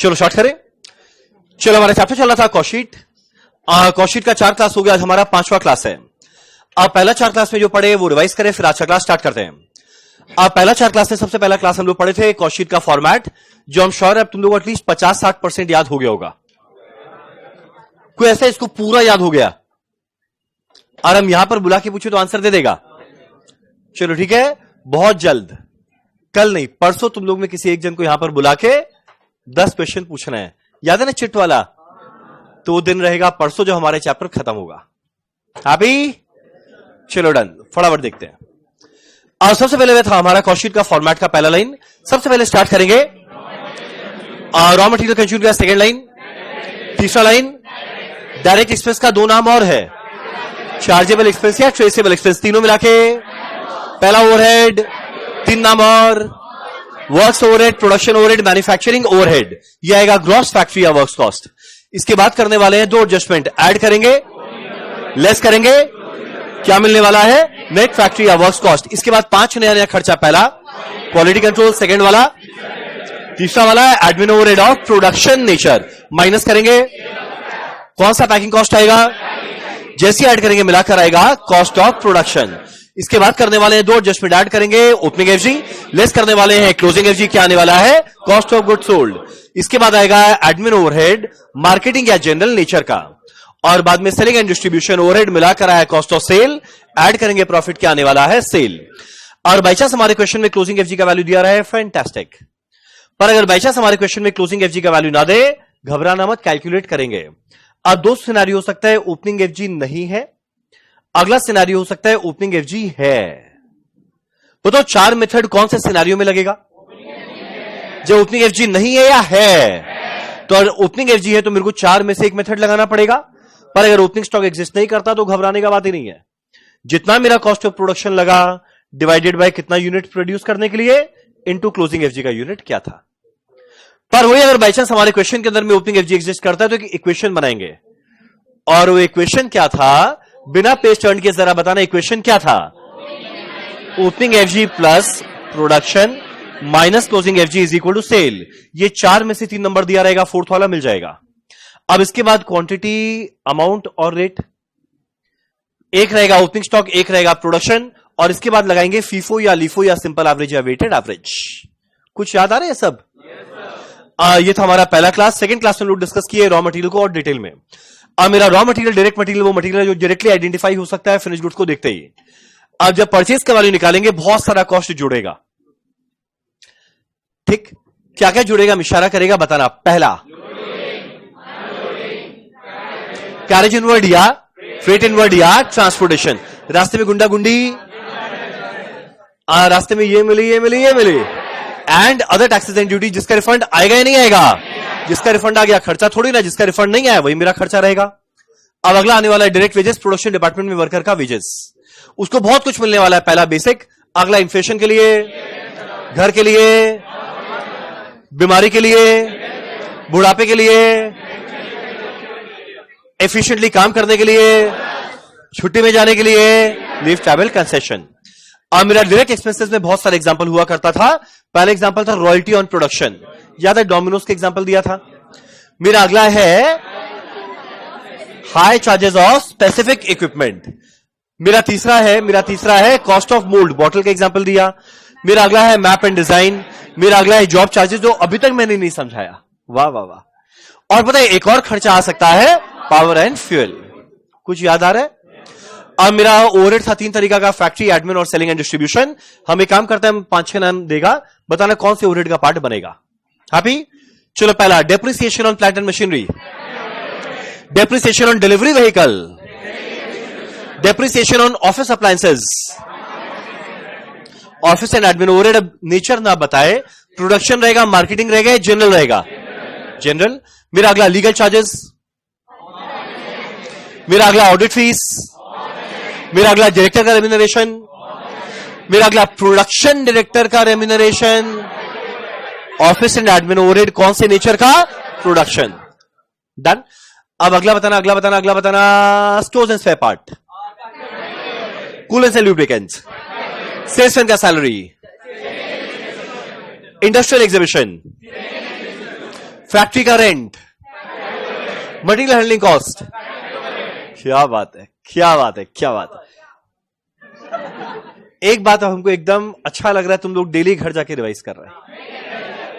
चलो स्टार्ट करें। चलो हमारा चैप्टर चल रहा था कॉस्टशीट। कॉस्टशीट का 4 क्लास हो गया, आज हमारा 5वां क्लास है। आप पहला 4 क्लास में जो पढ़े वो रिवाइज करें, फिर आज का क्लास स्टार्ट करते हैं। आप पहला 4 क्लास में सबसे पहला क्लास हम लोग पढ़े थे कॉस्टशीट का फॉर्मेट, जो हम श्योर है तुम लोग एटलीस्ट 50-60% याद हो गया होगा। कोई ऐसा इसको पूरा याद हो गया और हम यहां पर बुला के पूछे तो आंसर दे देगा? चलो ठीक है, बहुत जल्द, कल नहीं परसों तुम लोग में किसी एक जन को यहां पर बुला के 10 क्वेश्चन पूछना है। याद है ना चिट वाला? तो वो दिन रहेगा परसों जो हमारे चैप्टर खत्म होगा। अभी चलो डन, फटाफट देखते हैं। और सबसे पहले था हमारा कॉस्टशीट का फॉर्मेट का पहला लाइन। सबसे पहले स्टार्ट करेंगे रॉ मटेरियल कंज्यूम का सेकेंड लाइन। तीसरा लाइन डायरेक्ट एक्सपेंस का 2 नाम और है, चार्जेबल एक्सपेंस या ट्रेसेबल एक्सपेंस, तीनों मिला के पहला ओवरहेड, 3 नाम और, works overhead, production overhead, manufacturing overhead. यह आएगा ग्रॉस फैक्ट्री या वर्क्स कॉस्ट। इसके बाद करने वाले हैं 2 एडजस्टमेंट, ऐड करेंगे, लेस करेंगे, क्या मिलने वाला है? नेट फैक्ट्री या वर्क्स कॉस्ट। इसके बाद 5 नया खर्चा, पहला क्वालिटी कंट्रोल, सेकेंड वाला, तीसरा वाला admin overhead of production nature, minus करेंगे, कौन सा पैकिंग कॉस्ट आएगा? जैसे ऐड करेंगे मिलाकर आएगा कॉस्ट ऑफ प्रोडक्शन। इसके बाद करने वाले हैं 2 एडजस्टमेंट, ऐड करेंगे ओपनिंग एफजी, लेस करने वाले हैं क्लोजिंग एफजी, क्या आने वाला है? Cost of goods sold. इसके बाद आएगा एडमिन ओवरहेड मार्केटिंग या जनरल नेचर का, और बाद में सेलिंग एंड डिस्ट्रीब्यूशन ओवरहेड मिलाकर आया कॉस्ट ऑफ सेल, ऐड करेंगे प्रॉफिट, क्या आने वाला है? सेल। और बाई चांस हमारे क्वेश्चन में क्लोजिंग एफजी का वैल्यू दिया रहा है, फैंटास्टिक। पर अगर बाई चांस हमारे क्वेश्चन में क्लोजिंग एफजी का वैल्यू ना दे, घबराना मत, कैलकुलेट करेंगे। अब 2 सिनेरियो हो सकता है ओपनिंग एफजी नहीं है, अगला सिनेरियो हो सकता है ओपनिंग एफजी है। तो 4 मेथड कौन से सिनेरियो में लगेगा? जब ओपनिंग एफजी नहीं है या है, तो ओपनिंग एफजी है तो मेरे को 4 में से एक मेथड लगाना पड़ेगा। पर अगर ओपनिंग स्टॉक एग्जिस्ट नहीं करता तो घबराने का बात ही नहीं है। जितना मेरा कॉस्ट ऑफ प्रोडक्शन लगा डिवाइडेड बाय कितना यूनिट प्रोड्यूस करने के लिए इनटू क्लोजिंग एफजी का यूनिट क्या था। पर वही अगर बाई चांस हमारे क्वेश्चन के अंदर में ओपनिंग एफजी एग्जिस्ट करता है तो एक इक्वेशन बनाएंगे, और वो इक्वेशन क्या था? बिना पेज टर्न के जरा बताना, इक्वेशन क्या था? Opening FG plus production minus closing FG is equal to sale. ये 4 में से 3 नंबर दिया रहेगा, 4th वाला मिल जाएगा। अब इसके बाद क्वांटिटी, अमाउंट और रेट, एक रहेगा ओपनिंग स्टॉक, एक रहेगा प्रोडक्शन, और इसके बाद लगाएंगे फीफो या लीफो या सिंपल एवरेज या वेटेड एवरेज। कुछ याद आ रहे हैं सब? ये था हमारा पहला क्लास। सेकंड क्लास में लोग डिस्कस किए रॉ मटेरियल को और डिटेल में। अब मेरा रॉ मटेरियल डायरेक्ट मटेरियल वो मटेरियल जो डायरेक्टली आइडेंटिफाई हो सकता है फिनिश गुड्स को देखते ही। अब जब परचेज का वैल्यू निकालेंगे बहुत सारा कॉस्ट जुड़ेगा, ठीक? क्या क्या जुड़ेगा इशारा करेगा, बताना। पहला कैरेज इनवर्ड या फ्रेट इनवर्ड या ट्रांसपोर्टेशन, रास्ते में गुंडा गुंडी, रास्ते में ये मिली ये मिली ये मिली, and other taxes and duty, जिसका रिफंड आएगा या नहीं आएगा? जिसका रिफंड आ गया खर्चा थोड़ी ना, जिसका रिफंड नहीं आया वही मेरा खर्चा रहेगा। अब अगला आने वाला है डायरेक्ट वेजेस, प्रोडक्शन डिपार्टमेंट में वर्कर का वेजेस, उसको बहुत कुछ मिलने वाला है। पहला बेसिक, अगला इन्फ्लेशन के लिए, घर के लिए, बीमारी के लिए, बुढ़ापे के लिए, एफिशिएंटली काम करने के लिए, छुट्टी में जाने के लिए, लीव ट्रैवल कंसेशन। अब मेरा डायरेक्ट एक्सपेंसेस में बहुत सारे एग्जांपल हुआ करता था। पहला एग्जांपल था रॉयल्टी ऑन प्रोडक्शन, याद है? डोमिनोज के एग्जांपल दिया था। मेरा अगला है high charges of specific equipment. मेरा तीसरा है कॉस्ट ऑफ मोल्ड, बॉटल का एग्जांपल दिया। मेरा अगला है मैप एंड डिजाइन। मेरा अगला है जॉब चार्जेस, जो अभी तक मैंने नहीं समझाया। वाह वाह वाह। और पता है एक और खर्चा आ सकता है, पावर एंड फ्यूल। कुछ याद आ रहा है? अब मेरा ओवरहेड था 3 तरीका का, फैक्ट्री, एडमिन और सेलिंग एंड डिस्ट्रीब्यूशन। हम एक काम करते हैं, 5-6 नाम देगा, बताना कौन से ओवरहेड का पार्ट बनेगा। हैप्पी? चलो पहला depreciation on plant and machinery, depreciation on delivery vehicle, depreciation on office appliances, office and admin overhead. अब नेचर ना बताए, प्रोडक्शन रहेगा, मार्केटिंग रहेगा, जनरल रहेगा? जनरल। मेरा अगला लीगल चार्जेस, मेरा अगला ऑडिट फीस, मेरा अगला डायरेक्टर का रेम्यूनरेशन, मेरा अगला प्रोडक्शन डायरेक्टर का remuneration, office and admin overhead कौन से नेचर का? प्रोडक्शन। डन। अब अगला बताना, stores and spare part, coolants and lubricants, salesman का सैलरी, इंडस्ट्रियल एग्जीबिशन, फैक्ट्री का रेंट, मटेरियल हैंडलिंग कॉस्ट। क्या बात है, क्या बात है, क्या बात है। एक बात हमको एकदम अच्छा लग रहा है, तुम लोग डेली घर जाके रिवाइज कर रहे हैं,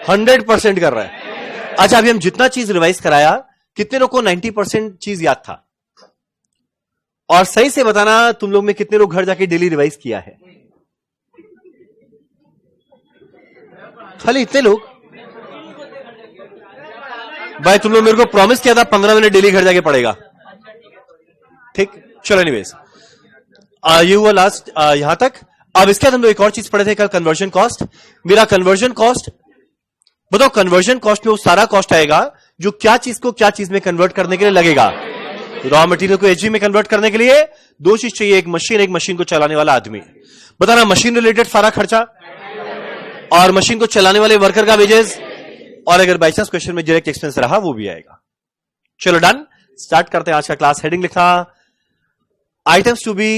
100% कर रहे हैं। अच्छा, अभी हम जितना चीज रिवाइज कराया, कितने लोग को 90% चीज याद था? और सही से बताना, तुम लोग में कितने लोग घर जाके डेली रिवाइज किया है? खाली इतने लोग? भाई तुम लोग मेरे को प्रॉमिस किया था 15 मिनट डेली घर जाके पड़ेगा। ठीक, चलो एनीवेज, ये हुआ लास्ट यहां तक। अब इसके बाद हम लोग एक और चीज पढ़े थे कल, कन्वर्जन कॉस्ट। मेरा कन्वर्जन कॉस्ट बताओ, कन्वर्जन कॉस्ट में वो सारा कॉस्ट आएगा जो क्या चीज को क्या चीज में कन्वर्ट करने के लिए लगेगा। रॉ मटेरियल को एचजी में कन्वर्ट करने के लिए दो चीज चाहिए, एक मशीन को चलाने वाला आदमी। बताना, मशीन रिलेटेड सारा खर्चा और मशीन को चलाने वाले वर्कर का वेजेस, और अगर बाई चांस क्वेश्चन में डायरेक्ट एक्सपेंस रहा वो भी आएगा। चलो डन, स्टार्ट करते हैं आज का क्लास। हेडिंग लिखा, items to be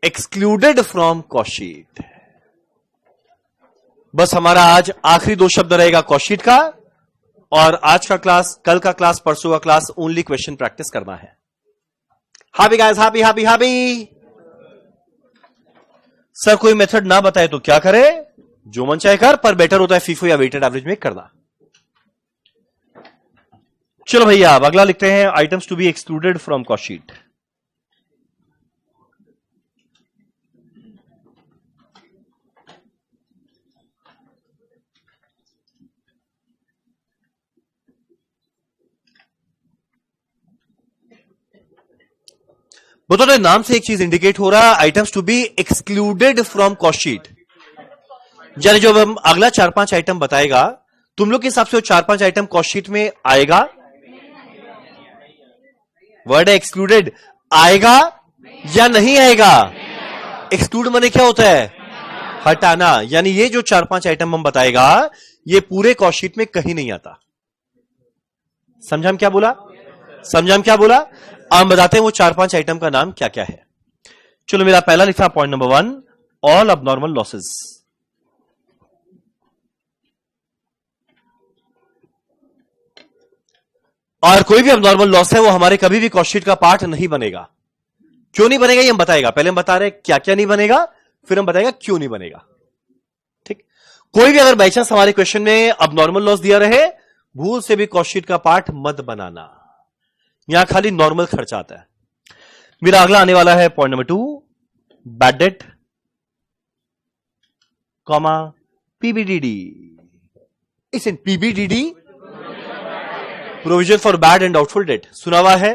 excluded from cost sheet. बस हमारा आज आखिरी दो शब्द रहेगा कॉस्ट शीट का, और आज का क्लास, कल का क्लास, परसों का क्लास ओनली क्वेश्चन प्रैक्टिस करना है। Happy guys, happy happy happy. Sir कोई मेथड ना बताए तो क्या करे? जो मन चाहे कर, पर बेटर होता है फीफो या वेटेड एवरेज में करना। चलो भैया, अब अगला लिखते हैं, items to be excluded from cost sheet. बताओ, नाम से एक चीज इंडिकेट हो रहा है, items to be excluded from cost sheet. यानी जो हम अगला 4-5 आइटम बताएगा, तुम लोग के हिसाब से वो 4-5 आइटम कॉस्ट शीट में आएगा? वर्ड है एक्सक्लूडेड, आएगा या नहीं आएगा? एक्सक्लूड माने क्या होता है? हटाना। यानी ये जो 4-5 आइटम हम बताएगा, ये पूरे कॉस्ट शीट में कहीं नहीं आता। समझा हम क्या बोला? समझा हम क्या बोला? हम बताते हैं वो 4-5 आइटम का नाम क्या क्या है। चलो, मेरा पहला लिखा point number 1, all abnormal losses. और कोई भी अबनॉर्मल लॉस है वो हमारे कभी भी कॉस्ट शीट का पार्ट नहीं बनेगा। क्यों नहीं बनेगा ये हम बताएगा। पहले हम बता रहे क्या क्या नहीं बनेगा, फिर हम बताएगा क्यों नहीं बनेगा। ठीक, कोई भी अगर बाई चांस हमारे क्वेश्चन में अबनॉर्मल लॉस दिया रहे, भूल से भी कॉस्ट शीट का पार्ट मत बनाना। यहां खाली नॉर्मल खर्चा आता है। मेरा अगला आने वाला है point number 2, bad debt, comma PBDD. इस इन PBDD, provision for bad and doubtful debt. सुना हुआ है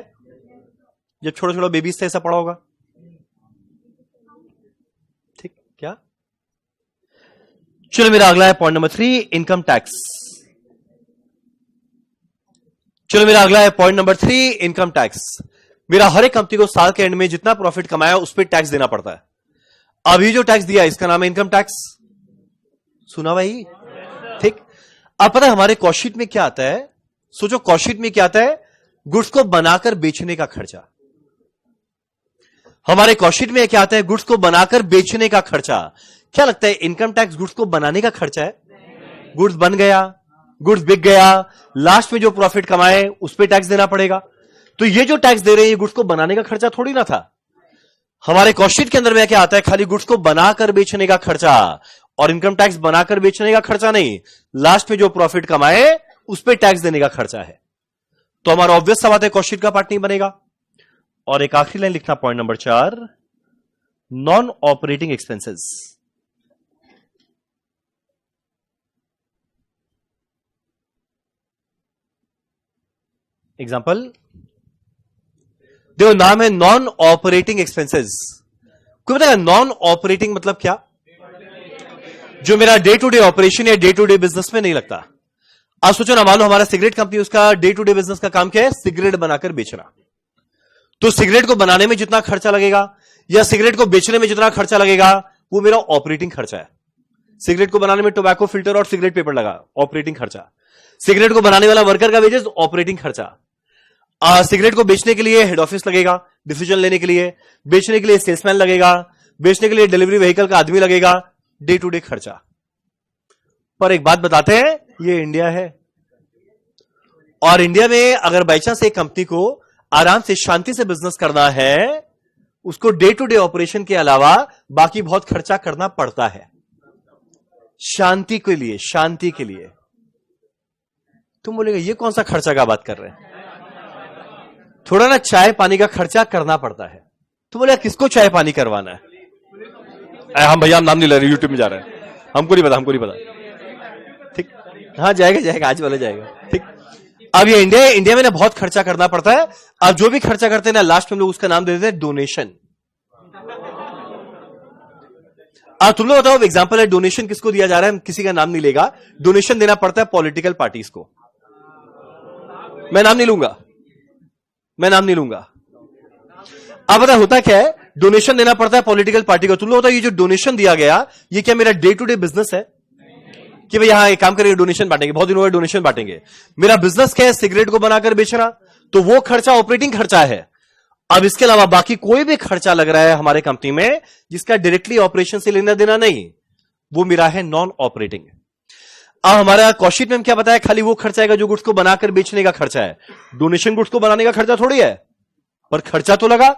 जब छोटा छोटा बेबीज से ऐसा पढ़ा होगा। ठीक, क्या? चलो, मेरा अगला है पॉइंट नंबर 3, इनकम टैक्स। चलो, मेरा अगला है पॉइंट नंबर 3, इनकम टैक्स। मेरा हर एक कंपनी को साल के एंड में जितना प्रॉफिट कमाया उस पर टैक्स देना पड़ता है। अभी जो टैक्स दिया इसका नाम है इनकम टैक्स। सुना भाई? ठीक, अब पता है हमारे कॉस्ट शीट में क्या आता है? सोचो, कॉस्ट शीट में क्या आता है? गुड्स को बनाकर बेचने का खर्चा। हमारे कॉस्ट शीट में क्या आता है? गुड्स को बनाकर बेचने का खर्चा। क्या लगता है इनकम टैक्स गुड्स को बनाने का खर्चा है? गुड्स बन गया, गुड्स बिक गया, लास्ट में जो प्रॉफिट कमाए उस पर टैक्स देना पड़ेगा। तो ये जो टैक्स दे रहे हैं ये गुड्स को बनाने का खर्चा थोड़ी ना था। हमारे कॉस्ट शीट के अंदर में क्या आता है? खाली गुड्स को बनाकर बेचने का खर्चा। और इनकम टैक्स बनाकर बेचने का खर्चा नहीं, लास्ट में जो प्रॉफिट कमाए उस पर टैक्स देने का खर्चा है। तो हमारा ऑब्वियस सा बात है कॉस्ट शीट का पार्ट नहीं बनेगा। और एक आखिरी लाइन लिखना, point number 4, non operating expenses. Example देखो, नाम है नॉन ऑपरेटिंग एक्सपेंसेस। कोई बताएगा नॉन ऑपरेटिंग मतलब क्या? जो मेरा डे टू डे ऑपरेशन या डे टू डे बिजनेस में नहीं लगता। आप सोचो ना, मान लो हमारा सिगरेट कंपनी, उसका डे टू डे बिजनेस का काम क्या है? सिगरेट बनाकर बेचना। तो सिगरेट को बनाने में जितना खर्चा लगेगा या सिगरेट को बेचने में जितना खर्चा लगेगा वो मेरा ऑपरेटिंग खर्चा है। सिगरेट को बनाने में टोबैको फिल्टर और सिगरेट पेपर लगा, ऑपरेटिंग खर्चा। सिगरेट को बनाने वाला वर्कर का वेजेस, ऑपरेटिंग खर्चा। सिगरेट को बेचने के लिए हेड ऑफिस लगेगा, डिसीजन लेने के लिए, बेचने के लिए सेल्समैन लगेगा, बेचने के लिए डिलीवरी व्हीकल का आदमी लगेगा, डे टू डे खर्चा। पर एक बात बताते हैं, ये इंडिया है, और इंडिया में अगर बाई चांस एक कंपनी को आराम से शांति से बिजनेस करना है, उसको डे टू डे ऑपरेशन के अलावा बाकी बहुत खर्चा करना पड़ता है शांति के लिए, शांति के लिए। तुम बोलेगा ये कौन सा खर्चा का बात कर रहे हैं? थोड़ा ना चाय पानी का खर्चा करना पड़ता है। तुम बोलेगा किसको चाय पानी करवाना है? हम भैया हम नाम नहीं ले रहे, यूट्यूब में जा रहे हैं, हमको नहीं पता, हमको नहीं पता। ठीक, हाँ जाएगा जाएगा, आज वाला जाएगा। ठीक, अब ये इंडिया में ना बहुत खर्चा करना पड़ता है। अब जो भी खर्चा करते हैं ना, लास्ट में हम लोग उसका नाम दे देते हैं डोनेशन। अब तुम लोग बताओ, एग्जांपल है, डोनेशन किसको दिया जा रहा है? किसी का नाम नहीं लेगा। डोनेशन देना पड़ता है पॉलिटिकल पार्टीज को। मैं नाम नहीं लूंगा, मैं नाम नहीं लूंगा। अब पता होता क्या है, डोनेशन देना पड़ता है पॉलिटिकल पार्टी को। तुम लोग बताओ, ये जो डोनेशन दिया गया, ये क्या मेरा डे टू डे बिजनेस है कि भाई यहां एक काम करेंगे, डोनेशन बांटेंगे, बहुत दिनों में डोनेशन बांटेंगे? मेरा बिजनेस क्या है? सिगरेट को बनाकर बेचना, तो वो खर्चा ऑपरेटिंग खर्चा है। अब इसके अलावा बाकी कोई भी खर्चा लग रहा है हमारे कंपनी में जिसका डायरेक्टली ऑपरेशन से लेना देना नहीं, वो मेरा है नॉन ऑपरेटिंग। अब हमारा कॉस्ट में क्या बताया, खाली वो खर्चा आएगा जो गुड्स को बनाकर बेचने का खर्चा है। डोनेशन गुड्स को बनाने का खर्चा थोड़ी है, पर खर्चा तो लगा।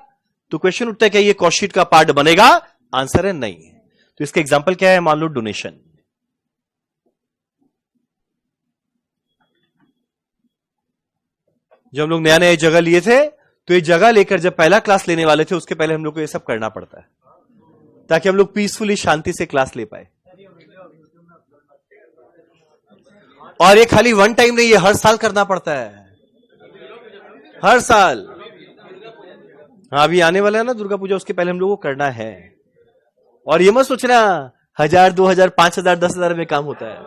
तो क्वेश्चन उठता है क्या ये कॉस्ट शीट का पार्ट बनेगा? आंसर है नहीं। तो इसका एग्जांपल क्या है? मान लो डोनेशन। जब हम लोग नया नया जगह लिए थे, तो ये जगह लेकर जब पहला क्लास लेने वाले थे, उसके पहले हम लोग को ये सब करना पड़ता है ताकि हम लोग पीसफुली शांति से क्लास ले पाए। और ये खाली वन टाइम नहीं, ये हर साल करना पड़ता है, हर साल। हाँ, अभी आने वाला है ना दुर्गा पूजा, उसके पहले हम लोगों को करना है। और ये मत सोचना 1000, 2000, 5000, 10,000 में काम होता है।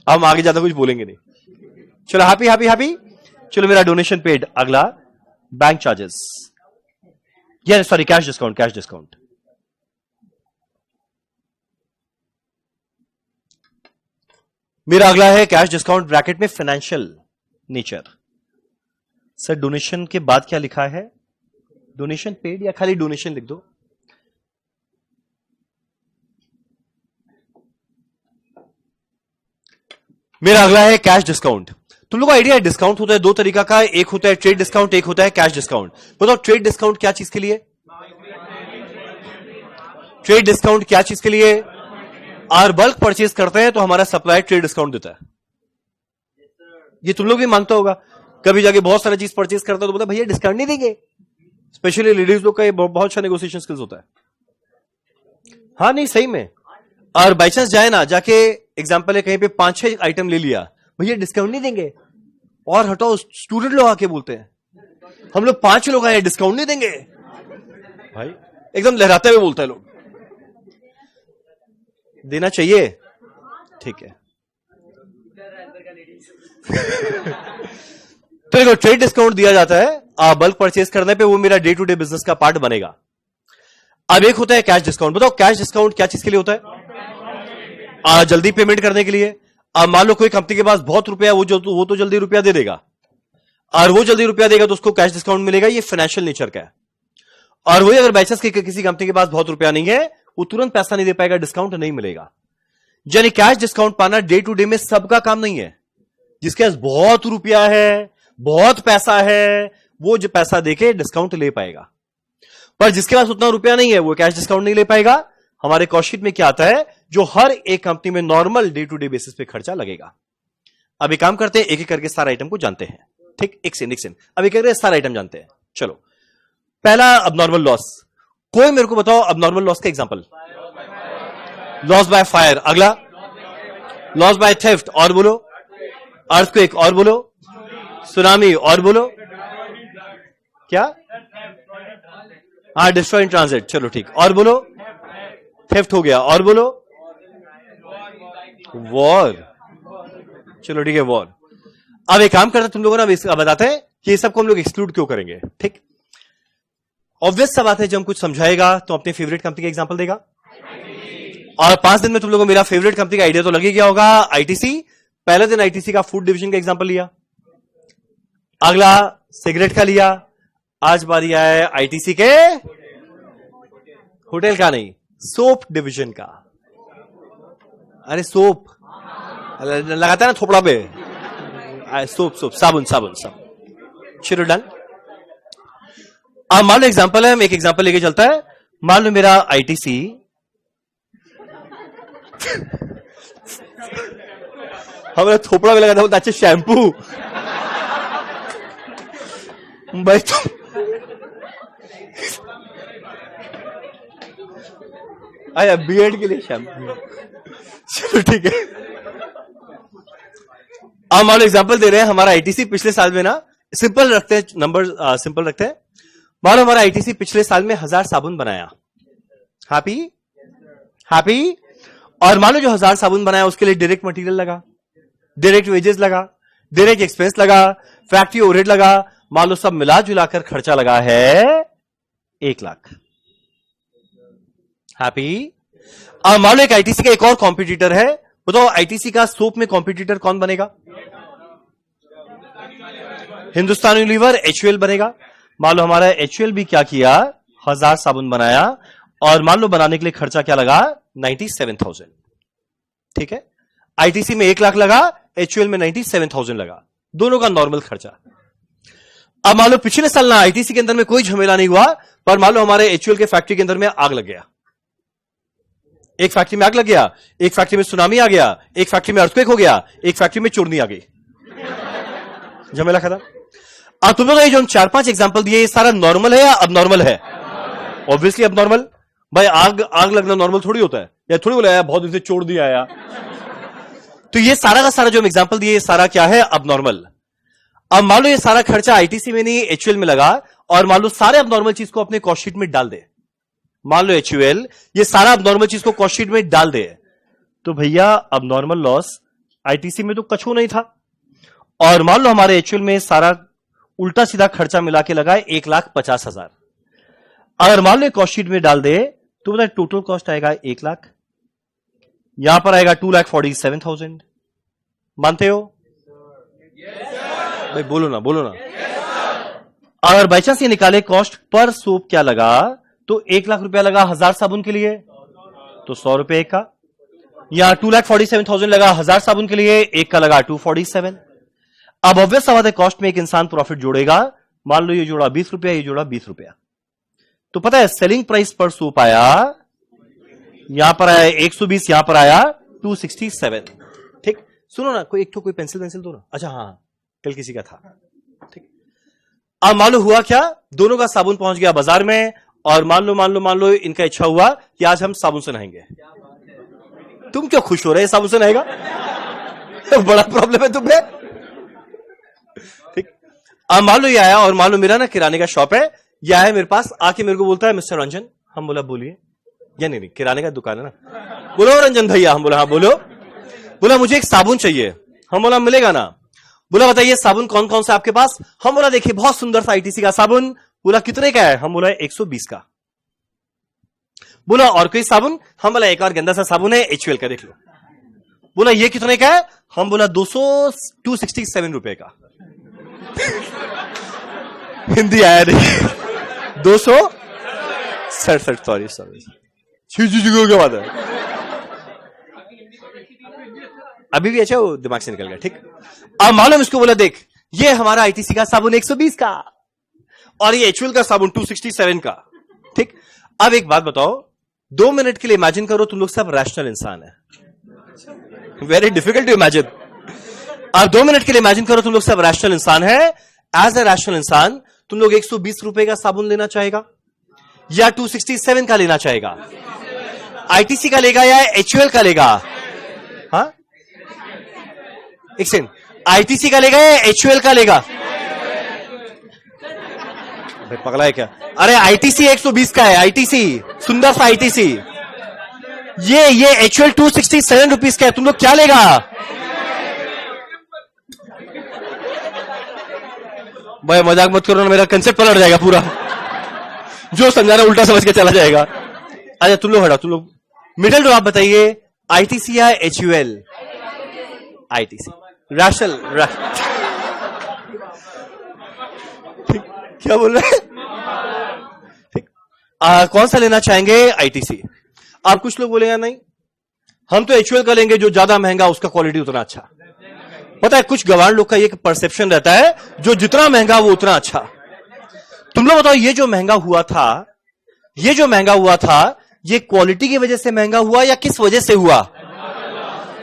हम आगे ज्यादा कुछ बोलेंगे नहीं। चलो हैप्पी हैप्पी हैप्पी। चलो मेरा डोनेशन पेड। अगला बैंक चार्जेस, या sorry cash discount, cash discount. मेरा अगला है कैश डिस्काउंट, ब्रैकेट में फाइनेंशियल नेचर। सर डोनेशन के बाद क्या लिखा है? डोनेशन पेड या खाली डोनेशन लिख दो? मेरा अगला है कैश डिस्काउंट। तुम लोगों को आइडिया है डिस्काउंट होता है दो तरीका का, एक होता है ट्रेड डिस्काउंट, एक होता है कैश डिस्काउंट। बताओ ट्रेड डिस्काउंट क्या चीज के लिए? ट्रेड डिस्काउंट क्या चीज के लिए? और बल्क परचेज करते हैं तो हमारा सप्लायर ट्रेड डिस्काउंट देता है। ये तुम लोग भी मांगता होगा, कभी जाके बहुत सारी चीज परचेज करता है तो बोलता भैया डिस्काउंट नहीं देंगे। स्पेशली लेडीज लोग का ये बहुत अच्छा नेगोशिएशन स्किल्स होता है। हाँ नहीं सही में। और बाई चांस जाए ना, जाके एग्जाम्पल है कहीं पे 5-6 आइटम ले लिया, भैया डिस्काउंट नहीं देंगे। और हटाओ, स्टूडेंट लोग आके बोलते हैं हम लोग 5 लोग आए, डिस्काउंट नहीं देंगे। भाई एकदम लहराते हुए बोलता है लोग। देना चाहिए, ठीक है। तो देखो ट्रेड डिस्काउंट दिया जाता है बल्क परचेज करने पे, वो मेरा डे टू डे बिजनेस का पार्ट बनेगा। अब एक होता है कैश डिस्काउंट। बताओ कैश डिस्काउंट क्या चीज के लिए होता है? जल्दी पेमेंट करने के लिए। अब मान लो कोई कंपनी के पास बहुत रुपया, वो तो जल्दी रुपया दे देगा, और वो जल्दी रुपया देगा तो उसको कैश डिस्काउंट मिलेगा। ये फाइनेंशियल नेचर का है। और वही अगर बाई चांस किसी कंपनी के पास बहुत रुपया नहीं है, वो तुरंत पैसा नहीं दे पाएगा, डिस्काउंट नहीं मिलेगा। यानी कैश डिस्काउंट पाना डे टू डे में सबका काम नहीं है। जिसके पास बहुत रुपया है, बहुत पैसा है, वो जो पैसा देके डिस्काउंट ले पाएगा। पर जिसके पास उतना रुपया नहीं है, वो कैश डिस्काउंट नहीं ले पाएगा। हमारे कॉस्ट शीट में क्या आता है? जो हर एक कंपनी में normal day to day basis पे खर्चा लगेगा। अब एक काम करते हैं, एक एक करके सारे आइटम को जानते हैं। ठीक, एक से अब एक करके सारे आइटम जानते हैं। चलो पहला अबनॉर्मल लॉस। कोई मेरे को बताओ अबनॉर्मल लॉस का एग्जांपल। Loss by fire. अगला लॉस बाय थेफ्ट। और बोलो अर्थक्वेक। और बोलो सुनामी। और बोलो क्या? हाँ डिस्ट्रॉय इन ट्रांजिट। चलो ठीक। और बोलो थेफ्ट हो गया। और बोलो वॉर। चलो ठीक है वॉर। अब एक काम करते तुम लोगों ने बताते हैं कि ये सबको हम लोग एक्सक्लूड क्यों करेंगे। ठीक, ऑब्वियस सा बात है, जब हम कुछ समझाएगा तो अपने फेवरेट कंपनी का एग्जांपल देगा। और 5 दिन में तुम लोगों को मेरा फेवरेट कंपनी का आइडिया तो लग ही गया होगा, आईटीसी। पहले दिन आईटीसी का फूड डिवीजन का एग्जांपल लिया, अगला सिगरेट का लिया, आज बारी आया आईटीसी के होटल का नहीं, सोप डिवीजन का। अरे सोप, लगाता है ना थोपड़ा पे, सोप सोप साबुन साबुन साबुन, शुरू डन। मान लो एग्जांपल है, हम एक एग्जांपल लेके चलता है। मान लो मेरा आईटीसी हमारा थोपड़ा में लगाता, बोलता अच्छा शैम्पू भाई तो आया बीएड के लिए शैम्पू। चलो ठीक है, अब मान लो एग्जांपल दे रहे हैं, हमारा आईटीसी पिछले साल में ना, सिंपल रखते हैं नंबर, सिंपल रखते हैं। मान लो हमारा आईटीसी पिछले साल में 1000 साबुन बनाया, हैप्पी हैप्पी। और मान लो जो 1000 साबुन बनाया उसके लिए डायरेक्ट मटेरियल लगा, डायरेक्ट वेजेस लगा, डायरेक्ट एक्सपेंस लगा, फैक्ट्री ओवरहेड लगा, मान लो सब मिला जुलाकर खर्चा लगा है 1 लाख, हैप्पी। अब मान लो एक आईटीसी का एक और कॉम्पिटिटर है, बताओ आईटीसी का सोप में कॉम्पिटिटर कौन बनेगा? हिंदुस्तान यूनिलीवर, एचयूएल बनेगा। मान लो हमारा एचयूएल भी क्या किया, 1000 साबुन बनाया, और मान लो बनाने के लिए खर्चा क्या लगा, 97,000, ठीक है। आईटीसी में 1 लाख लगा, एचयूएल में 97,000 लगा, दोनों का नॉर्मल खर्चा। अब मान लो पिछले साल ना आईटीसी के अंदर में कोई झमेला नहीं हुआ, पर मान लो हमारे एचयूएल के फैक्ट्री के अंदर में आग लग गया, एक फैक्ट्री में आग लग गया, एक फैक्ट्री में सुनामी आ गया, एक फैक्ट्री में अर्थक्वेक हो गया, एक फैक्ट्री में चोरनी आ गई, झमेला खत्म। अब तुम लोग ये जो 4-5 एग्जांपल दिए, ये सारा नॉर्मल है या अब नॉर्मल है? ऑब्वियसली अब नॉर्मल। भाई आग लगना नॉर्मल थोड़ी होता है, या थोड़ी बोला बहुत दिन से छोड़ दिया यार। तो ये सारा का सारा जो एग्जांपल दिए, ये सारा क्या है, अब नॉर्मल। अब मान लो ये सारा खर्चा आईटीसी में नहीं एचयूएल में लगा, और मान लो सारे अब नॉर्मल चीज को अपने कॉस्ट शीट में डाल दे। मान लो एचयूएल ये सारा अब नॉर्मल चीज को कॉस्ट शीट में डाल दे, तो भैया अब नॉर्मल लॉस आईटीसी में तो कछु नहीं था, और मान लो हमारे एचयूएल में सारा उल्टा सीधा खर्चा मिला के लगा 1,50,000। अगर मान लो कॉस्ट शीट में डाल दे तो बताए टोटल कॉस्ट आएगा 1 लाख, यहां पर आएगा 2,47,000। मानते हो? भाई बोलो ना, बोलो ना। अगर बाई चांस ये निकाले कॉस्ट पर सोप क्या लगा, तो 1 लाख रुपया लगा 1000 साबुन के लिए, तो 100 रुपए एक का। यहां 2,47,000 लगा 1000 साबुन के लिए, एक का लगा 247। अब ऑब्वियस बात है कॉस्ट में एक इंसान प्रॉफिट जोड़ेगा। मान लो ये जोड़ा 20 रुपया, ये जोड़ा 20 रुपया, तो पता है सेलिंग प्राइस पर सोप आया, यहां पर आया 120, यहां पर आया 267। ठीक, सुनो ना, कोई एक तो कोई पेंसिल दो ना। अच्छा हाँ, कल किसी का था। ठीक, अब मान लो हुआ क्या, दोनों का साबुन पहुंच गया बाजार में, और मान लो इनका इच्छा हुआ कि आज हम साबुन से नहाएंगे। तुम क्यों खुश हो रहे हैं साबुन से नहाएगा? बड़ा प्रॉब्लम है तुम्हें। ठीक, अब मान लो ये आया, और मान लो मेरा ना किराने का शॉप है, ये आया मेरे पास, आके मेरे को बोलता है मिस्टर रंजन। हम बोला बोलिए। या नहीं, किराने का दुकान है ना। बोलो रंजन भैया। हम बोला हाँ बोलो। बोला मुझे एक साबुन चाहिए। हम बोला मिलेगा ना। बोला बताइए साबुन कौन कौन सा आपके पास? हम बोला देखिए बहुत सुंदर सा आईटीसी का साबुन। बोला कितने का है? हम बोला 120 का। बोला और कोई साबुन? हम बोला एक और गंदा सा साबुन है एचयूएल का, देख लो। बोला ये कितने का है? हम बोला 267 रुपए का। हिंदी आया नहीं। 267, सॉरी क्या बात है, अभी भी अच्छा वो दिमाग से निकल गया। ठीक, अब मालूम इसको बोला देख ये हमारा आईटीसी का साबुन 120 का, और ये एचयूएल का साबुन 267 का। ठीक, अब एक बात बताओ, 2 मिनट के लिए इमेजिन करो तुम लोग सब रैशनल इंसान है। Very difficult to imagine. अब 2 मिनट के लिए इमेजिन करो तुम लोग सब रैशनल इंसान है। एज ए रैशनल इंसान तुम लोग 120 रुपए का साबुन लेना चाहेगा या 267 का लेना चाहेगा? आईटीसी का लेगा या एचयूएल का लेगा? हाँ, एक सेकंड, आईटीसी का लेगा या एचयूएल का लेगा? भाई पगला है क्या? अरे आईटीसी 120 का है, आईटीसी सुंदर सा आईटीसी। ये एचयूएल 267 रुपीज का है, तुम लोग क्या लेगा? भाई मजाक मत करो ना, मेरा कंसेप्ट पलट जाएगा पूरा। जो समझाना उल्टा समझ के चला जाएगा। अच्छा तुम लोग हटाओ, तुम लोग मिडिल रो, आप बताइए आईटीसी या एचयूएल? आईटीसी। रैशनल ठीक, क्या बोल रहे हैं? ठीक, कौन सा लेना चाहेंगे? आईटीसी। आप कुछ लोग बोलेगा नहीं हम तो एक्चुअल का लेंगे, जो ज्यादा महंगा उसका क्वालिटी उतना अच्छा। पता है कुछ गवार लोग का ये परसेप्शन रहता है जो जितना महंगा वो उतना अच्छा। तुम लोग बताओ ये जो महंगा हुआ था ये क्वालिटी की वजह से महंगा हुआ या किस वजह से हुआ?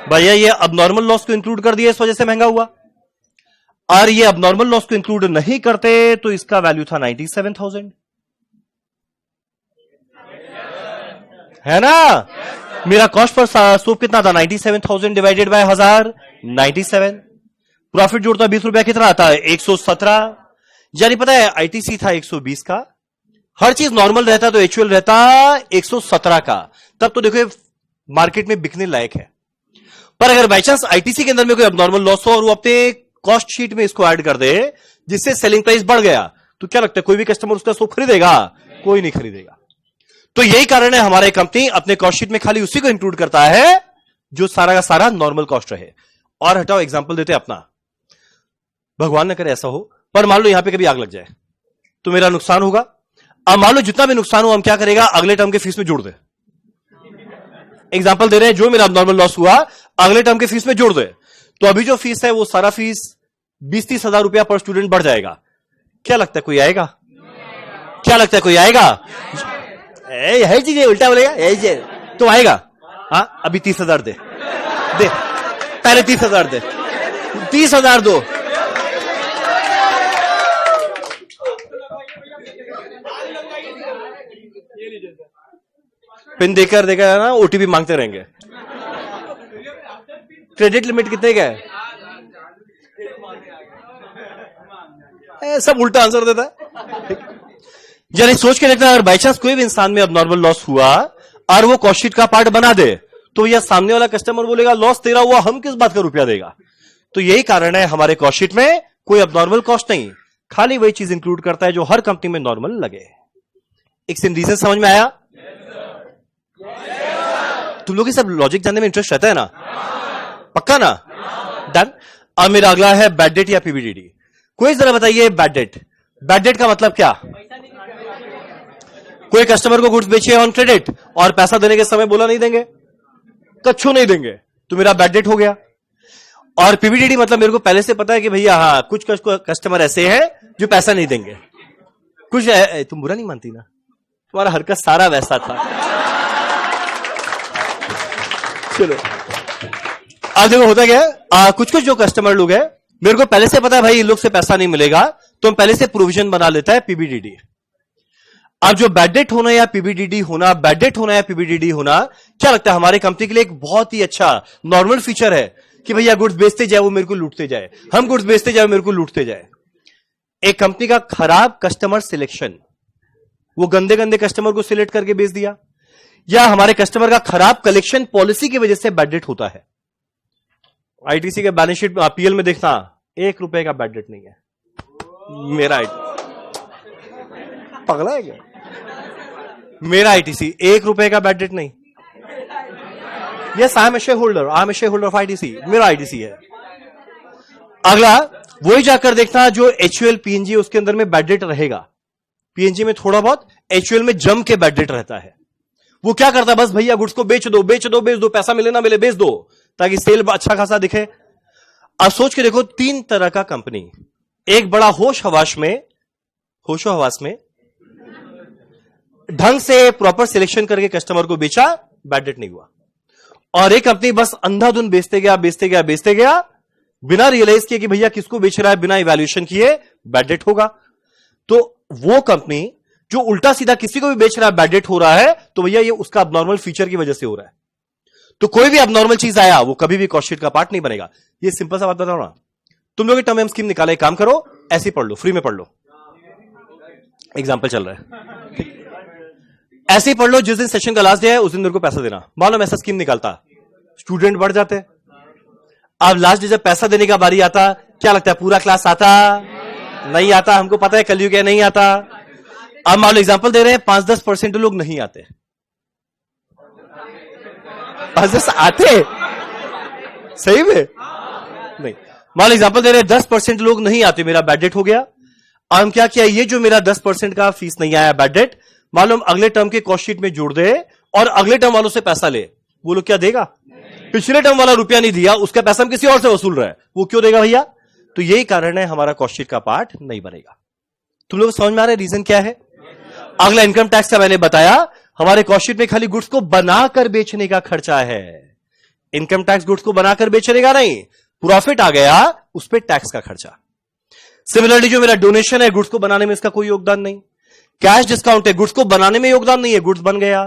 भैया ये अबनॉर्मल लॉस को इंक्लूड कर दिया, इस वजह से महंगा हुआ। और ये अबनॉर्मल लॉस को इंक्लूड नहीं करते तो इसका वैल्यू था 97,000, है ना? मेरा कॉस्ट पर सोप कितना था? 97,000 डिवाइडेड बाय 1000, 97। प्रॉफिट जोड़ता 20 रुपया कितना आता है? 117। यानी पता है आईटीसी था 120 का, हर चीज नॉर्मल रहता तो एक्चुअल रहता 117 का, तब तो देखो मार्केट में बिकने लायक है। पर अगर बाई चांस आईटीसी के अंदर में कोई अबनॉर्मल लॉस हो और वो अपने कॉस्ट शीट में इसको ऐड कर दे जिससे सेलिंग प्राइस बढ़ गया, तो क्या लगता है कोई भी कस्टमर उसका सोप खरीदेगा? कोई नहीं खरीदेगा। तो यही कारण है हमारे कंपनी अपने कॉस्ट शीट में खाली उसी को इंक्लूड करता है जो सारा का सारा नॉर्मल कॉस्ट रहे। और हटाओ एग्जांपल देते अपना, भगवान न करे ऐसा हो, पर मान लो यहां पे कभी आग लग जाए तो मेरा नुकसान होगा। अब मान लो जितना भी नुकसान हो हम क्या करेगा, अगले टर्म के फीस में जोड़ दे। एग्जांपल दे रहे हैं, जो मेरा नॉर्मल लॉस हुआ अगले टर्म के फीस में जोड़ दे, तो अभी जो फीस है वो सारा फीस 20-30 हजार रुपया पर स्टूडेंट बढ़ जाएगा। क्या लगता है कोई आएगा? क्या लगता है कोई आएगा? यही चीज उल्टा बोलेगा, यही चीज तो आएगा। हाँ अभी 30,000 दे, पहले 30,000 दे, 30,000 दो। पिन देकर देकर ना ओटीपी मांगते रहेंगे। क्रेडिट लिमिट कितने का है? सब उल्टा आंसर देता है। यानी सोच के देखना, अगर बाई चांस कोई भी इंसान में अबनॉर्मल लॉस हुआ और वो कॉस्ट शीट का पार्ट बना दे तो यह सामने वाला कस्टमर बोलेगा लॉस तेरा हुआ, हम किस बात का रुपया देगा? तो यही कारण है हमारे कॉस्ट शीट में कोई अबनॉर्मल कॉस्ट नहीं, खाली वही चीज इंक्लूड करता है जो हर कंपनी में नॉर्मल लगे। एक रीजन समझ में आया? तुम लोग सब लॉजिक जानने में इंटरेस्ट रहता है ना? पक्का ना? डन। अब मेरा अगला है बैड डेट या पीबीडीडी। कोई जरा बताइए बैड डेट। बैड डेट का मतलब क्या? कोई कस्टमर को गुड्स बेचिए ऑन क्रेडिट और पैसा देने के समय बोला नहीं देंगे, कच्छू नहीं देंगे, तो मेरा बैड डेट हो गया। और पीबीडीडी मतलब मेरे को पहले से पता है कि भैया हाँ कुछ कस्टमर ऐसे हैं जो पैसा नहीं देंगे, कुछ तुम बुरा नहीं मानती ना, तुम्हारा हरकत सारा वैसा था। चलो आज देखो होता क्या है, कुछ कुछ जो कस्टमर लोग हैं मेरे को पहले से पता है भाई इन लोग से पैसा नहीं मिलेगा, तो हम पहले से प्रोविजन बना लेता है पीबीडीडी। अब जो बैड डेट होना या पीबीडीडी होना, बैड डेट होना या पीबीडीडी होना, क्या लगता है हमारे कंपनी के लिए एक बहुत ही अच्छा नॉर्मल फीचर है कि भैया गुड्स बेचते जाए वो मेरे को लूटते जाए, हम गुड्स बेचते जाए मेरे को लूटते जाए। एक कंपनी का खराब कस्टमर सिलेक्शन, वो गंदे गंदे कस्टमर को सिलेक्ट करके बेच दिया, या हमारे कस्टमर का खराब कलेक्शन पॉलिसी की वजह से बैड डेट होता है। आईटीसी के बैलेंस शीट पीएल में देखना 1 रुपए का बैड डेट नहीं है। मेरा पगला है क्या? मेरा आईटीसी 1 रुपए का बैड डेट नहीं। Yes I am a share holder, I am a share holder of ITC, मेरा आईटीसी है। अगला वही जाकर देखना जो एचयूएल पीएनजी उसके अंदर में बैड डेट रहेगा। पीएनजी में थोड़ा बहुत, एचयूएल में जम के बैड डेट रहता है। वो क्या करता है, बस भैया गुड्स को बेच दो बेच दो बेच दो, पैसा मिले ना मिले बेच दो ताकि सेल अच्छा खासा दिखे। अब सोच के देखो 3 तरह का कंपनी, एक बड़ा होशो हवास में ढंग से प्रॉपर सिलेक्शन करके कस्टमर को बेचा, बैड डेट नहीं हुआ। और एक कंपनी बस अंधाधुन बेचते गया बिना रियलाइज किए कि भैया किसको बेच रहा है, बिना इवैल्यूएशन किए, बैड डेट होगा। तो वो कंपनी जो उल्टा सीधा किसी को भी बेच रहा है बैड डेट हो रहा है, तो भैया ये उसका अबनॉर्मल फीचर की वजह से हो रहा है। तो कोई भी अबनॉर्मल चीज आया वो कभी भी कॉस्ट शीट का पार्ट नहीं बनेगा। ये सिंपल सा बात बताओ ना, तुम लोग टर्म एंड स्कीम निकाले, काम करो ऐसे ही पढ़ लो, फ्री में पढ़ लो, एग्जाम्पल चल रहा है, ऐसे ही पढ़ लो। जिस दिन सेशन का लास्ट डे है उस दिन मेरे को पैसा देना। मालूम ऐसा स्कीम निकालता, स्टूडेंट बढ़ जाते। अब लास्ट डे जब पैसा देने का बारी आता, क्या लगता है पूरा क्लास आता? नहीं आता। हमको पता है कलयुग है, नहीं आता। अब मान लो एग्जाम्पल दे रहे हैं 5-10% लोग नहीं आते। 5-10 आते सही में नहीं। मान लो एग्जाम्पल दे रहे हैं 10% लोग नहीं आते, मेरा बैड डेट हो गया। अब हम क्या किया, ये जो मेरा 10% का फीस नहीं आया बैड डेट, मालूम अगले टर्म के कॉस्ट शीट में जोड़ दे और अगले टर्म वालों से पैसा ले, वो लोग क्या देगा? पिछले टर्म वाला रुपया नहीं दिया, उसका पैसा हम किसी और से वसूल रहे हैं, वो क्यों देगा भैया? तो यही कारण है हमारा कॉस्ट शीट का पार्ट नहीं बनेगा। तुम लोग समझ में आ रहे रीजन क्या है? अगला इनकम टैक्स का मैंने बताया, हमारे कॉस्ट शीट में खाली गुड्स को बनाकर बेचने का खर्चा है। इनकम टैक्स गुड्स को बनाकर बेचने का नहीं, प्रॉफिट आ गया उस पर टैक्स का खर्चा। सिमिलरली जो मेरा डोनेशन है, गुड्स को बनाने में इसका कोई योगदान नहीं। कैश डिस्काउंट है, गुड्स को बनाने में योगदान नहीं है, गुड्स बन गया,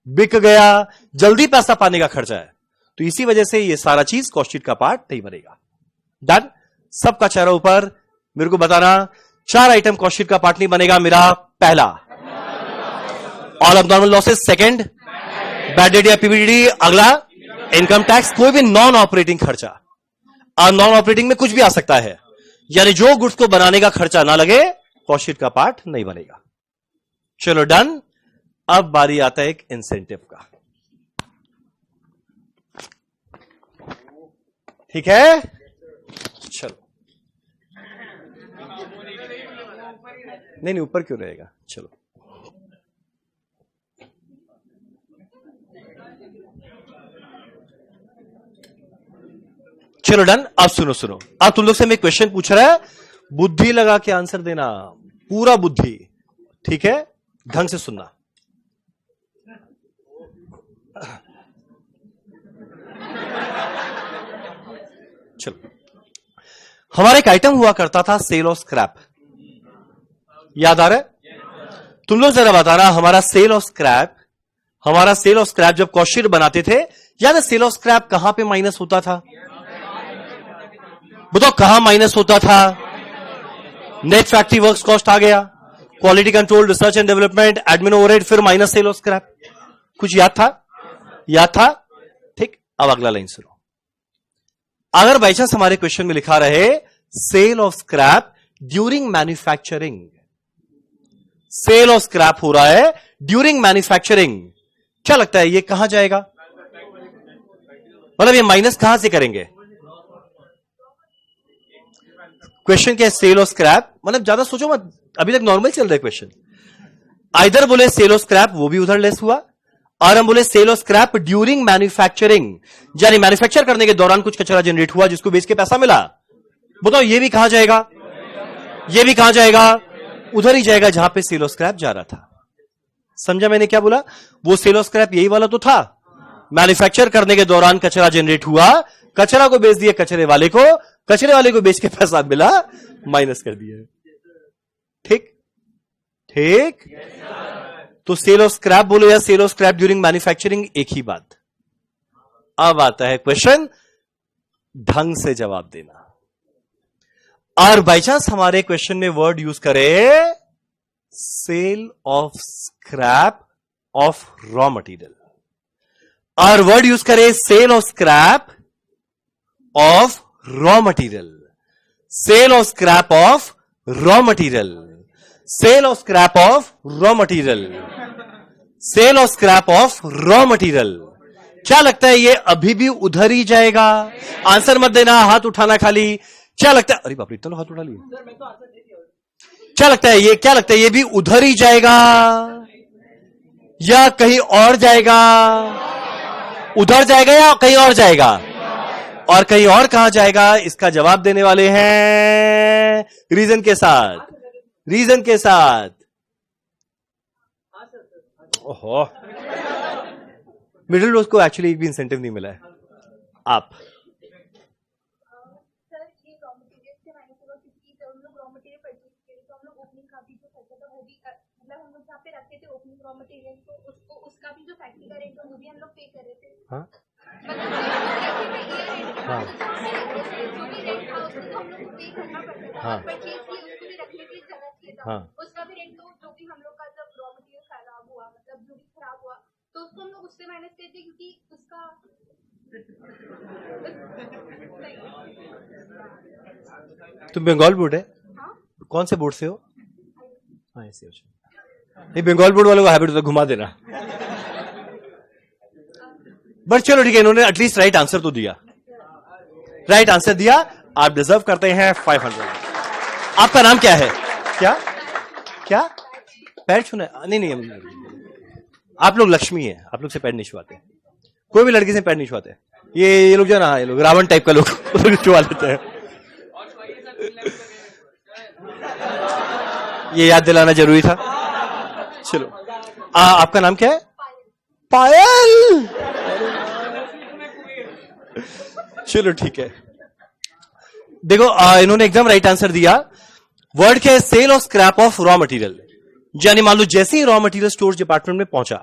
बिक गया, जल्दी पैसा पाने का खर्चा है। तो इसी वजह से ये सारा चीज कॉस्ट शीट का पार्ट नहीं बनेगा। डन? सबका चेहरा ऊपर, मेरे को बताना 4 आइटम कॉस्ट शीट का पार्ट नहीं बनेगा। मेरा पहला all abnormal losses, second bad debt या पीबीडी, अगला इनकम टैक्स, कोई भी नॉन ऑपरेटिंग खर्चा। नॉन ऑपरेटिंग में कुछ भी आ सकता है, यानी जो गुड्स को बनाने का खर्चा ना लगे, कॉस्ट शीट का पार्ट नहीं बनेगा। चलो डन। अब बारी आता है एक इंसेंटिव का। ठीक है, चलो। नहीं नहीं, ऊपर क्यों रहेगा? चलो चलो डन। अब सुनो सुनो, अब तुम लोग से मैं क्वेश्चन पूछ रहा है, बुद्धि लगा के आंसर देना, पूरा बुद्धि, ठीक है? ढंग से सुनना। चलो, हमारा एक आइटम हुआ करता था सेल ऑफ स्क्रैप, याद आ रहा है? तुम लोग जरा बताना, हमारा सेल ऑफ स्क्रैप जब कॉस्ट शीट बनाते थे, याद है सेल ऑफ स्क्रैप कहां पे माइनस होता था? बताओ कहां माइनस होता था? नेट फैक्ट्री वर्क्स कॉस्ट आ गया, quality control, research and development, admin overhead, फिर माइनस सेल ऑफ स्क्रैप। कुछ याद था? याद था? ठीक। अब अगला लाइन सुनो। अगर बाई चांस हमारे क्वेश्चन में लिखा रहे sale of scrap during manufacturing, sale of scrap हो रहा है ड्यूरिंग मैन्युफैक्चरिंग, क्या लगता है ये कहां जाएगा? मतलब ये माइनस कहां से करेंगे? क्वेश्चन क्या है? सेल ऑफ स्क्रैप, मतलब ज्यादा सोचो मत, अभी तक नॉर्मल चल रहा है क्वेश्चन। आइदर बोले सेल ऑफ स्क्रैप, वो भी उधर लेस हुआ, और हम बोले sale of scrap during manufacturing, यानी मैन्युफैक्चर करने के दौरान कुछ कचरा जनरेट हुआ जिसको बेच के पैसा मिला। बताओ ये भी कहां जाएगा? ये भी कहां जाएगा? उधर ही जाएगा जहां पे सेल ऑफ स्क्रैप जा रहा था। समझा मैंने क्या बोला? वो सेल ऑफ स्क्रैप यही वाला तो था, मैन्युफैक्चर करने के दौरान कचरा जनरेट हुआ, कचरा को बेच दिया कचरे वाले को बेच के पैसा मिला, माइनस कर दिया। ठीक ठीक। तो सेल ऑफ स्क्रैप बोलो या sale of scrap during manufacturing, एक ही बात। अब आता है क्वेश्चन, ढंग से जवाब देना। और बाई चांस हमारे क्वेश्चन में वर्ड यूज करे sale of scrap of raw material, और वर्ड यूज करे sale of scrap of raw material, sale of scrap of raw material, sale of scrap of raw material, sale of scrap of raw material, क्या लगता है ये अभी भी उधर ही जाएगा? आंसर मत देना, हाथ उठाना खाली। क्या लगता है? अरे बाप रे, इतना हाथ उठा लिया। क्या लगता है ये, क्या लगता है ये भी उधर ही जाएगा या कहीं और जाएगा? उधर जाएगा या कहीं और जाएगा? और कहीं और कहां जाएगा? इसका जवाब देने वाले हैं रीजन के साथ, रीजन के साथ। ओहो, मिडिल रोज को एक्चुअली एक भी इंसेंटिव नहीं मिला है। आप हाँ हाँ हाँ हाँ, उसका भी रेंट तो जो भी हम लोग का जब रॉ मटेरियल खराब हुआ, मतलब जो भी खराब हुआ, तो उसको हम लोग उससे माइनस करते क्योंकि उसका तुम बंगाल बोर्ड है? हाँ? कौन से बोर्ड से हो? हाँ ऐसे हो। नहीं, बंगाल बोर्ड वालों का हैबिट होता है घुमा देना। बट चलो ठीक है, इन्होंने एटलीस्ट राइट आंसर तो दिया, राइट आंसर दिया। आप डिजर्व करते हैं 500। आपका नाम क्या है? क्या क्या? पैर छूना? नहीं नहीं, आप लोग लक्ष्मी है, आप लोग से पैर नहीं छुआते, कोई भी लड़की से पैर नहीं छुआते। ये लोग जो है ना, ये लोग रावण टाइप का लोग छुआ लेते हैं। ये याद दिलाना जरूरी था। चलो, आपका नाम क्या है? पायल। चलो ठीक है। देखो, इन्होंने एकदम राइट आंसर दिया। वर्ड क्या है? सेल और स्क्रैप ऑफ रॉ मटेरियल। यानी मान लो जैसे ही रॉ मटेरियल स्टोर डिपार्टमेंट में पहुंचा,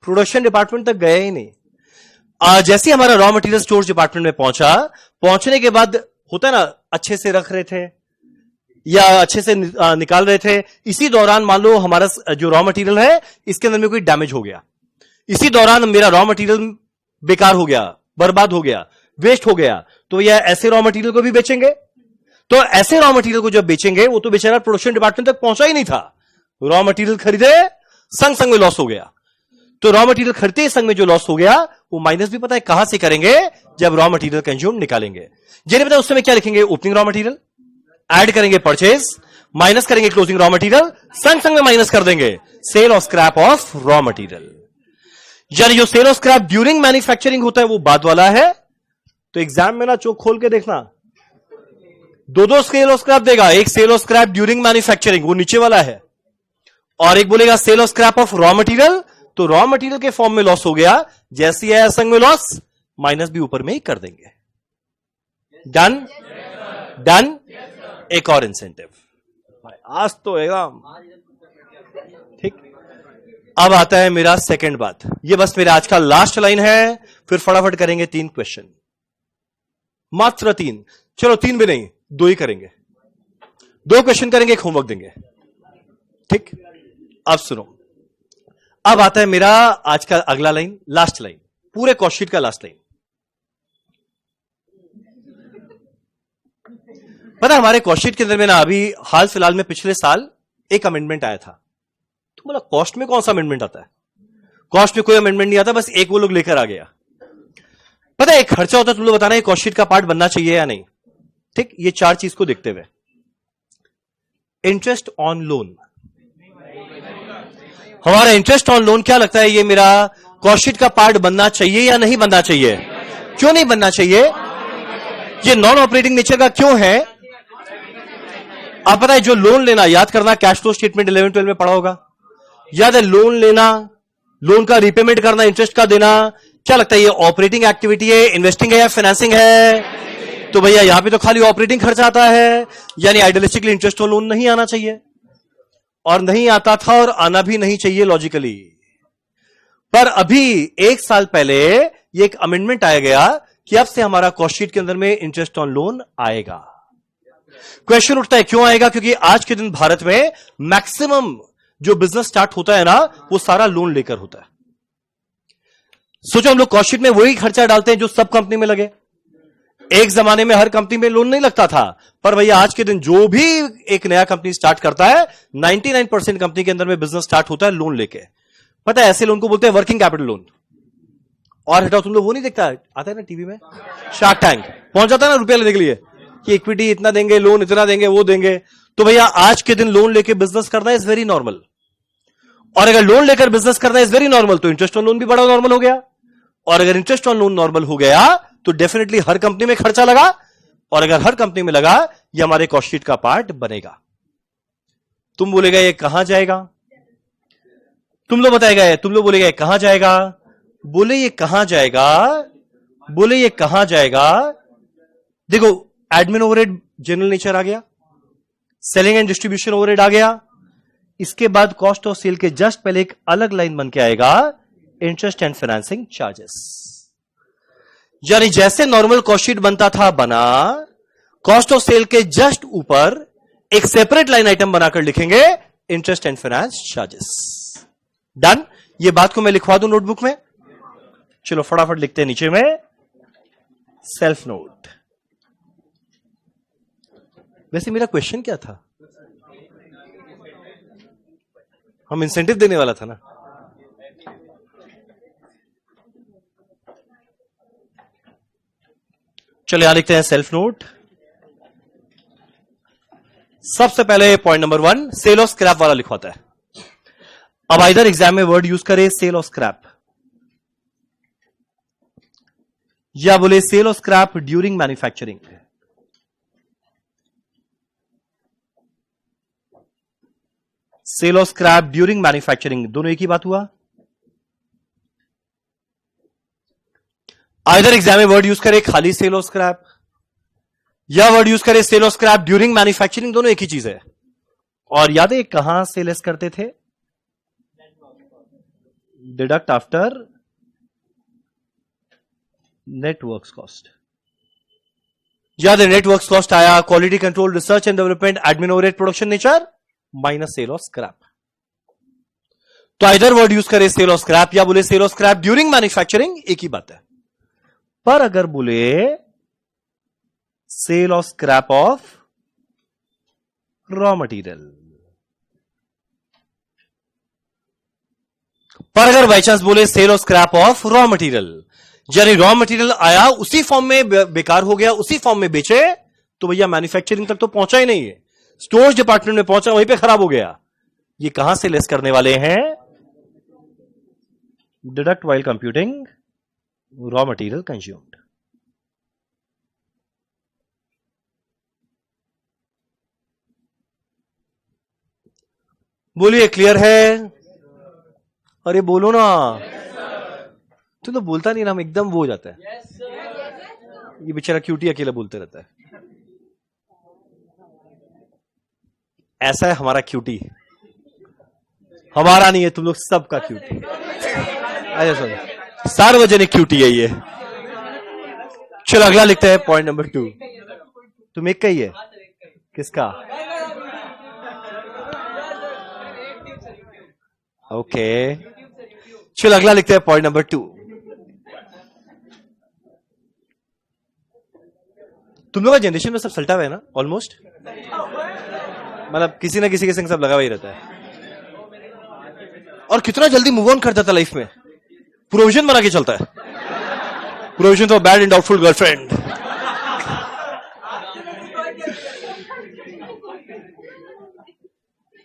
प्रोडक्शन डिपार्टमेंट तक गया ही नहीं। जैसे ही हमारा रॉ मटेरियल स्टोर डिपार्टमेंट में पहुंचा, पहुंचने के बाद होता है ना, अच्छे से रख रहे थे या अच्छे से निकाल रहे थे, इसी दौरान मान लो हमारा जो रॉ मटेरियल है इसके अंदर में कोई डैमेज हो गया, इसी दौरान मेरा रॉ मटेरियल बेकार हो गया, बर्बाद हो गया, वेस्ट हो गया, तो यह ऐसे रॉ मटेरियल को भी बेचेंगे। तो ऐसे रॉ मटेरियल को जब बेचेंगे, वो तो बेचारा प्रोडक्शन डिपार्टमेंट तक पहुंचा ही नहीं था, रॉ मटेरियल खरीदे, संग संग में लॉस हो गया। तो रॉ मटेरियल खरीदते संग में जो लॉस हो गया, वो माइनस भी पता है कहां से करेंगे? जब रॉ मटेरियल कंज्यूम निकालेंगे। जिन्हें पता है उस समय क्या लिखेंगे? ओपनिंग रॉ मटेरियल, ऐड करेंगे परचेज, माइनस करेंगे क्लोजिंग रॉ मटेरियल, संग संग में माइनस कर देंगे सेल और स्क्रैप ऑफ रॉ मटेरियल। यानी जो सेल और स्क्रैप ड्यूरिंग मैन्युफैक्चरिंग होता है वो बाद वाला है। तो एग्जाम में ना चौक खोल के देखना, दो सेल और स्क्रैप देगा, एक सेल और स्क्रैप ड्यूरिंग मैन्युफैक्चरिंग, वो नीचे वाला है, और एक बोलेगा सेल और स्क्रैप ऑफ रॉ मटेरियल, तो रॉ मटेरियल के फॉर्म में लॉस हो गया, जैसी है संग में लॉस, माइनस भी ऊपर में ही कर देंगे। डन? डन? एक और इंसेंटिव आज तो एकदम ठीक। अब आता है मेरा सेकंड बात, ये बस मेरा आज का लास्ट लाइन है, फिर फटाफट करेंगे 3 क्वेश्चन, मात्र 3। चलो 3 भी नहीं, 2 ही करेंगे, 2 क्वेश्चन करेंगे, एक होमवर्क देंगे, ठीक। अब सुनो, अब आता है मेरा आज का अगला लाइन, लास्ट लाइन, पूरे कॉस्ट शीट का लास्ट लाइन। पता हमारे कॉस्ट शीट के अंदर में ना अभी हाल फिलहाल में पिछले साल एक अमेंडमेंट आया था। तो बोला कॉस्ट में कौन सा अमेंडमेंट आता है? कॉस्ट में कोई अमेंडमेंट नहीं आता, बस एक वो लोग लेकर आ गया। पता है एक खर्चा होता है, तुम लोग बताना है कॉस्ट शीट का पार्ट बनना चाहिए या नहीं, ठीक। ये 4 चीज को देखते हुए, इंटरेस्ट ऑन लोन, हमारा इंटरेस्ट ऑन लोन क्या लगता है ये मेरा कॉस्ट शीट का पार्ट बनना चाहिए या नहीं बनना चाहिए? क्यों नहीं बनना चाहिए? ये नॉन ऑपरेटिंग नेचर का क्यों है? आप पता है जो लोन लेना, याद करना, कैश फ्लो स्टेटमेंट 11-12 में पढ़ा होगा, याद है? लोन लेना, लोन का रिपेमेंट करना, इंटरेस्ट का देना, क्या लगता है ये ऑपरेटिंग एक्टिविटी है, इन्वेस्टिंग है या फाइनेंसिंग है? तो भैया यहां पे तो खाली ऑपरेटिंग खर्चा आता है, यानी आइडियलिस्टिकली इंटरेस्ट ऑन लोन नहीं आना चाहिए, और नहीं आता था और आना भी नहीं चाहिए लॉजिकली। पर अभी 1 साल पहले ये एक अमेंडमेंट आया गया कि अब से हमारा कॉस्ट शीट के अंदर में इंटरेस्ट ऑन लोन आएगा। क्वेश्चन उठता है क्यों आएगा? क्योंकि आज के दिन भारत में मैक्सिमम जो बिजनेस स्टार्ट होता है ना, वो सारा लोन लेकर होता है। सोचो हम लोग कॉस्ट शीट में वही खर्चा डालते हैं जो सब कंपनी में लगे। एक जमाने में हर कंपनी में लोन नहीं लगता था, पर भैया आज के दिन जो भी एक नया कंपनी स्टार्ट करता है, 99% कंपनी के अंदर में बिजनेस स्टार्ट होता है लोन लेके। पता है ऐसे लोन को बोलते हैं वर्किंग कैपिटल लोन। और हटाओ, तुम लोग वो नहीं देखता, आता है ना टीवी में शार्क टैंक, पहुंच जाता है ना रुपया लेने के लिए कि इक्विटी इतना देंगे, लोन इतना देंगे, वो देंगे। तो भैया आज के दिन लोन लेके बिजनेस करना इज वेरी नॉर्मल, और अगर लोन लेकर बिजनेस करना इज वेरी नॉर्मल, तो इंटरेस्ट ऑन लोन भी बड़ा नॉर्मल हो गया। और अगर इंटरेस्ट ऑन लोन नॉर्मल हो गया तो डेफिनेटली हर कंपनी में खर्चा लगा, और अगर हर कंपनी में लगा, ये हमारे कॉस्ट शीट का पार्ट बनेगा। तुम बोलेगा ये कहां जाएगा? तुम लोग बताएगा, तुम लोग बोलेगा ये कहां जाएगा? बोले ये कहां जाएगा? बोले ये कहां जाएगा? देखो, एडमिन ओवरहेड जनरल नेचर आ गया, सेलिंग एंड डिस्ट्रीब्यूशन ओवरहेड आ गया, इसके बाद कॉस्ट ऑफ सेल के जस्ट पहले एक अलग लाइन बन के आएगा, इंटरेस्ट एंड फाइनेंसिंग चार्जेस। यानी जैसे नॉर्मल कॉस्ट शीट बनता था बना, कॉस्ट ऑफ सेल के जस्ट ऊपर एक सेपरेट लाइन आइटम बनाकर लिखेंगे interest and finance charges. Done? ये बात को मैं लिखवा दूं नोटबुक में? चलो फटाफट लिखते हैं नीचे में, सेल्फ नोट। वैसे मेरा क्वेश्चन क्या था? हम इंसेंटिव देने वाला था ना। चलिए यहां लिखते हैं सेल्फ नोट। सबसे पहले point number 1, sale of scrap वाला लिखवाता है। अब इधर एग्जाम में वर्ड यूज करे सेल ऑफ स्क्रैप। या बोले sale of scrap during manufacturing. Sale of scrap during manufacturing, दोनों एक ही बात हुआ। आइदर एग्जाम में वर्ड यूज करे खाली सेल ऑफ स्क्रैप या वर्ड यूज करे sale of scrap during manufacturing, दोनों एक ही चीज है। और याद है कहां से लेस करते थे? Deduct after networks cost. याद है नेटवर्क्स कॉस्ट आया quality control, research and development, admin overhead, production nature minus sale of scrap. तो आइदर वर्ड यूज करे सेल ऑफ स्क्रैप या बोले sale of scrap during manufacturing, एक ही बात है। पर अगर बोले sale of scrap of raw material, पर अगर बाई चांस बोले sale of scrap of raw material, यानी रॉ मटेरियल आया उसी फॉर्म में बेकार हो गया, उसी फॉर्म में बेचे, तो भैया मैन्युफैक्चरिंग तक तो पहुंचा ही नहीं है, स्टोर्स डिपार्टमेंट में पहुंचा, वहीं पे खराब हो गया। ये कहां से लेस करने वाले हैं? Deduct while computing raw material consumed. बोलिए क्लियर है? अरे बोलो ना। तू तो बोलता नहीं ना, हम एकदम वो हो जाता है। ये बेचारा क्यूटी अकेला बोलते रहता है। ऐसा है हमारा क्यूटी, हमारा नहीं है, तुम लोग सबका क्यूटी। अच्छा सुनो, सार्वजनिक क्यूटी है ये। चलो अगला लिखते हैं पॉइंट नंबर 2। तुम एक का ही है, किसका? ओके चलो अगला लिखते हैं पॉइंट नंबर 2। तुम लोग का जनरेशन में सब सल्टा हुआ है ना ऑलमोस्ट, मतलब किसी ना किसी के संग सब लगा हुआ ही रहता है। और कितना जल्दी मूव ऑन कर जाता है लाइफ में, प्रोविजन बना के चलता है। Provision for bad and doubtful girlfriend.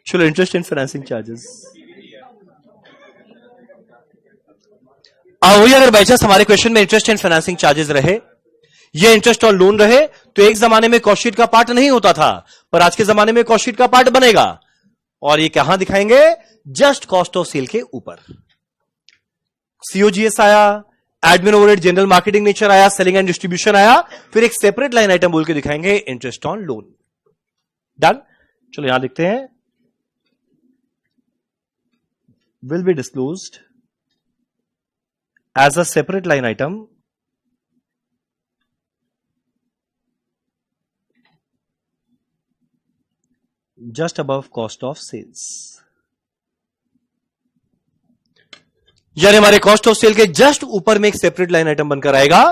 चलो इंटरेस्ट इन फाइनेंसिंग चार्जेस। वही अगर बाई चांस हमारे क्वेश्चन में इंटरेस्ट इन फाइनेंसिंग चार्जेस रहे, ये इंटरेस्ट और लोन रहे, तो एक जमाने में कॉस्ट शीट का पार्ट नहीं होता था, पर आज के जमाने में कॉस्ट शीट का पार्ट बनेगा। और ये कहां दिखाएंगे? जस्ट कॉस्ट ऑफ सेल के ऊपर। सीओजीएस आया, admin overhead, general marketing nature आया, सेलिंग एंड डिस्ट्रीब्यूशन आया, फिर एक सेपरेट लाइन आइटम बोल के दिखाएंगे इंटरेस्ट ऑन लोन। डन। चलो यहां लिखते हैं, will be disclosed as a separate line item just above cost of sales। यानी हमारे कॉस्ट ऑफ सेल के जस्ट ऊपर में एक सेपरेट लाइन आइटम बनकर आएगा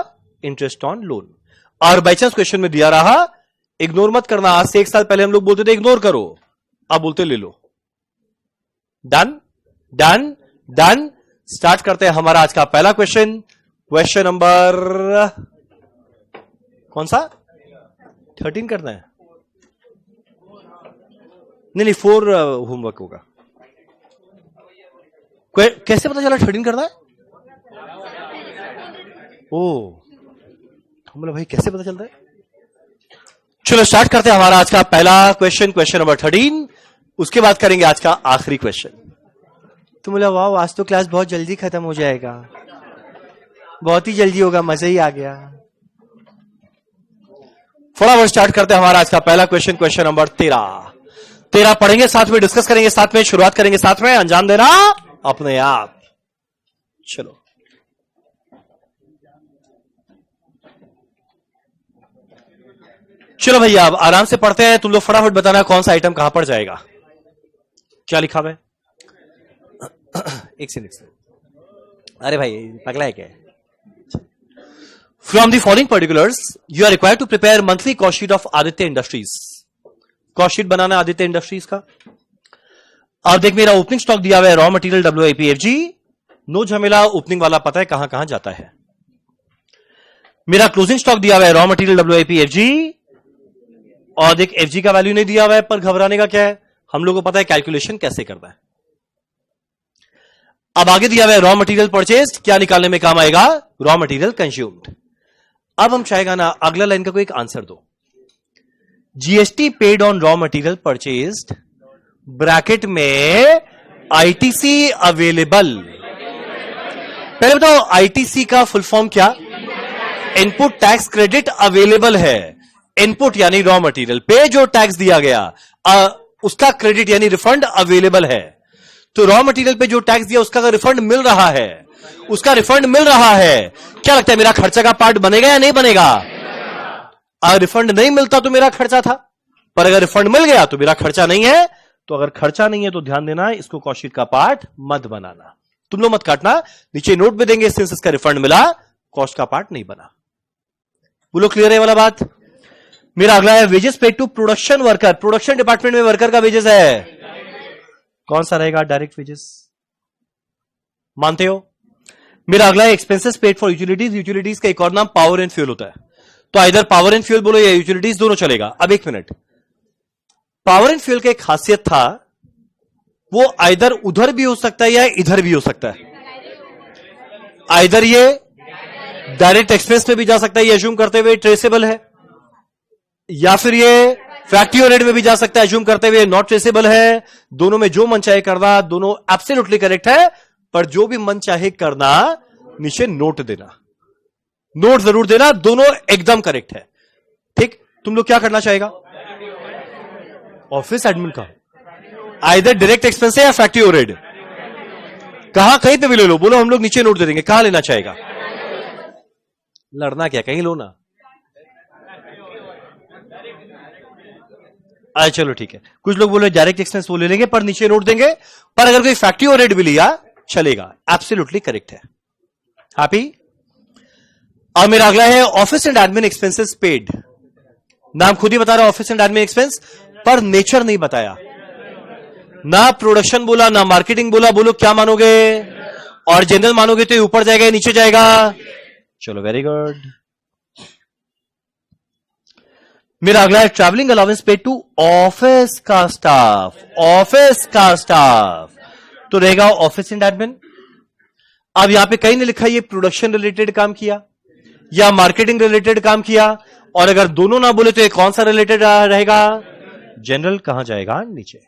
इंटरेस्ट ऑन लोन। और बाई चांस क्वेश्चन में दिया रहा, इग्नोर मत करना। आज से 1 साल पहले हम लोग बोलते थे इग्नोर करो, अब बोलते ले लो। Done done done. स्टार्ट करते हैं हमारा आज का पहला क्वेश्चन। क्वेश्चन नंबर कौन सा? 13 करना है? नहीं 4 होमवर्क होगा। कैसे पता चला 13 करना है? ओ हम भाई कैसे पता चलता है? चलो स्टार्ट करते हैं हमारा आज का पहला क्वेश्चन, क्वेश्चन नंबर 13। उसके बाद करेंगे आज का आखिरी क्वेश्चन। तो बोला वाह आज तो क्लास बहुत जल्दी खत्म हो जाएगा, बहुत ही जल्दी होगा, मजा ही आ गया। फटाफट स्टार्ट करते हैं हमारा आज का पहला क्वेश्चन, क्वेश्चन नंबर 13 पढ़ेंगे साथ में, डिस्कस करेंगे साथ में, शुरुआत करेंगे साथ में, अंजाम देना अपने आप। चलो चलो भैया अब आराम से पढ़ते हैं। तुम लोग फटाफट बताना कौन सा आइटम कहां पर जाएगा। क्या लिखा है? एक से अरे भाई पगला है क्या? From the following particulars you are required to prepare monthly cost sheet of Aditya industries. Cost sheet बनाना आदित्य इंडस्ट्रीज का। अब देख मेरा ओपनिंग स्टॉक दिया हुआ है रॉ मटेरियल WIPFG, नो झमेला, ओपनिंग वाला पता है कहां कहां जाता है। मेरा क्लोजिंग स्टॉक दिया हुआ है रॉ मटेरियल WIPFG, और देख FG का वैल्यू नहीं दिया हुआ है, पर घबराने का क्या है, हम लोगों को पता है कैलकुलेशन कैसे करना है। अब आगे दिया हुआ है रॉ मटेरियल परचेस्ड, क्या निकालने में काम आएगा? Raw material consumed. अब हम चाहेगा ना अगला लाइन का कोई एक आंसर दो। GST paid on raw material purchased bracket में आईटीसी अवेलेबल। पहले बताओ आईटीसी का फुल फॉर्म क्या? इनपुट टैक्स क्रेडिट अवेलेबल है। इनपुट यानी रॉ मटेरियल पे जो टैक्स दिया गया उसका क्रेडिट यानी रिफंड अवेलेबल है। तो रॉ मटेरियल पे जो टैक्स दिया उसका रिफंड मिल रहा है, उसका रिफंड मिल रहा है। क्या लगता है मेरा खर्चा का पार्ट बनेगा या नहीं बनेगा? अगर रिफंड नहीं मिलता तो मेरा खर्चा था, पर अगर रिफंड मिल गया तो मेरा खर्चा नहीं है। तो अगर खर्चा नहीं है तो ध्यान देना इसको कॉस्ट का पार्ट मत बनाना। तुम लोग मत काटना, नीचे नोट में देंगे सिंस इसका रिफंड मिला कॉस्ट का पार्ट नहीं बना। बोलो क्लियर है वाला बात? मेरा अगला है wages paid to production worker. Production department में वर्कर का वेजेस है, कौन सा रहेगा? डायरेक्ट वेजेस, मानते हो? मेरा अगला है expenses paid for utilities. Utilities का एक और नाम पावर एंड फ्यूल होता है, तो इधर पावर एंड फ्यूल बोलो या यूटिलिटीज, दोनों चलेगा। अब एक मिनट, पावर एंड फ्यूल का एक खासियत था वो इधर उधर भी हो सकता है या इधर भी हो सकता है। इधर ये डायरेक्ट एक्सपेंस में भी जा सकता है, ये अज्यूम करते हुए ट्रेसेबल है, या फिर ये फैक्ट्री ओवरहेड में भी जा सकता है अज्यूम करते हुए नॉट ट्रेसेबल है। दोनों में जो मन चाहे करना, दोनों एब्सोल्युटली करेक्ट है, पर जो भी मन चाहे करना नीचे नोट देना, नोट जरूर देना, दोनों एकदम करेक्ट है। ठीक, तुम लोग क्या करना चाहेगा? ऑफिस एडमिन का आइदर डायरेक्ट एक्सपेंस है या फैक्ट्री ओवरहेड, कहां कहीं पे भी ले लो, बोलो हम लोग नीचे नोट दे देंगे। कहां लेना चाहेगा? लड़ना क्या, कहीं लो ना। चलो ठीक है, कुछ लोग बोले डायरेक्ट एक्सपेंस वो ले लेंगे पर नीचे नोट देंगे, पर अगर कोई फैक्ट्री ओवरहेड भी लिया चलेगा, एब्सोल्युटली करेक्ट है। हैप्पी? अब मेरा अगला है office and admin expenses paid. नाम खुद ही बता रहा है ऑफिस एंड एडमिन एक्सपेंस, पर नेचर नहीं बताया, ना प्रोडक्शन बोला ना मार्केटिंग बोला। बोलो क्या मानोगे? और जनरल मानोगे तो ऊपर जाएगा या नीचे जाएगा? चलो वेरी गुड। मेरा अगला है travelling allowance paid to office का स्टाफ। ऑफिस का स्टाफ तो रहेगा ऑफिस एंड एडमिन। अब यहां पे कहीं नहीं लिखा ये प्रोडक्शन रिलेटेड काम किया या मार्केटिंग रिलेटेड काम किया, और अगर दोनों ना बोले तो ये कौन सा रिलेटेड रहेगा? जनरल। कहां जाएगा? नीचे।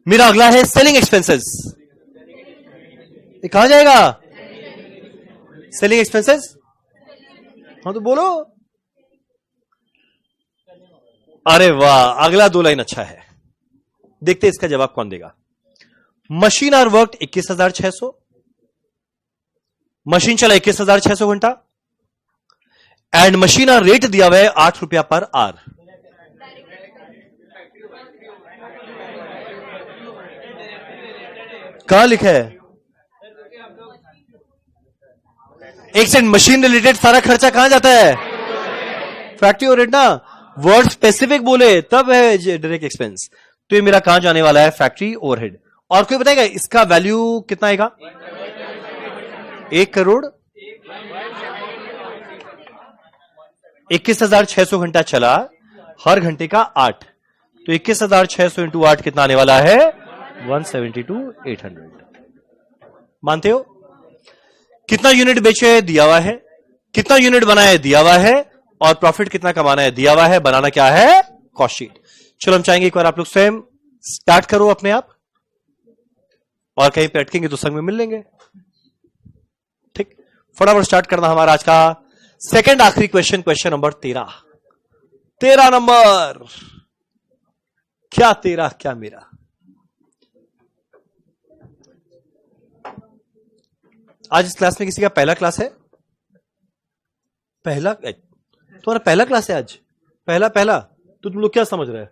मेरा अगला है सेलिंग एक्सपेंसेस। कहां जाएगा? Selling expenses. हाँ तो बोलो। अरे वाह, अगला दो लाइन अच्छा है, देखते इसका जवाब कौन देगा। मशीन आर वर्क 21,600, मशीन चला 21,600 घंटा, एंड मशीन आर रेट दिया हुआ है 8 रुपया पर आवर। कहां लिखा है? एक सेकंड, मशीन रिलेटेड सारा खर्चा कहां जाता है? फैक्ट्री ओवरहेड ना, वर्ड स्पेसिफिक बोले तब है डायरेक्ट एक्सपेंस। तो ये मेरा कहां जाने वाला है? Factory overhead. और कोई बताएगा इसका वैल्यू कितना आएगा? 1 करोड़ 21,600 घंटा चला, हर घंटे का 8, तो 21,600 इंटू 8 कितना आने वाला है? 172,800। मानते हो? कितना यूनिट बेचे दिया हुआ है, कितना यूनिट बनाया है दिया हुआ है, और प्रॉफिट कितना कमाना है दिया हुआ है। बनाना क्या है? Cost sheet. चलो हम चाहेंगे एक बार आप लोग स्वयं स्टार्ट करो अपने आप, और कहीं पे अटकेंगे तो संग में मिल लेंगे। ठीक, फटाफट स्टार्ट करना। हमारा आज का सेकंड आखिरी क्वेश्चन, क्वेश्चन नंबर 13 नंबर। क्या तेरा क्या मेरा? आज इस क्लास में किसी का पहला क्लास है? पहला? तुम्हारा पहला क्लास है आज? पहला तो तुम लोग क्या समझ रहे हैं?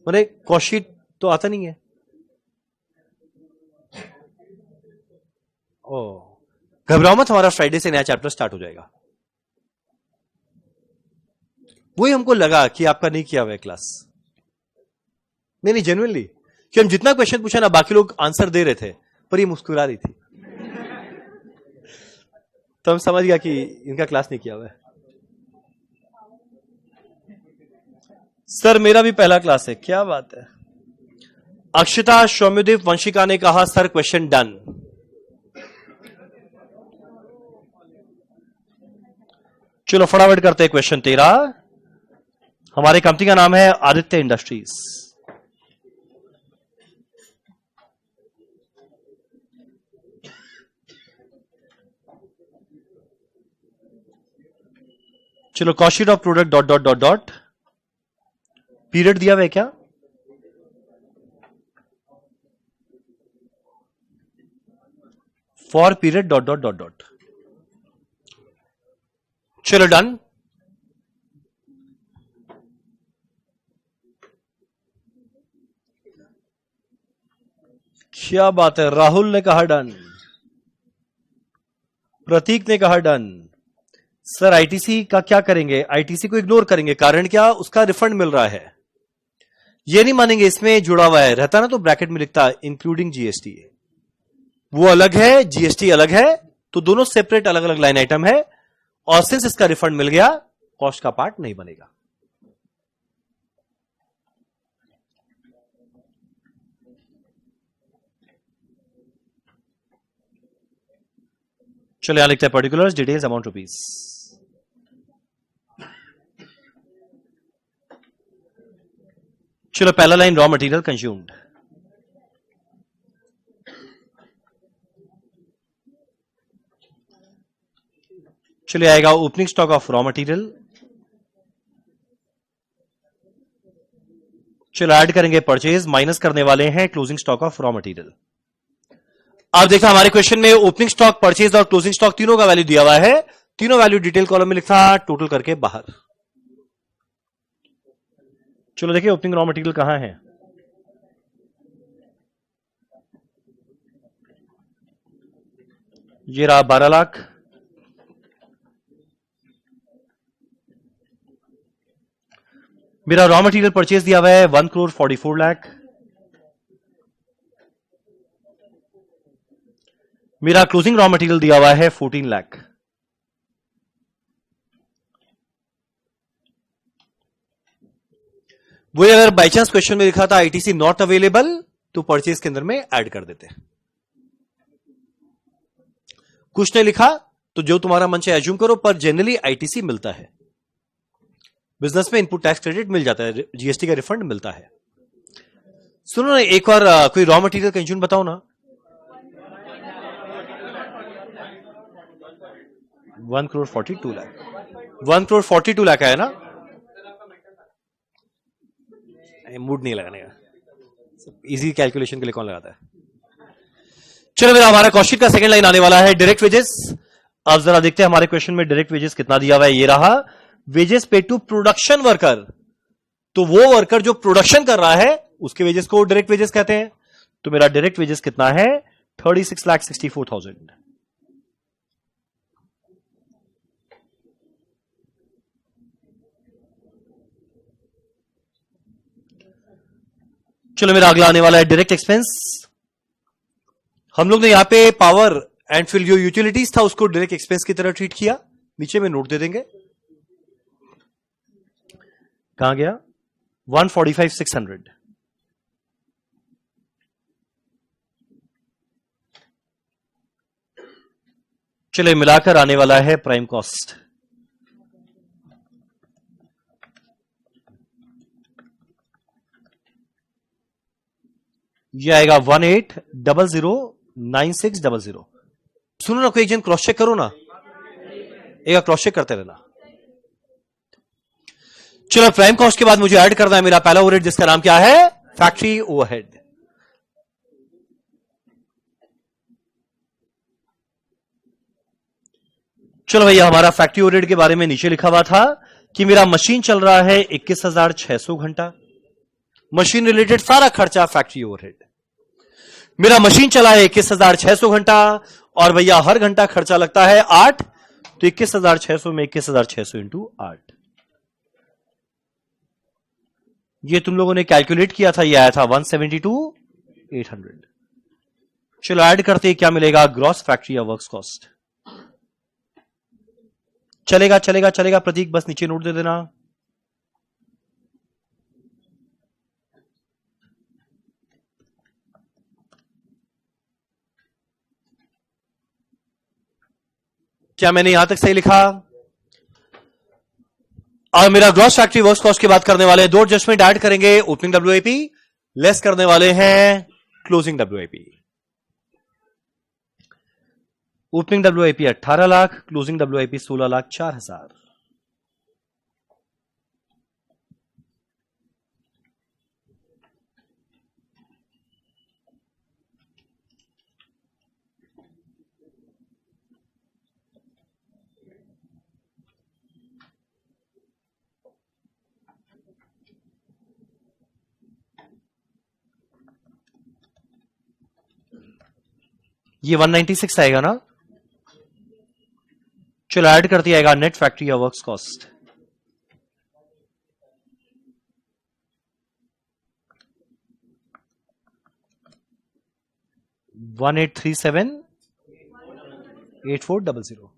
मैंने कॉस्ट शीट तो आता नहीं है। ओ, घबराओ मत, हमारा फ्राइडे से नया चैप्टर स्टार्ट हो जाएगा। वही हमको लगा कि आपका नहीं किया हुआ है क्लास। नहीं जेन्युइनली, कि हम जितना क्वेश्चन पूछा ना बाकी लोग आंसर दे रहे थे, पर ये मुस्कुरा रही थी, तो हम समझ गया कि इनका क्लास नहीं किया हुआ है। सर मेरा भी पहला क्लास है। क्या बात है। अक्षता सौम्यदीप वंशिका ने कहा सर क्वेश्चन डन। चलो फटाफट करते हैं क्वेश्चन 13। हमारी कंपनी का नाम है आदित्य इंडस्ट्रीज। चलो cost sheet of product dot dot dot dot, period दिया हुआ है क्या? For period dot dot dot dot. चलो डन। क्या बात है, राहुल ने कहा डन, प्रतीक ने कहा डन। सर आईटीसी का क्या करेंगे? आईटीसी को इग्नोर करेंगे, कारण क्या? उसका रिफंड मिल रहा है। ये नहीं मानेंगे इसमें जुड़ा हुआ है, रहता ना तो ब्रैकेट में लिखता इंक्लूडिंग जीएसटी, वो अलग है, जीएसटी अलग है, तो दोनों सेपरेट अलग अलग लाइन आइटम है। और सिंस इसका रिफंड मिल गया, कॉस्ट का पार्ट नहीं बनेगा। चलो यहां लिखते हैं पर्टिकुलर्स डिटेल्स अमाउंट रुपीज। चलो पहला लाइन रॉ मटेरियल कंज्यूम्ड। चलिए आएगा opening stock of raw material. चलो ऐड करेंगे परचेज, माइनस करने वाले हैं closing stock of raw material. अब देखा हमारे क्वेश्चन में ओपनिंग स्टॉक, परचेज और क्लोजिंग स्टॉक तीनों का वैल्यू दिया हुआ है, तीनों वैल्यू डिटेल कॉलम में लिखा, टोटल करके बाहर। चलो देखिए ओपनिंग रॉ मटेरियल कहां है। ये रहा 12 लाख। मेरा रॉ मटेरियल परचेज दिया हुआ है 1 करोड़ 44 लाख। मेरा क्लोजिंग रॉ मटेरियल दिया हुआ है 14 लाख। वो अगर बाई चांस क्वेश्चन में लिखा था आईटीसी नॉट अवेलेबल, तो परचेज के अंदर में ऐड कर देते। कुछ नहीं लिखा तो जो तुम्हारा मन से एज्यूम करो, पर जनरली आईटीसी मिलता है। बिजनेस में इनपुट टैक्स क्रेडिट मिल जाता है, जीएसटी का रिफंड मिलता है। सुनो ना एक बार कोई रॉ मटेरियल कंज्यूम बताओ ना। 1 करोड़ 42 लाख, 1 करोड़ 42 लाख है ना। मूड नहीं लगाने का, इजी कैलकुलेशन के लिए कौन लगाता है। चलो मेरा हमारा क्वेश्चन का सेकंड लाइन आने वाला है डायरेक्ट वेजेस। अब जरा देखते हैं हमारे क्वेश्चन में डायरेक्ट वेजेस कितना दिया हुआ है। ये रहा वेजेस पे टू प्रोडक्शन वर्कर, तो वो वर्कर जो प्रोडक्शन कर रहा है उसके वेजेस को डायरेक्ट वेजेस कहते हैं। तो मेरा डायरेक्ट वेजेस कितना है? 36,64,000। चलो मेरा अगला आने वाला है डायरेक्ट एक्सपेंस। हम लोग ने यहां पे पावर एंड फिर जो यूटिलिटीज था उसको डायरेक्ट एक्सपेंस की तरह ट्रीट किया। नीचे में नोट दे देंगे। कहां गया? 145,600। चलिए मिलाकर आने वाला है प्राइम कॉस्ट। ये आएगा 18009600। सुनो ना, कोई एक जन क्रॉस चेक करो ना, एक क्रॉस चेक करते रहना। चलो प्राइम कॉस्ट के बाद मुझे ऐड करना है मेरा पहला ओवरहेड, जिसका नाम क्या है? Factory overhead. चलो भैया हमारा फैक्ट्री ओवरहेड के बारे में नीचे लिखा हुआ था कि मेरा मशीन चल रहा है 21,600 घंटा। मशीन रिलेटेड सारा खर्चा फैक्ट्री ओवरहेड। मेरा मशीन चला है 21,600 घंटा, और भैया हर घंटा खर्चा लगता है 8, तो 21,600 में 21,600 इंटू 8। ये तुम लोगों ने कैलकुलेट किया था, ये आया था 172,800। चलो ऐड करते हैं, क्या मिलेगा? ग्रॉस फैक्ट्री या वर्क्स कॉस्ट। चलेगा चलेगा चलेगा प्रतीक, बस नीचे नोट दे देना। क्या मैंने यहां तक सही लिखा? और मेरा ग्रॉस फैक्ट्री वर्क्स कॉस्ट की बात करने वाले हैं, दो एडजस्टमेंट ऐड करेंगे, ओपनिंग डब्ल्यूआईपी लेस करने वाले हैं closing WIP. Opening WIP 18 lakh, closing WIP 16,04,000। ये 196 आएगा ना, चलो ऐड कर दिया जाएगा नेट फैक्ट्री या वर्क्स कॉस्ट। $1837,8400।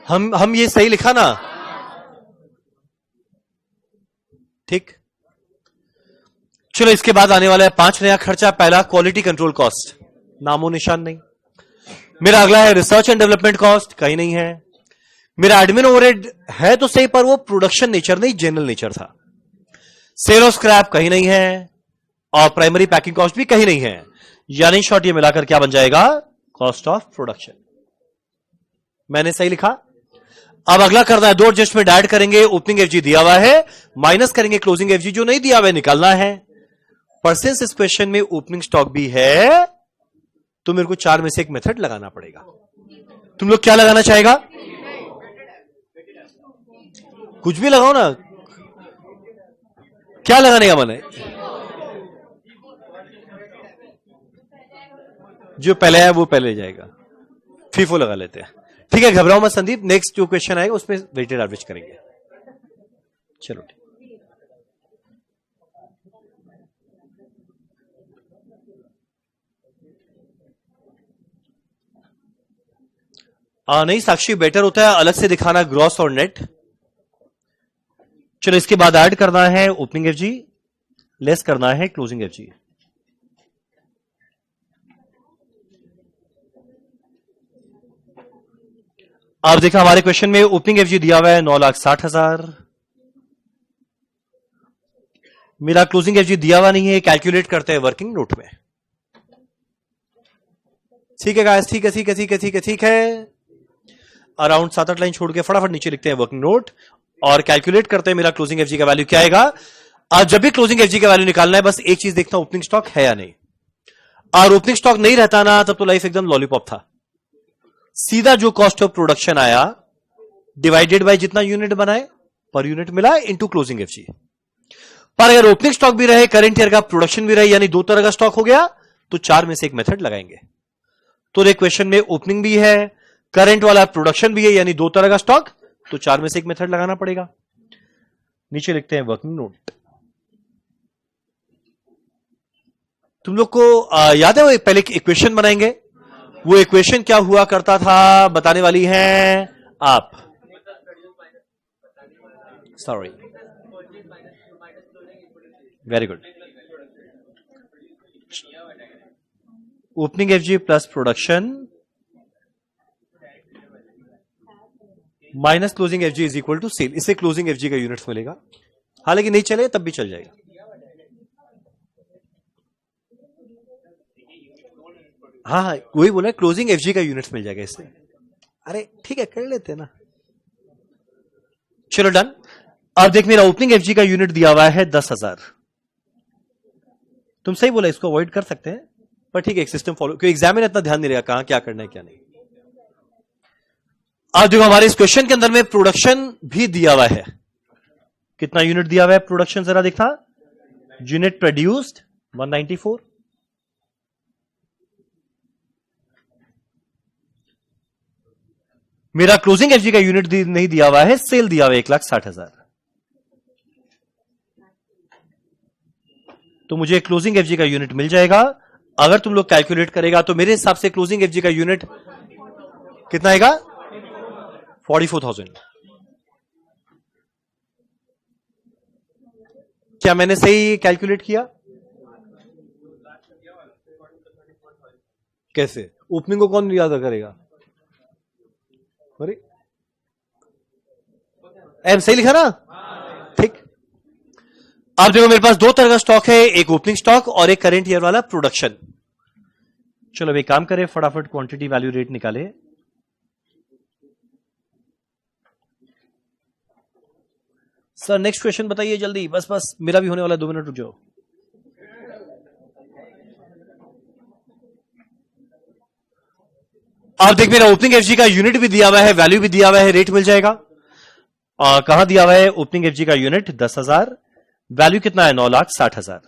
हम ये सही लिखा ना, ठीक। चलो इसके बाद आने वाला है 5 नया खर्चा। पहला क्वालिटी कंट्रोल कॉस्ट, नामो निशान नहीं। मेरा अगला है रिसर्च एंड डेवलपमेंट कॉस्ट, कहीं नहीं है। मेरा एडमिन ओवरहेड है तो सही, पर वो प्रोडक्शन नेचर नहीं, जनरल नेचर था। सेल ऑफ स्क्रैप कहीं नहीं है, और प्राइमरी पैकिंग कॉस्ट भी कहीं नहीं है। यानी शॉर्ट ये मिलाकर क्या बन जाएगा, कॉस्ट ऑफ प्रोडक्शन। मैंने सही लिखा। अब अगला करना है, दो एडजस्टमेंट ऐड करेंगे, ओपनिंग एफजी दिया हुआ है, माइनस करेंगे क्लोजिंग एफजी, जो नहीं दिया हुआ है निकालना है। परसेंस इस क्वेश्चन में ओपनिंग स्टॉक भी है, तो मेरे को 4 में से एक मेथड लगाना पड़ेगा। तुम लोग क्या लगाना चाहेगा, कुछ भी लगाओ ना, क्या लगाने का मन है, जो पहले है वो पहले जाएगा, फीफो लगा लेते हैं। ठीक है, घबराओ मत संदीप, नेक्स्ट जो क्वेश्चन आएगा उसमें वेटेड एवरेज करेंगे। चलो ठीक। नहीं साक्षी, बेटर होता है अलग से दिखाना ग्रॉस और नेट। चलो इसके बाद ऐड करना है ओपनिंग एफजी, लेस करना है क्लोजिंग एफजी। आप देखा हमारे क्वेश्चन में ओपनिंग एफजी दिया हुआ है 9,60,000। मेरा क्लोजिंग एफजी दिया हुआ नहीं है, कैलकुलेट करते हैं वर्किंग नोट में। ठीक है गाइस, ठीक है ठीक है ठीक है ठीक है ठीक है। अराउंड 7-8 लाइन छोड़ के फटाफट नीचे लिखते हैं वर्किंग नोट और कैलकुलेट करते हैं मेरा क्लोजिंग एफजी का वैल्यू क्या आएगा। आज जब भी क्लोजिंग एफजी का वैल्यू निकालना है, बस एक चीज देखना, ओपनिंग स्टॉक है या नहीं। और ओपनिंग स्टॉक नहीं रहता ना, तब तो लाइफ एकदम लॉलीपॉप था। सीधा जो कॉस्ट ऑफ प्रोडक्शन आया डिवाइडेड बाय जितना यूनिट बनाए पर यूनिट मिला इनटू क्लोजिंग एफजी। पर अगर ओपनिंग स्टॉक भी रहे, करंट ईयर का प्रोडक्शन भी रहे, यानी 2 तरह का स्टॉक हो गया, तो 4 में से एक मेथड लगाएंगे। तो क्वेश्चन में ओपनिंग भी है, करंट वाला प्रोडक्शन भी है, यानी 2 तरह का स्टॉक, तो 4 में से एक मेथड लगाना पड़ेगा। नीचे लिखते हैं वर्किंग नोट। तुम लोग को याद है वो पहले इक्वेशन बनाएंगे, वो इक्वेशन क्या हुआ करता था बताने वाली हैं आप। Sorry, very good. Opening FG plus production minus closing FG is equal to sale. इससे क्लोजिंग एफजी का यूनिट्स मिलेगा, हालांकि नहीं चले तब भी चल जाएगा। हाँ हाँ, वही बोला, क्लोजिंग एफजी का यूनिट्स मिल जाएगा इससे। अरे ठीक है, कर लेते हैं ना। चलो डन। अब देख, मेरा ओपनिंग एफजी का यूनिट दिया हुआ है 10,000। तुम सही बोला, इसको अवॉइड कर सकते हैं, पर ठीक है, एक सिस्टम फॉलो, क्योंकि एग्जाम में इतना ध्यान नहीं रहेगा कहां क्या करना है क्या नहीं। आज जो हमारे इस क्वेश्चन के अंदर में प्रोडक्शन भी दिया हुआ है, कितना यूनिट दिया हुआ है प्रोडक्शन, जरा देखना। Unit produced 194। मेरा क्लोजिंग एफजी का यूनिट नहीं दिया हुआ है, सेल दिया हुआ है 1,60,000। तो मुझे क्लोजिंग एफजी का यूनिट मिल जाएगा। अगर तुम लोग कैलकुलेट करेगा तो मेरे हिसाब से क्लोजिंग एफजी का यूनिट कितना आएगा, 44,000। क्या मैंने सही कैलकुलेट किया? कैसे? ओपनिंग को कौन याद करेगा? अरे एम सही लिखा ना? ठीक। अब देखो मेरे पास दो तरह का स्टॉक है, एक ओपनिंग स्टॉक और एक करेंट ईयर वाला प्रोडक्शन। चलो अब एक काम करें, फटाफट क्वांटिटी वैल्यू रेट निकाले। सर नेक्स्ट क्वेश्चन बताइए जल्दी, बस बस मेरा भी होने वाला है, 2 मिनट रुक जाओ। अब देख मेरा ओपनिंग एफजी का यूनिट भी दिया हुआ है, वैल्यू भी दिया हुआ है, रेट मिल जाएगा। कहां दिया हुआ है ओपनिंग एफजी का यूनिट? 10,000। वैल्यू कितना है? 9,60,000।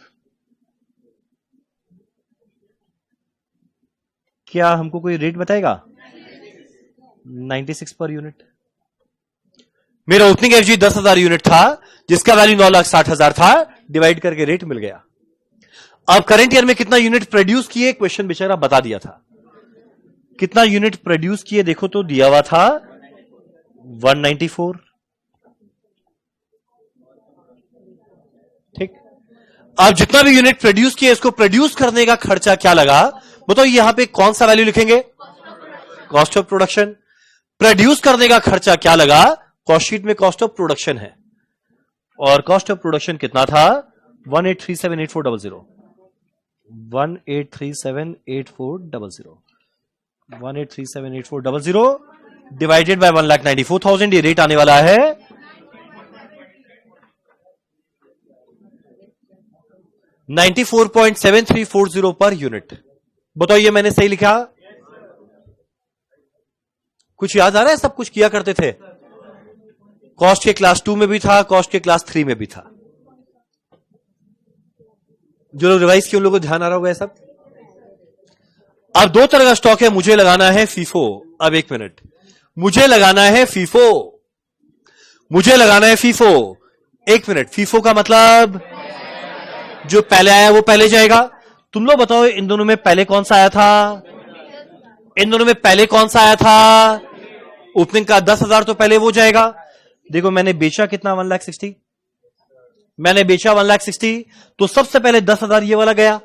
क्या हमको कोई रेट बताएगा? 96 पर यूनिट। मेरा ओपनिंग एफजी 10,000 यूनिट था, जिसका वैल्यू 9,60,000 था, डिवाइड करके रेट मिल गया। अब करंट ईयर में कितना यूनिट प्रोड्यूस किए, क्वेश्चन बेचारा बता दिया था। कितना यूनिट प्रोड्यूस किए देखो तो दिया हुआ था 194। ठीक। अब जितना भी यूनिट प्रोड्यूस किए, इसको प्रोड्यूस करने का खर्चा क्या लगा बताओ? यहां पे कौन सा वैल्यू लिखेंगे? Cost of production. प्रोड्यूस करने का खर्चा क्या लगा? कॉस्ट शीट में कॉस्ट ऑफ प्रोडक्शन है, और कॉस्ट ऑफ प्रोडक्शन कितना था? 18378400 18378400 18378400 डिवाइडेड बाय 1,94,000। ये रेट आने वाला है 94.7340 पर यूनिट। बताओ ये मैंने सही लिखा? कुछ याद आ रहा है? सब कुछ किया करते थे, कॉस्ट के क्लास 2 में भी था, कॉस्ट के क्लास 3 में भी था। जो लोग रिवाइज किए उन लोगों को ध्यान आ रहा होगा सब। अब दो तरह का स्टॉक है, मुझे लगाना है फीफो। अब एक मिनट, मुझे लगाना है फीफो, मुझे लगाना है फीफो। एक मिनट, फीफो का मतलब जो पहले आया वो पहले जाएगा। तुम लोग बताओ इन दोनों में पहले कौन सा आया था? इन दोनों में पहले कौन सा आया था? ओपनिंग का 10,000 तो पहले वो जाएगा। देखो मैंने बेचा कितना? 1,60,000। मैंने बेचा 1,60,000, तो सबसे पहले 10,000 ये वाला गया,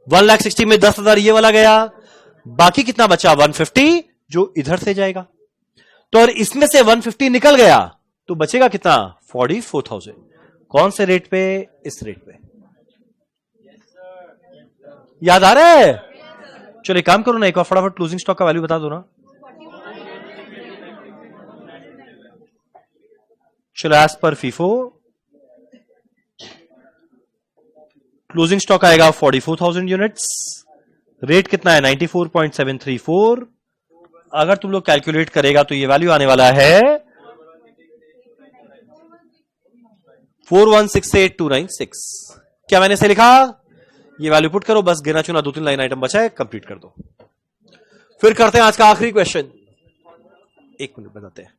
1,60,000 में 10,000 ये वाला गया, बाकी कितना बचा? 150 जो इधर से जाएगा। तो और इसमें से 150 निकल गया तो बचेगा कितना? 44,000। कौन से रेट पे? इस रेट पे। याद आ रहा है? चलो एक काम करो ना, एक और फटाफट क्लोजिंग स्टॉक का वैल्यू बता दो ना। चलो as per FIFO closing stock आएगा 44,000 यूनिट्स। रेट कितना है? 94.734। अगर तुम लोग कैलकुलेट करेगा तो ये वैल्यू आने वाला है 4168,296। क्या मैंने से लिखा? ये वैल्यू पुट करो, बस गिना चुना 2-3 लाइन आइटम बचा है, कंप्लीट कर दो। फिर करते हैं आज का आखिरी क्वेश्चन। एक मिनट बताते हैं।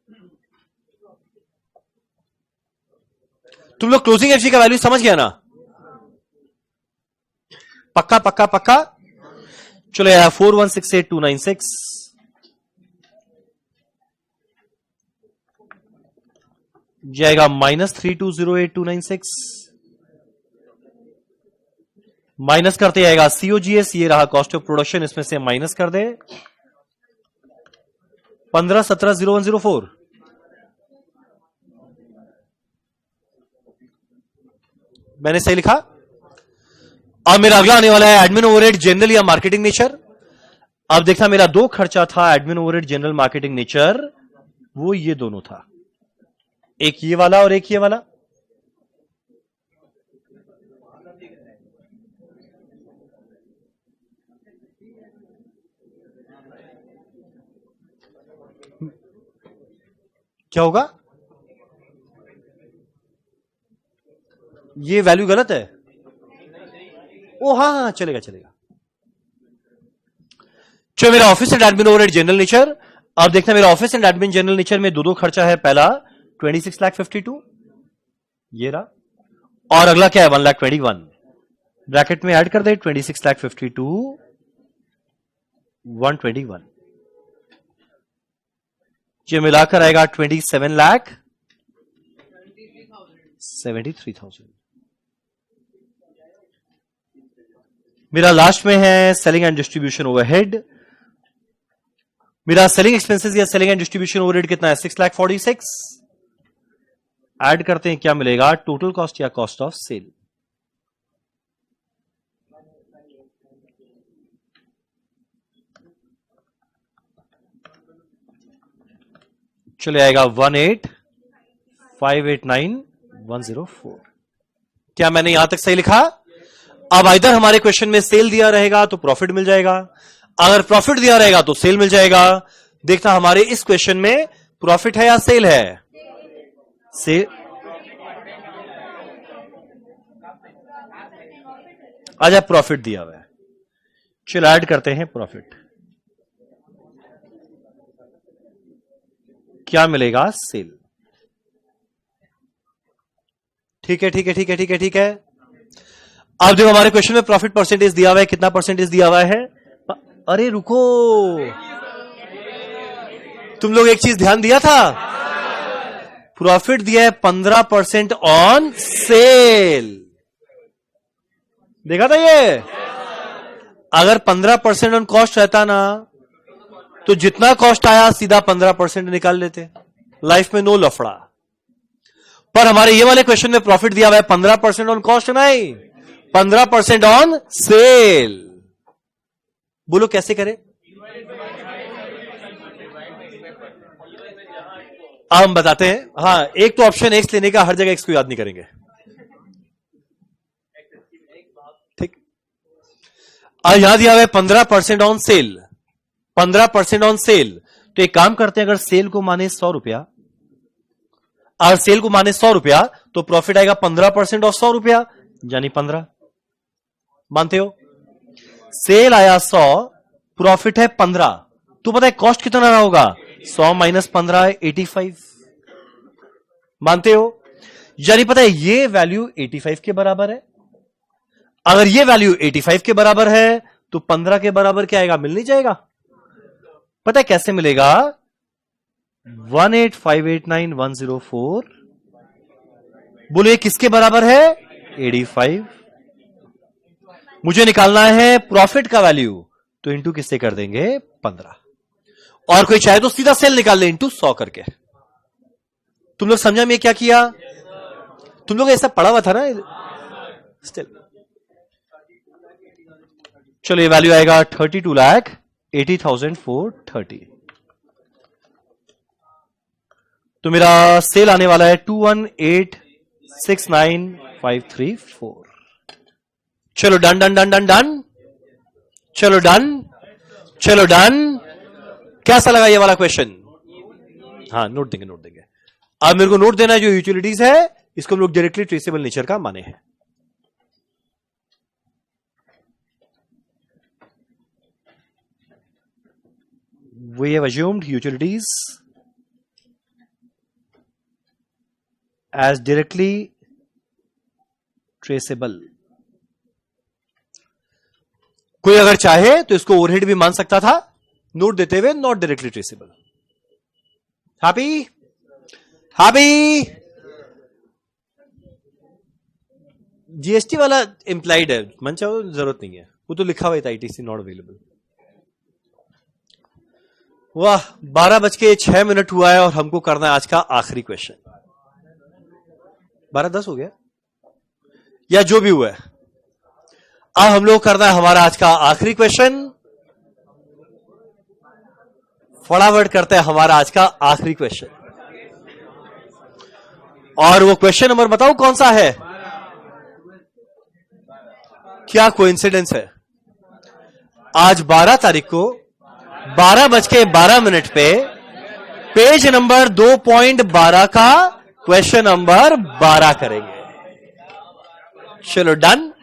तुम लोग क्लोजिंग एफजी का वैल्यू समझ गया ना? पक्का पक्का पक्का? चलो यार 4168,296 जाएगा -3208,296, माइनस करते आएगा सीओजीएस, ये रहा कॉस्ट ऑफ प्रोडक्शन, इसमें से माइनस कर दे 1517,0104। मैंने सही लिखा? अब मेरा अगला आने वाला है एडमिन ओवरहेड जनरल या मार्केटिंग नेचर। अब देखना मेरा दो खर्चा था, admin overhead general marketing nature, वो ये दोनों था, एक ये वाला और एक ये वाला। क्या होगा? ये वैल्यू गलत है? ओ हाँ हाँ चलेगा चलेगा। चलो मेरा office and admin overhead general nature. अब देखना मेरा office and admin general nature में दो खर्चा है। पहला 26,52,000 ये रहा, और अगला क्या है 1,21,000। ब्रैकेट में ऐड कर दे 26,52,000 121, ये मिलाकर आएगा 27,73,000। मेरा लास्ट में है सेलिंग एंड डिस्ट्रीब्यूशन ओवरहेड। मेरा सेलिंग एक्सपेंसेस या सेलिंग एंड डिस्ट्रीब्यूशन ओवरहेड कितना है? 6,46,000। ऐड करते हैं, क्या मिलेगा? टोटल कॉस्ट या कॉस्ट ऑफ सेल। चले आएगा 18,589,104। क्या मैंने यहां तक सही लिखा? अब इधर हमारे क्वेश्चन में सेल दिया रहेगा तो प्रॉफिट मिल जाएगा, अगर प्रॉफिट दिया रहेगा तो सेल मिल जाएगा। देखना हमारे इस क्वेश्चन में प्रॉफिट है या सेल है? सेल। अच्छा, प्रॉफिट दिया हुआ है, चलो ऐड करते हैं प्रॉफिट। क्या मिलेगा? सेल। ठीक है, ठीक है, ठीक है, ठीक है, ठीक है। अब जब हमारे क्वेश्चन में प्रॉफिट परसेंटेज दिया हुआ है, कितना परसेंटेज दिया हुआ है? अरे रुको, तुम लोग एक चीज ध्यान दिया था, प्रॉफिट दिया है 15% ऑन सेल। देखा था ये? अगर 15% ऑन कॉस्ट रहता ना तो जितना कॉस्ट आया सीधा 15% निकाल लेते, लाइफ में नो लफड़ा। पर हमारे ये वाले क्वेश्चन में प्रॉफिट दिया हुआ है 15% ऑन कॉस्ट, नहीं 15% ऑन सेल। बोलो कैसे करें? हम बताते हैं। हाँ, एक तो ऑप्शन एक्स लेने का, हर जगह एक्स को याद नहीं करेंगे, ठीक। यहां दिया हुआ है 15% ऑन सेल, 15% ऑन सेल। तो एक काम करते हैं, अगर सेल को माने 100 रुपया, अगर सेल को माने 100 रुपया तो प्रॉफिट आएगा 15% ऑफ 100 रुपया, यानी 15। मानते हो? सेल आया 100, प्रॉफिट है 15, तो पता है कॉस्ट कितना रहा होगा? 100 माइनस 15 है 85। मानते हो? यानी पता है ये वैल्यू 85 के बराबर है। अगर ये वैल्यू 85 के बराबर है तो 15 के बराबर क्या आएगा? मिल नहीं जाएगा। पता है कैसे मिलेगा? 18,589,104। बोले किसके बराबर है? 85। मुझे निकालना है प्रॉफिट का वैल्यू, तो इंटू किससे कर देंगे? 15। और कोई चाहे तो सीधा सेल निकाल ले इंटू 100 करके। तुम लोग समझा मैं क्या किया? तुम लोग ऐसा पढ़ा हुआ था ना स्टिल। चलो ये वैल्यू आएगा 32,80,430। तो मेरा सेल आने वाला है 21,869,534। चलो done done done done done, चलो डन, चलो डन। कैसा लगा ये वाला क्वेश्चन? हाँ, नोट देंगे, नोट देंगे। अब मेरे को नोट देना है जो यूटिलिटीज है, इसको हम लोग डायरेक्टली ट्रेसेबल नेचर का माने हैं। We have assumed utilities as directly traceable. कोई अगर चाहे तो इसको ओवरहेड भी मान सकता था, नोट देते हुए not directly traceable. Happy? Happy? GST वाला इंप्लाइड है, मन चाहो जरूरत नहीं है, वो तो लिखा हुआ था आईटीसी नॉट अवेलेबल। वाह, 12:06 हुआ है और हमको करना है आज का आखिरी क्वेश्चन। 12:10 हो गया या जो भी हुआ है, अब हम लोग करना है हमारा आज का आखिरी क्वेश्चन। फटाफट करते हैं हमारा आज का आखिरी क्वेश्चन। और वो क्वेश्चन नंबर बताओ कौन सा है? क्या कोइंसिडेंस है, आज 12 तारीख को 12:12 पे पेज नंबर 2.12 का क्वेश्चन नंबर 12 करेंगे। चलो डन।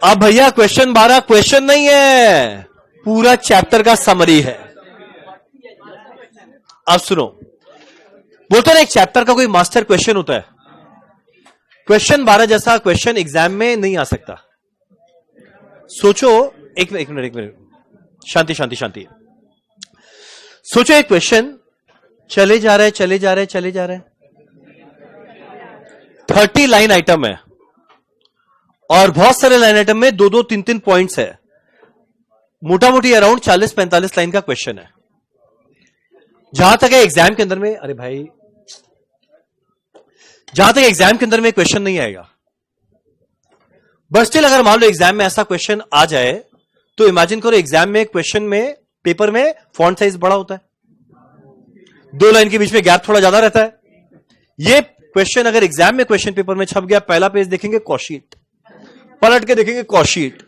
अब भैया क्वेश्चन 12 क्वेश्चन नहीं है, पूरा चैप्टर का समरी है। अब सुनो, बोलते ना एक चैप्टर का कोई मास्टर क्वेश्चन होता है, क्वेश्चन 12 जैसा क्वेश्चन एग्जाम में नहीं आ सकता। सोचो, एक मिनट, शांति शांति शांति। सोचो एक क्वेश्चन चले जा रहे 30 लाइन आइटम है और बहुत सारे लाइन आइटम में 2-2, 3-3 पॉइंट्स है। मोटा मोटी अराउंड 40-45 लाइन का क्वेश्चन है। जहां तक है एग्जाम के अंदर में, अरे भाई, जहां तक एग्जाम के अंदर में क्वेश्चन नहीं आएगा, बट स्टिल अगर मान लो एग्जाम में ऐसा क्वेश्चन आ जाए तो इमेजिन करो एग्जाम में क्वेश्चन में पेपर में फॉन्ट साइज बड़ा होता है, 2 लाइन के बीच में गैप थोड़ा ज्यादा रहता है। ये क्वेश्चन अगर एग्जाम में क्वेश्चन पेपर में छप गया, पहला पेज देखेंगे कॉशीट, पलट के देखेंगे कॉशीट,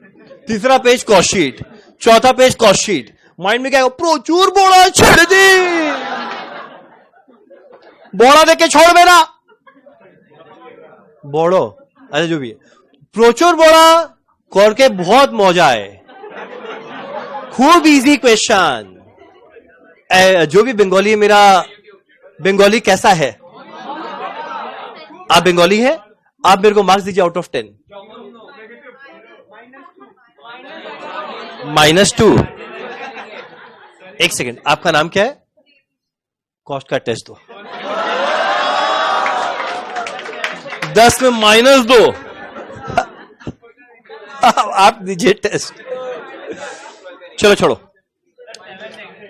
तीसरा पेज कॉशीट, चौथा पेज कॉशीट, माइंड में क्या होगा, प्रचुर बोड़ा छोड़ दी, बोड़ा देके छोड़ मेरा बोड़ो, अरे जो भी है, प्रचुर बोड़ा करके बहुत मौजा है, खूब इजी क्वेश्चन। जो भी बंगाली है, मेरा बंगाली कैसा है? आप बंगाली है? आप मेरे को मार्क्स दीजिए आउट ऑफ 10। -2। एक सेकेंड, आपका नाम क्या है? कॉस्ट का टेस्ट दो। 10 में -2। आप दीजिए टेस्ट। चलो छोड़ो,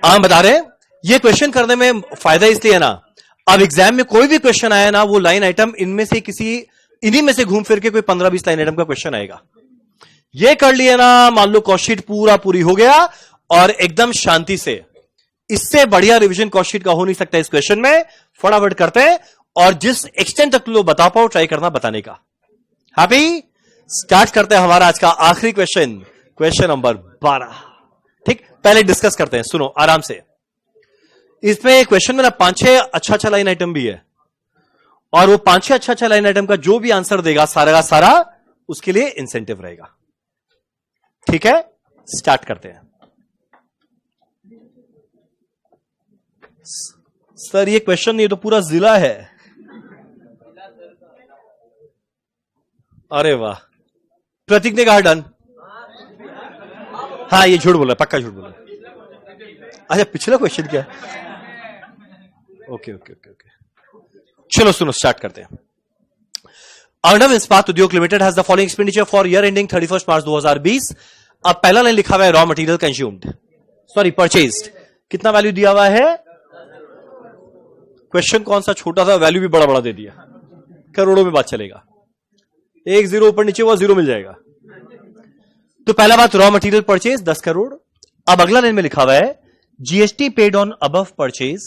हम बता रहे हैं ये क्वेश्चन करने में फायदा इसलिए है ना, अब एग्जाम में कोई भी क्वेश्चन आया ना, वो लाइन आइटम इनमें से इन्हीं में से घूम फिर के कोई 15-20 लाइन आइटम का क्वेश्चन आएगा। ये कर लिया ना, मान लो कॉस्टशीट पूरी हो गया और एकदम शांति से, इससे बढ़िया रिवीजन कॉस्टशीट का हो नहीं सकता इस क्वेश्चन में। फटाफट करते हैं और जिस एक्सटेंट तक लोग बता पाओ ट्राई करना बताने का। हैप्पी? स्टार्ट करते हैं हमारा आज का आखिरी क्वेश्चन नंबर 12। ठीक, पहले डिस्कस करते हैं, सुनो आराम से। इसमें क्वेश्चन में ना 5-6 अच्छा लाइन आइटम भी है, और वो 5-6 अच्छा लाइन आइटम का जो भी आंसर देगा सारा का सारा, उसके लिए इंसेंटिव रहेगा। ठीक है, स्टार्ट करते हैं। सर ये क्वेश्चन नहीं, तो पूरा जिला है। अरे वाह, प्रतीक ने कहा डन। हाँ, ये झूठ बोला, पक्का झूठ बोला। अच्छा, पिछला क्वेश्चन क्या है? ओके, चलो सुनो, स्टार्ट करते हैं। अर्णव इस्पात उद्योग limited has the following expenditure for year ending 31 मार्च 2020। अब पहला लाइन लिखा हुआ है raw material consumed, sorry purchased. कितना वैल्यू दिया हुआ है? क्वेश्चन कौन सा छोटा था, वैल्यू भी बड़ा दे दिया, करोड़ों में बात चलेगा। 1 0 ऊपर नीचे हुआ 0 मिल जाएगा। तो पहला बात, रॉ मटेरियल परचेज 10 करोड़। अब अगला लाइन में लिखा हुआ है GST paid on above purchase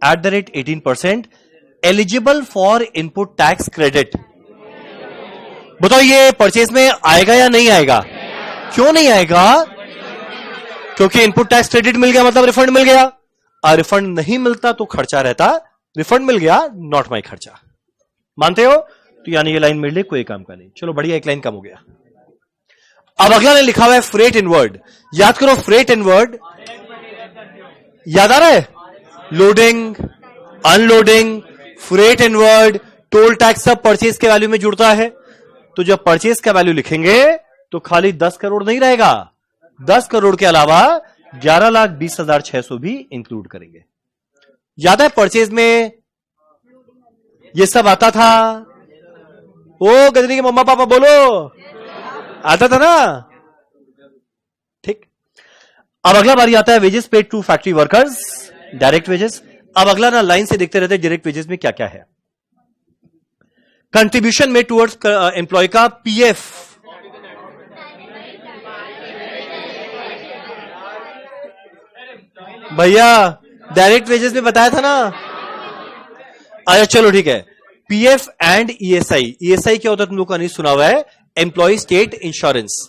at the rate 18% eligible for input tax credit. बताओ ये परचेज में आएगा या नहीं आएगा? क्यों नहीं आएगा? क्योंकि इनपुट टैक्स क्रेडिट मिल गया, मतलब रिफंड मिल गया। और रिफंड नहीं मिलता तो खर्चा रहता, रिफंड मिल गया, नॉट माई खर्चा। मानते हो? तो यानी ये लाइन मेरे लिए कोई काम का नहीं। चलो बढ़िया, एक लाइन कम हो गया। अब अगला लाइन लिखा हुआ है फ्रेट इनवर्ड। याद करो, फ्रेट इनवर्ड याद आ रहा है? Loading, unloading, freight inward, toll tax सब परचेज के वैल्यू में जुड़ता है। तो जब परचेज का वैल्यू लिखेंगे तो खाली 10 करोड़ नहीं रहेगा, 10 करोड़ के अलावा 11,20,600 भी इंक्लूड करेंगे। याद है परचेज में ये सब आता था? ओ गजनी के मम्मा पापा बोलो, आता था ना? ठीक। अब अगला बारी आता है wages paid to factory workers, direct wages. अब अगला ना लाइन से देखते रहते डायरेक्ट वेजेस में क्या क्या है। कंट्रीब्यूशन में टुवर्ड्स एम्प्लॉय का पीएफ, भैया डायरेक्ट वेजेस में बताया था ना। अच्छा चलो ठीक है, पीएफ एंड ईएसआई। ईएसआई क्या होता है तुम लोग का नहीं सुना हुआ है, एम्प्लॉय स्टेट इंश्योरेंस।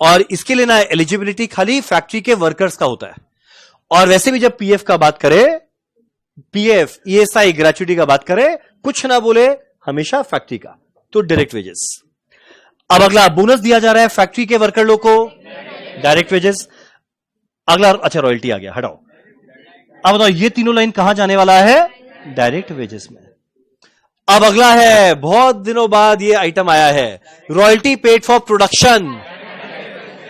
और इसके लिए ना एलिजिबिलिटी खाली फैक्ट्री के वर्कर्स का होता है। और वैसे भी जब पीएफ का बात करे, पीएफ ईएसआई ग्रेचुइटी का बात करे, कुछ ना बोले, हमेशा फैक्ट्री का, तो डायरेक्ट वेजेस। अब अगला बोनस दिया जा रहा है फैक्ट्री के वर्कर लोग को, डायरेक्ट वेजेस। अगला अच्छा रॉयल्टी आ गया, हटाओ। अब बताओ ये तीनों लाइन कहां जाने वाला है? डायरेक्ट वेजेस में। अब अगला है, बहुत दिनों बाद ये आइटम आया है, royalty paid for production.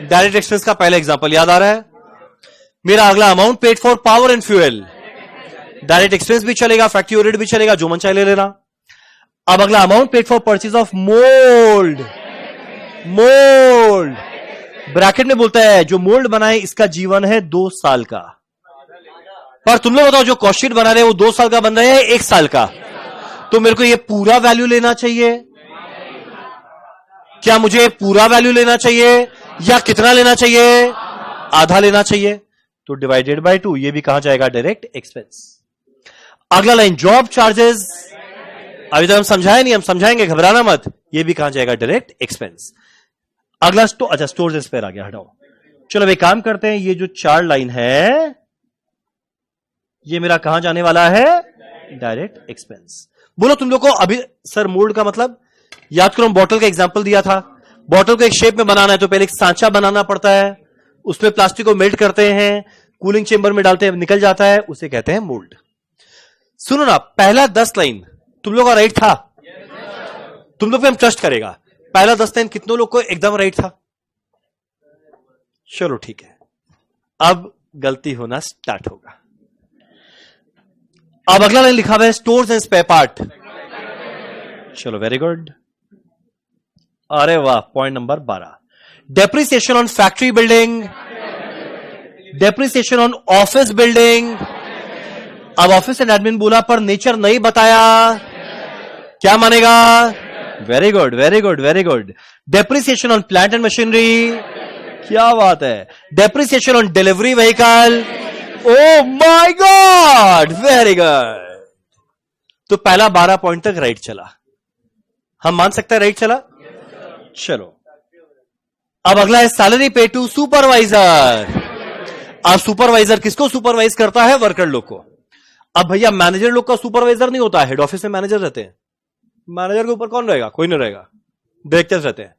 Direct expense का पहला एग्जांपल याद आ रहा है मेरा? अगला amount paid for power and fuel, direct expense भी चलेगा, फैक्ट्री ओवरहेड भी चलेगा, जो मन चाहे ले लेना। अब अगला amount paid for purchase of mould, mould. Bracket में बोलता है जो मोल्ड बनाए इसका जीवन है 2 साल का। पर तुम लोग बताओ जो कॉस्ट शीट बना रहे हैं वो 2 साल का बन रहा है 1 साल का। तो मेरे को ये पूरा वैल्यू लेना चाहिए? क्या मुझे पूरा वैल्यू लेना चाहिए या कितना लेना चाहिए? आधा लेना चाहिए। तो डिवाइडेड बाय 2, ये भी कहां जाएगा? Direct expense. अगला लाइन जॉब चार्जेस, अभी तक हम समझाए नहीं, हम समझाएंगे, घबराना मत। ये भी कहां जाएगा? Direct expense. अगला अच्छा स्टोर्स एंड स्पेयर आ गया, हटाओ। चलो एक काम करते हैं, ये जो 4 लाइन है ये मेरा कहां जाने वाला है? Direct expense. बोलो तुम लोग को अभी सर मोल्ड का मतलब याद करो, बॉटल का एग्जांपल दिया था। बॉटल को एक शेप में बनाना है तो पहले एक सांचा बनाना पड़ता है, उसमें प्लास्टिक को मेल्ट करते हैं, कूलिंग चेंबर में डालते हैं, निकल जाता है, उसे कहते हैं मोल्ड। सुनो ना, पहला 10 लाइन तुम लोग का राइट था? तुम लोग पे हम ट्रस्ट करेगा। पहला 10 लाइन कितनों लोग को एकदम राइट था? चलो ठीक है, अब गलती होना स्टार्ट होगा। अब अगला लाइन लिखा हुआ है स्टोर्स एंड स्पेयर पार्ट। चलो वेरी गुड, अरे वाह, point number 12। Depreciation on factory building, depreciation on office building. अब ऑफिस एंड एडमिन बोला पर नेचर नहीं बताया, क्या मानेगा? Very good very good very good. Depreciation on plant and machinery, क्या बात है। Depreciation on delivery vehicle, oh my God, very good. तो पहला 12 पॉइंट तक राइट चला, हम मान सकते हैं राइट चला। चलो अब अगला है सैलरी पे टू सुपरवाइजर। अब सुपरवाइजर किसको सुपरवाइज करता है? वर्कर लोग को। अब भैया मैनेजर लोग का सुपरवाइजर नहीं होता, हेड ऑफिस में मैनेजर रहते हैं। मैनेजर के ऊपर कौन रहेगा? कोई नहीं रहेगा, डायरेक्टर्स रहते हैं।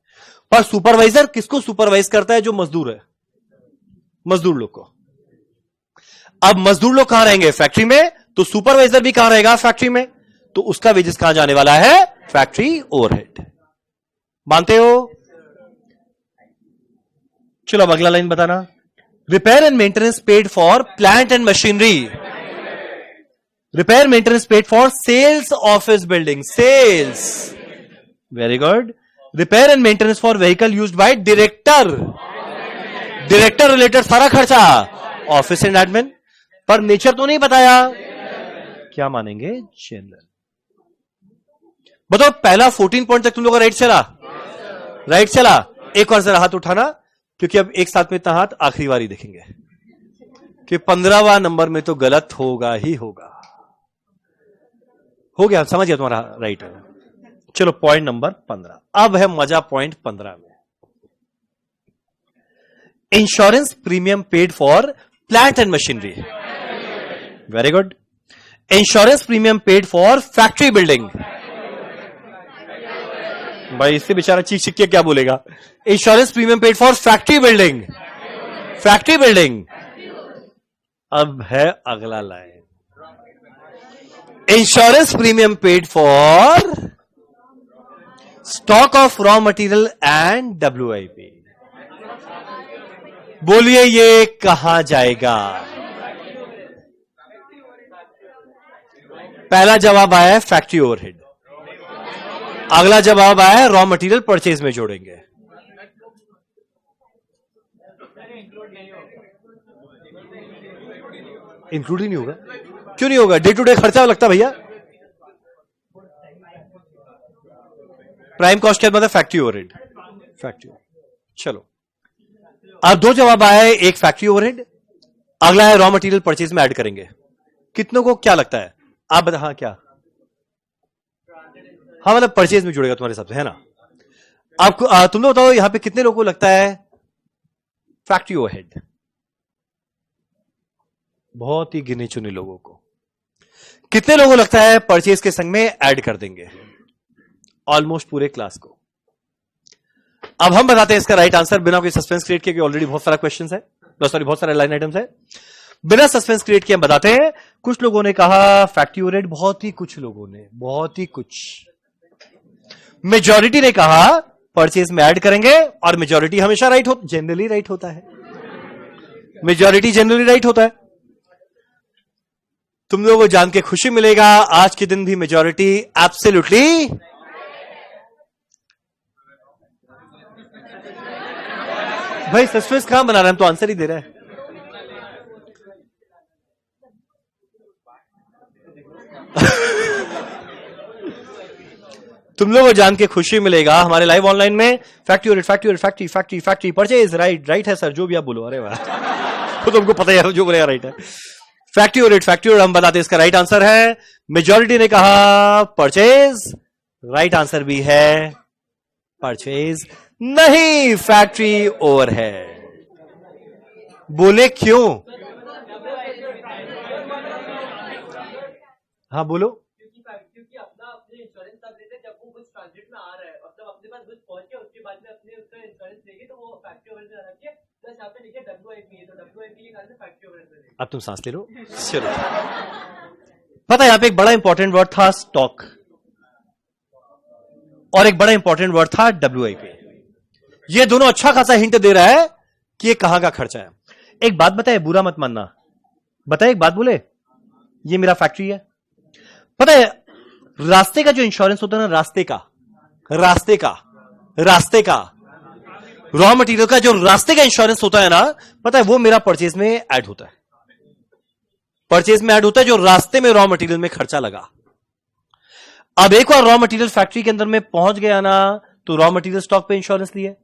पर सुपरवाइजर किसको सुपरवाइज करता है? जो मजदूर है, मजदूर लोग को। अब मजदूर लोग कहां रहेंगे? फैक्ट्री में। तो सुपरवाइजर भी कहां रहेगा? फैक्ट्री में। तो उसका वेजेस कहां जाने वाला है? Factory overhead. मानते हो? चलो अब अगला लाइन बताना। Repair and maintenance paid for plant and machinery, repair maintenance paid for sales office building, sales, very good. Repair and maintenance for vehicle used by director, director related सारा खर्चा office and admin. पर nature तो नहीं बताया, क्या मानेंगे? General. बताओ पहला 14 पॉइंट तक तुम लोग का राइट चला? राइट चला। एक और जरा हाथ उठाना, क्योंकि अब एक साथ में इतना हाथ आखिरी बारी देखेंगे कि 15वां नंबर में तो गलत होगा ही होगा। हो गया, समझ गया तुम्हारा राइट है। चलो पॉइंट नंबर 15, अब है मजा पॉइंट 15 में। Insurance premium paid for plant and machinery, very good. Insurance premium paid for factory building. भाई इससे बेचारा चीख चीख के क्या बोलेगा? Insurance premium paid for factory building, factory building. अब है अगला line, insurance premium paid for stock of raw material and WIP। बोलिए ये कहां जाएगा? पहला जवाब आया है फैक्ट्री ओवरहेड, अगला जवाब आया है रॉ मटेरियल परचेज में जोड़ेंगे। इंक्लूड ही नहीं होगा। क्यों नहीं होगा? डे टू डे खर्चा लगता भैया। प्राइम कॉस्ट क्या मतलब? Factory overhead, factory. चलो अब 2 जवाब आया है, एक फैक्ट्री ओवरहेड, अगला है रॉ मटेरियल परचेज में ऐड करेंगे। कितनों को क्या लगता है? आप बता। हाँ क्या? हाँ मतलब परचेज में जुड़ेगा तुम्हारे हिसाब से, है ना? आपको तुम लोग बताओ यहां पे कितने लोगों को लगता है फैक्ट्री ओवरहेड? बहुत ही गिने चुने लोगों को। कितने लोगों को लगता है परचेज के संग में ऐड कर देंगे? ऑलमोस्ट पूरे क्लास को। अब हम बताते हैं इसका राइट आंसर बिना कोई सस्पेंस क्रिएट किए, ऑलरेडी बहुत सारा क्वेश्चन है, सॉरी बहुत सारे लाइन आइटम्स है। बिना सस्पेंस क्रिएट किए हम बताते हैं। कुछ लोगों ने कहा फैक्ट्री ओवरहेड, बहुत ही कुछ लोगों ने, बहुत ही कुछ, मेजॉरिटी ने कहा परचेज में ऐड करेंगे। और मेजॉरिटी हमेशा राइट हो, जनरली राइट होता है, मेजॉरिटी जनरली राइट होता है। तुम लोगों को जान के खुशी मिलेगा आज के दिन भी मेजॉरिटी एब्सोल्युटली भाई सस्पेंस कहां बना रहे हैं, हम तो आंसर ही दे रहे हैं। तुम लोगों को जान के खुशी मिलेगा हमारे लाइव ऑनलाइन में फैक्ट्री फैक्ट्री परचेज राइट है सर, जो भी आप बोलो। अरे वाह, तो तुमको पता है जो बोलेगा राइट है। फैक्ट्री और हम बताते इसका राइट आंसर है। मेजॉरिटी ने कहा परचेज, राइट आंसर भी है परचेज नहीं, फैक्ट्री ओवर है। बोले क्यों? हाँ बोलो। क्योंकि अपने इंश्योरेंस तब लेते जब वो कुछ ट्रांजिट में आ रहा है, मतलब अपने पास कुछ पहुंच गया उसके बाद में अपने उसका इंश्योरेंस लेंगे, तो वो फैक्ट्री ओवर से रख के प्लस यहाँ पे लिखे WIP है, तो WIP के कारण से फैक्ट्री ओवर से लेंगे। अब तुम सांस ले लो। चलो, पता है यहां पे एक बड़ा इंपॉर्टेंट वर्ड था स्टॉक, और एक बड़ा इंपॉर्टेंट वर्ड था WIP। ये दोनों अच्छा खासा हिंट दे रहा है कि ये कहां का खर्चा है। एक बात बताए, बुरा मत मानना, बताए एक बात बोले, ये मेरा फैक्ट्री है। पता है रास्ते का जो इंश्योरेंस होता है ना, रास्ते का रॉ मटेरियल का जो रास्ते का इंश्योरेंस होता है ना, पता है वो मेरा परचेज में ऐड होता है। परचेज में ऐड होता है जो रास्ते में रॉ मटेरियल में खर्चा लगा। अब एक बार रॉ मटेरियल फैक्ट्री के अंदर में पहुंच गया ना, तो रॉ मटेरियल स्टॉक पे इंश्योरेंस लिए।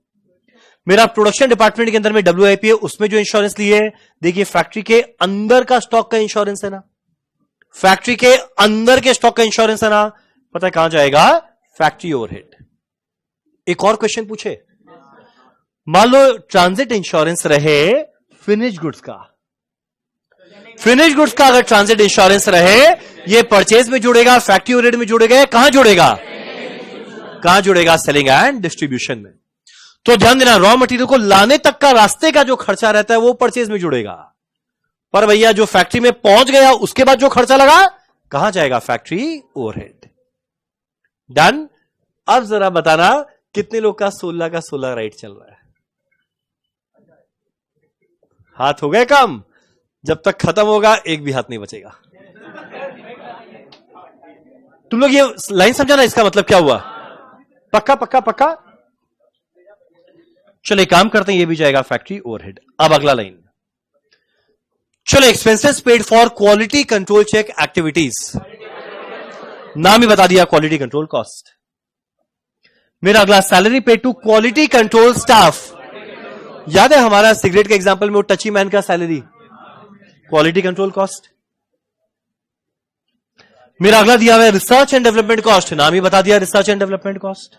मेरा प्रोडक्शन डिपार्टमेंट के अंदर में WIP है, उसमें जो इंश्योरेंस लिए, देखिए फैक्ट्री के अंदर का स्टॉक का इंश्योरेंस है ना, फैक्ट्री के अंदर के स्टॉक का इंश्योरेंस है ना, पता है कहां जाएगा? Factory overhead. एक और क्वेश्चन पूछे, मान लो ट्रांजिट इंश्योरेंस रहे फिनिश गुड्स का, अगर ट्रांजिट इंश्योरेंस रहे, ये परचेज में जुड़ेगा, फैक्ट्री ओवरहेड में जुड़ेगा, कहां जुड़ेगा? सेलिंग एंड डिस्ट्रीब्यूशन में। तो ध्यान देना, रॉ मटेरियल को लाने तक का रास्ते का जो खर्चा रहता है वो परचेज में जुड़ेगा, पर भैया जो फैक्ट्री में पहुंच गया उसके बाद जो खर्चा लगा कहां जाएगा? Factory overhead. डन। अब जरा बताना कितने लोग का 16 का 16 राइट चल रहा है? हाथ हो गए कम, जब तक खत्म होगा एक भी हाथ नहीं बचेगा। तुम लोग ये लाइन समझा ना, इसका मतलब क्या हुआ? पक्का। चलो एक काम करते हैं, ये भी जाएगा फैक्ट्री ओवरहेड। अब अगला लाइन, चलो expenses paid for quality control check activities, नाम ही बता दिया क्वालिटी कंट्रोल कॉस्ट। मेरा अगला salary paid to quality control staff. याद है हमारा सिगरेट के एग्जांपल में वो टची मैन का सैलरी, क्वालिटी कंट्रोल कॉस्ट। मेरा अगला दिया हुआ है रिसर्च एंड डेवलपमेंट कॉस्ट, नाम ही बता दिया रिसर्च एंड डेवलपमेंट कॉस्ट।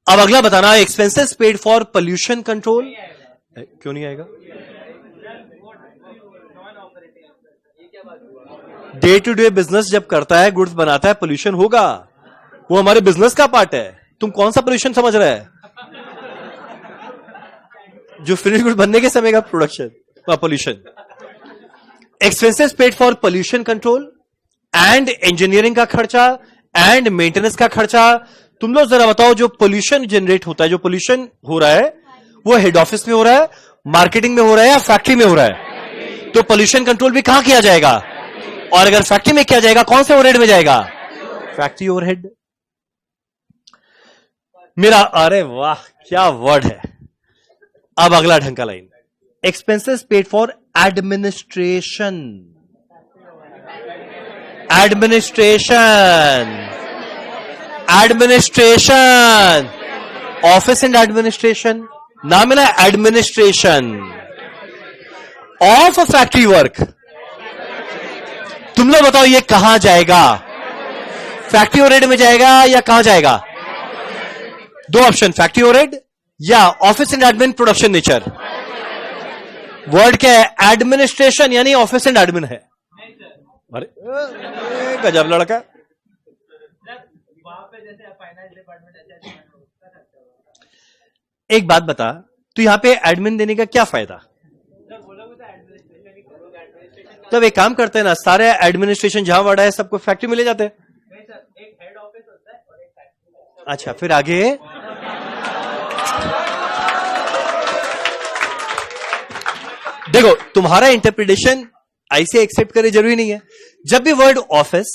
अब अगला बताना expenses paid for pollution control, क्यों नहीं आएगा? डे टू डे बिजनेस जब करता है, गुड्स बनाता है, पोल्यूशन होगा, वो हमारे बिजनेस का पार्ट है। तुम कौन सा पोल्यूशन समझ रहे है? जो फिनिश गुड बनने के समय का production pollution. Expenses paid for pollution control and engineering का खर्चा एंड मेंटेनेंस का खर्चा। तुम लोग जरा बताओ, जो पोल्यूशन जनरेट होता है, जो पोल्यूशन हो रहा है, वो हेड ऑफिस में हो रहा है, मार्केटिंग में हो रहा है, या फैक्ट्री में हो रहा है? तो पोल्यूशन कंट्रोल भी कहां किया जाएगा? और अगर फैक्ट्री में किया जाएगा, कौन से ओवरहेड में जाएगा? Factory overhead. मेरा, अरे वाह क्या वर्ड है। अब अगला ढंग का line, expenses paid for administration, office and administration, नाम है ना एडमिनिस्ट्रेशन ऑफ फैक्ट्री वर्क। तुम लोग बताओ ये कहां जाएगा? फैक्ट्री ओवरहेड में जाएगा या कहां जाएगा? दो ऑप्शन, फैक्ट्री ओवरहेड या office and admin production nature. Word क्या है? एडमिनिस्ट्रेशन, यानी ऑफिस एंड एडमिन है। अरे गजब लड़का। एक बात बता, तो यहां पे एडमिन देने का क्या फायदा? तब एक काम करते हैं ना, सारे एडमिनिस्ट्रेशन जहां वर्ड है सबको फैक्ट्री में ले जाते हैं। एक हेड ऑफिस होता है और एक फैक्ट्री। अच्छा, फिर आगे देखो, तुम्हारा इंटरप्रिटेशन ऐसे एक्सेप्ट करे जरूरी नहीं है। जब भी वर्ड ऑफिस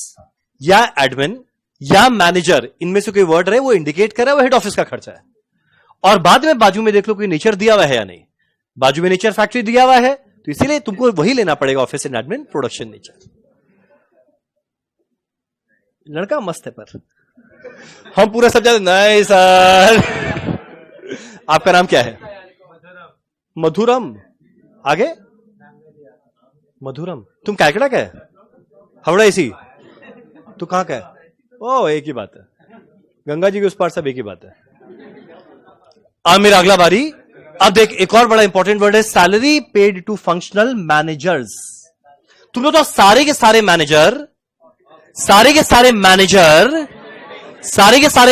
या एडमिन या मैनेजर, इनमें से कोई वर्ड रहे, वो इंडिकेट कर रहा है वो हेड ऑफिस का खर्चा है। और बाद में बाजू में देख लो कोई नेचर दिया हुआ है या नहीं। बाजू में नेचर फैक्ट्री दिया हुआ है तो इसीलिए तुमको वही लेना पड़ेगा, office and admin production nature. लड़का मस्त है पर हम पूरा सब जानते नहीं सर। आपका नाम क्या है? मधुरम। आगे मधुरम। तुम कैलकाटा का है? हावड़ा इसी। तू कहां का है? ओ एक ही बात है, गंगा जी के उस पार सब एक ही बात है। अब मेरा अगला बारी। अब देख एक और बड़ा इंपॉर्टेंट वर्ड है salary paid to functional managers. तुम लोग तो सारे के सारे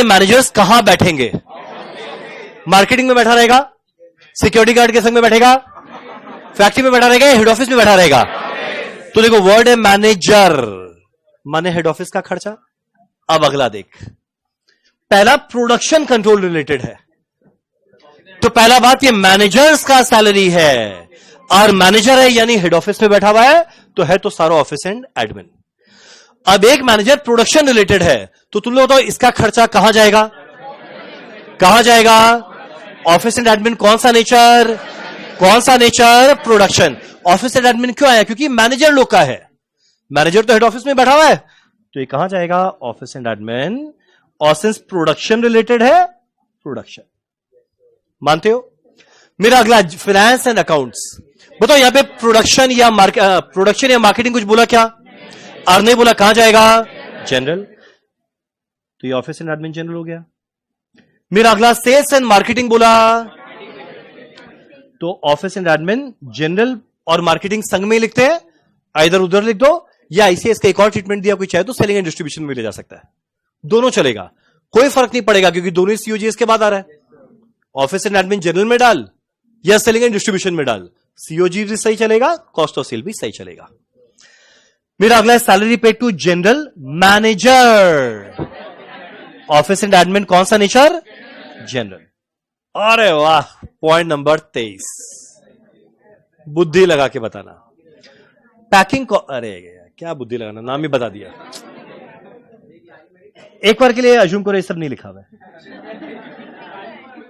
मैनेजर्स कहां बैठेंगे? मार्केटिंग में बैठा रहेगा, सिक्योरिटी गार्ड के संग में बैठेगा, फैक्ट्री में बैठा रहेगा, हेड ऑफिस में बैठा रहेगा। तो देखो वर्ड है मैनेजर, माने हेड ऑफिस का खर्चा। अब अगला देख, पहला प्रोडक्शन कंट्रोल रिलेटेड है, तो पहला बात ये मैनेजर्स का सैलरी है, और मैनेजर है यानी हेड ऑफिस में बैठा हुआ है, तो है तो सारा ऑफिस एंड एडमिन। अब एक मैनेजर प्रोडक्शन रिलेटेड है, तो तुम लोग बताओ इसका खर्चा कहां जाएगा? कहां जाएगा? Office and admin. कौन सा nature? Production. Office and admin क्यों आया? क्योंकि मैनेजर लोग का है, मैनेजर तो हेड ऑफिस में बैठा हुआ है, तो ये कहां जाएगा? Office and admin. और सिंस प्रोडक्शन रिलेटेड है, प्रोडक्शन। मानते हो? मेरा अगला फाइनेंस एंड अकाउंट्स। बताओ यहां पे प्रोडक्शन या मार्केटिंग कुछ बोला क्या? और नहीं बोला, कहां जाएगा? जनरल। तो ये ऑफिस एंड एडमिन जनरल हो गया। मेरा अगला सेल्स एंड मार्केटिंग बोला, तो ऑफिस एंड एडमिन जनरल और मार्केटिंग संग में लिखते हैं, इधर उधर लिख दो, या ICS का एक और ट्रीटमेंट दिया कोई चाहे तो सेलिंग एंड डिस्ट्रीब्यूशन में ले जा सकता है, दोनों चलेगा, कोई फर्क नहीं पड़ेगा, क्योंकि दोनों COGS के बाद आ रहा है। ऑफिस एंड एडमिन जनरल में डाल या सेलिंग एंड डिस्ट्रीब्यूशन में डाल, COG भी सही चलेगा, कॉस्ट ऑफ सेल भी सही चलेगा। मेरा अगला है salary paid to general manager. Office and admin कौन सा नेचर? जनरल। अरे वाह, पॉइंट नंबर 23, बुद्धि लगा के बताना। पैकिंग को, अरे क्या बुद्धि लगाना, नाम ही बता दिया। एक बार के लिए अज्यूम करो ये सब नहीं लिखा हुआ है,